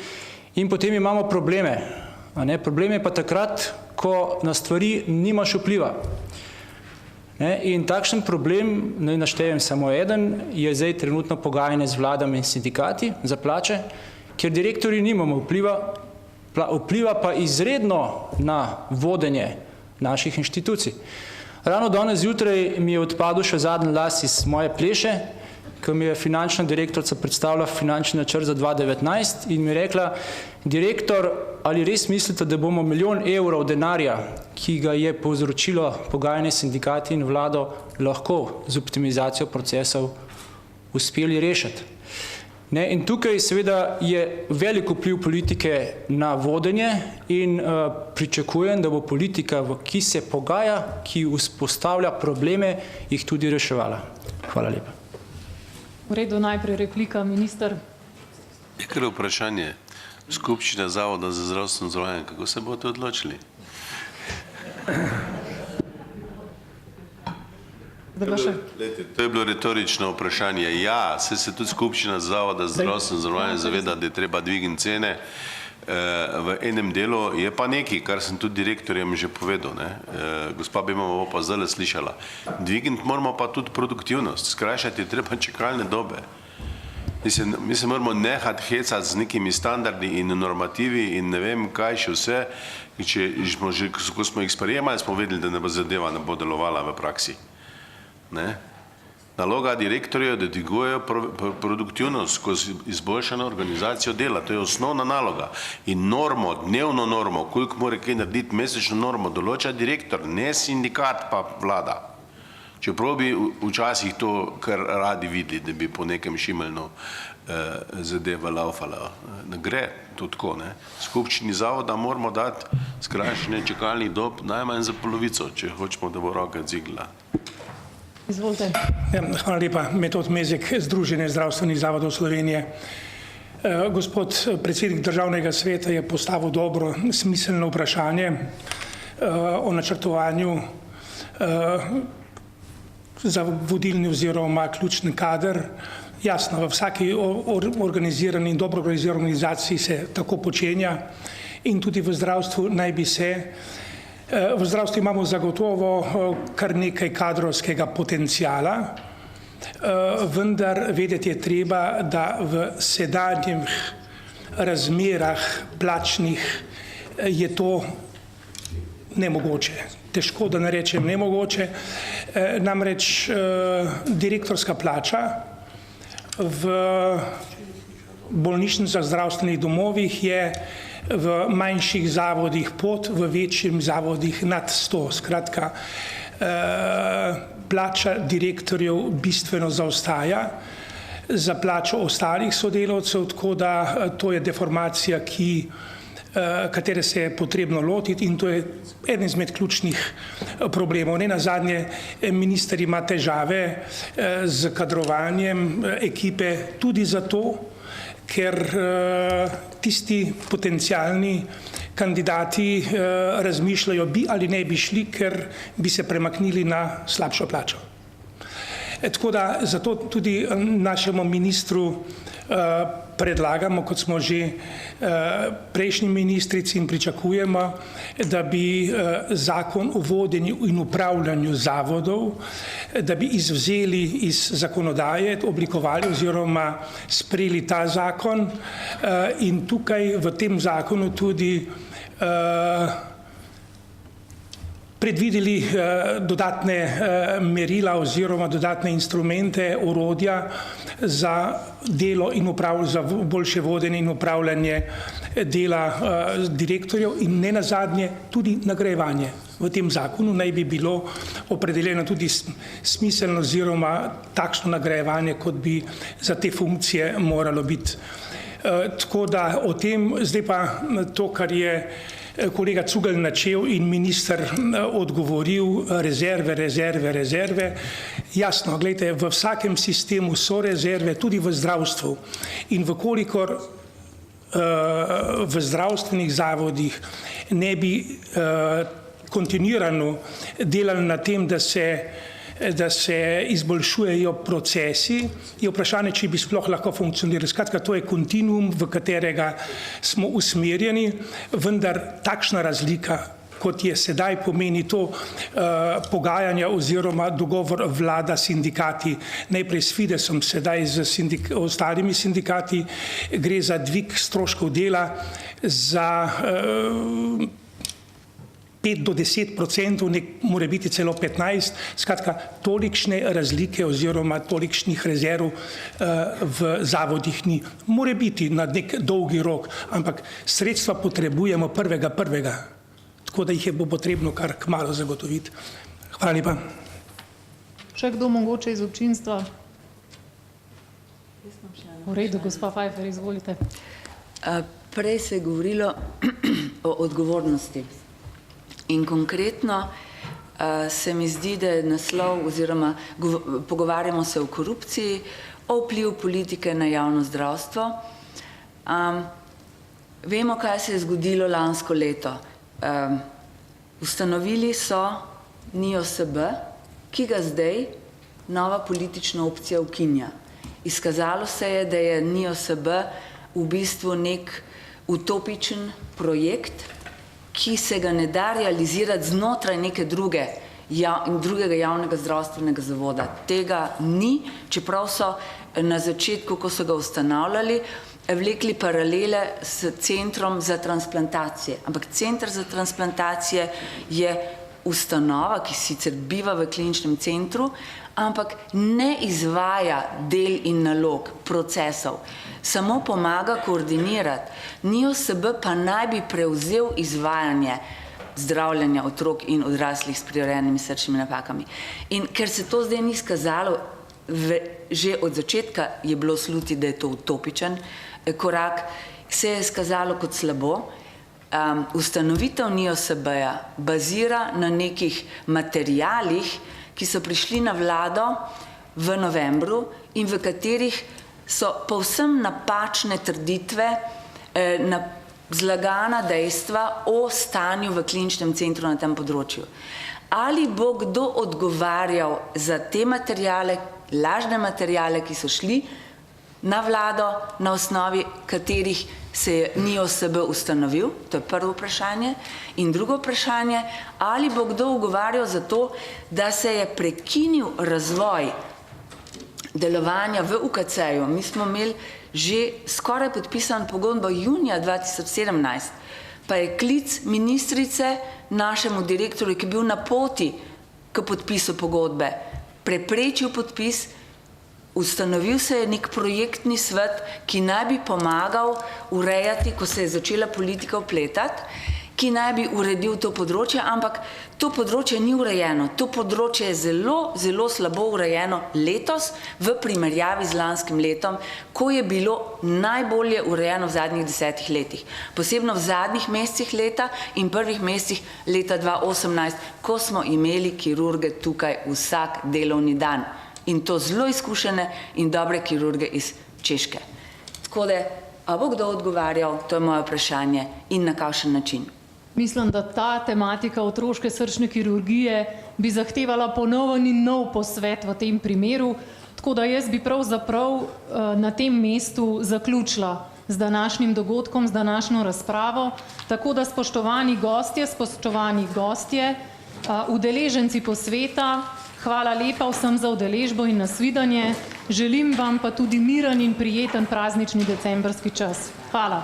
In potem imamo probleme. Problem je pa takrat, ko na stvari nimaš vpliva. In takšen problem, naj naštejem samo eden, je zdaj trenutno pogajanje z vladami in sindikati za plače, kjer direktorji nimamo vpliva pa izredno na vodenje naših inštitucij. Ravno danes zjutraj mi je odpadel še zadnji las iz moje pleše, ko mi je finančna direktorica predstavila finančni načrt za 2019 in mi je rekla, direktor, ali res mislite, da bomo 1 milijon evrov denarja, ki ga je povzročilo pogajanje sindikati in vlado, lahko z optimizacijo procesov uspeli rešiti? In tukaj seveda je velik vpliv politike na vodenje in pričakujem, da bo politika, ki se pogaja, ki vzpostavlja probleme, jih tudi reševala. Hvala lepa. V redu, najprej replika, minister. Kar vprašanje. Skupščina Zavoda za zdravstveno zavarovanje, kako se boste odločili? To je bilo retorično vprašanje. Ja, se tudi skupščina Zavoda za zdravstveno zavarovanje zaveda, da je treba dvigniti cene. V enem delu je pa nekaj, kar sem tudi direktorjem že povedal. Gospa Bemova pa zdaj slišala. Dvigniti moramo pa tudi produktivnost. Skrajšati je treba čakalne dobe. Mi se moramo nehati hecati z nekimi standardi in normativi in ne vem kaj še vse. Ko smo jih sprejemali, smo vedeli, da zadeva ne bo delovala v praksi. Naloga direktorjev je, da dvigujejo produktivnost skozi izboljšano organizacijo dela. To je osnovna naloga. In normo, dnevno normo, koliko mora kaj narediti, mesečno normo, določa direktor, ne sindikat pa vlada. Čeprav bi včasih to kar radi videli, da bi po nekem šimeljno zadeva laufala. Ne gre to tako. Skupščini zavoda moramo dati skrajšanje čakalnih dob najmanj za polovico, če hočemo, da bo roka dzignila. Izvolite. Hvala lepa. Metod Mezek, Združenje zdravstvenih zavodov Slovenije. Gospod predsednik Državnega sveta je postavil dobro, smiselno vprašanje o načrtovanju za vodilni oziroma ključni kader. Jasno, v vsaki organizirani in dobro organizirani organizaciji se tako počenja in tudi v zdravstvu naj bi se. V zdravstvu imamo zagotovo kar nekaj kadrovskega potencijala, vendar vedeti je treba, da v sedanjih razmerah plačnih je to nemogoče. Težko, da ne rečem nemogoče. Namreč direktorska plača v bolnišnicah, zdravstvenih domovih je v manjših zavodih pod, v večjih zavodih nad 100. Skratka, plača direktorjev bistveno zaostaja za plačo ostalih sodelavcev, tako da to je deformacija, katere se je potrebno lotiti in to je eden izmed ključnih problemov. Nenazadnje minister ima težave z kadrovanjem ekipe tudi zato, ker tisti potencialni kandidati razmišljajo, bi ali ne bi šli, ker bi se premaknili na slabšo plačo. Tako da zato tudi našemu ministru predlagamo, kot smo že prejšnji ministrici in pričakujemo, da bi zakon o vodenju in upravljanju zavodov, da bi izvzeli iz zakonodaje, oblikovali oziroma sprejeli ta zakon in tukaj v tem zakonu tudi predvideli dodatne merila oziroma dodatne instrumente, orodja za delo in za boljše vodenje in upravljanje dela direktorjev in nenazadnje tudi nagrajevanje. V tem zakonu naj bi bilo opredeljeno tudi smiselno oziroma takšno nagrajevanje, kot bi za te funkcije moralo biti. Tako da o tem, zdaj pa to, kar je kolega Cugelj načel in minister odgovoril, rezerve. Jasno, gledajte, v vsakem sistemu so rezerve, tudi v zdravstvu. In vkolikor v zdravstvenih zavodih ne bi kontinuirano delali na tem, da se izboljšujejo procesi, je vprašanje, če bi sploh lahko funkcionirali. Skratka, to je kontinuum, v katerega smo usmerjeni, vendar takšna razlika, kot je sedaj, pomeni to pogajanja oziroma dogovor vlada sindikati, najprej s Fidesom, sedaj z ostalimi sindikati, gre za dvig stroškov dela za 5 do 10%, mora biti celo 15%, skratka, tolikšne razlike oziroma tolikšnih rezerv v zavodih ni. Mora biti na nek dolgi rok, ampak sredstva potrebujemo 1.1., tako da jih bo potrebno kar kmalu zagotoviti. Hvala lepa. Še kdo mogoče iz občinstva? V redu, gospa Pfeiffer, izvolite. Prej se je govorilo o odgovornosti in konkretno se mi zdi, da je naslov oziroma pogovarjamo se o korupciji, o vplivu politike na javno zdravstvo. Vemo, kaj se je zgodilo lansko leto. Ustanovili so NIOSB, ki ga zdaj nova politična opcija ukinja. Izkazalo se je, da je NIOSB v bistvu nek utopičen projekt, ki se ga ne da realizirati znotraj neke drugega javnega zdravstvenega zavoda. Tega ni, čeprav so na začetku, ko so ga ustanavljali, vlekli paralele s centrom za transplantacije. Ampak center za transplantacije je ustanova, ki sicer biva v kliničnem centru, ampak ne izvaja del in nalog, procesov, samo pomaga koordinirati. NIOSB pa naj bi prevzel izvajanje zdravljenja otrok in odraslih s prirojenimi srčnimi napakami. In ker se to zdaj ni izkazalo, že od začetka je bilo sluti, da je to utopičen korak, se je izkazalo kot slabo. Ustanovitev NIOSB-ja bazira na nekih materialih, ki so prišli na vlado v novembru in v katerih so povsem napačne trditve, zlagana dejstva o stanju v kliničnem centru na tem področju. Ali bo kdo odgovarjal za te materijale, lažne materijale, ki so šli na vlado, na osnovi katerih se je NIOSB ustanovil, to je prvo vprašanje. In drugo vprašanje, ali bo kdo odgovarjal za to, da se je prekinil razvoj delovanja v UKC-ju. Mi smo imeli že skoraj podpisan pogodbo junija 2017, pa je klic ministrice našemu direktorju, ki je bil na poti k podpisu pogodbe, preprečil podpis. Ustanovil se je nek projektni svet, ki naj bi pomagal urejati, ko se je začela politika vpletati, ki naj bi uredil to področje, ampak to področje ni urejeno. To področje je zelo, zelo slabo urejeno letos v primerjavi z lanskim letom, ko je bilo najbolje urejeno v zadnjih 10 letih. Posebno v zadnjih mesecih leta in prvih mesecih leta 2018, ko smo imeli kirurge tukaj vsak delovni dan. In to zelo izkušene in dobre kirurge iz Češke. Tako da, a bo kdo odgovarjal, to je moje vprašanje, in na kakšen način? Mislim, da ta tematika otroške srčne kirurgije bi zahtevala ponoven in nov posvet v tem primeru, tako da jaz bi pravzaprav na tem mestu zaključila z današnjim dogodkom, z današnjo razpravo, tako da spoštovani gostje, udeleženci posveta, hvala lepa vsem za udeležbo in nasvidenje. Želim vam pa tudi miren in prijeten praznični decembrski čas. Hvala.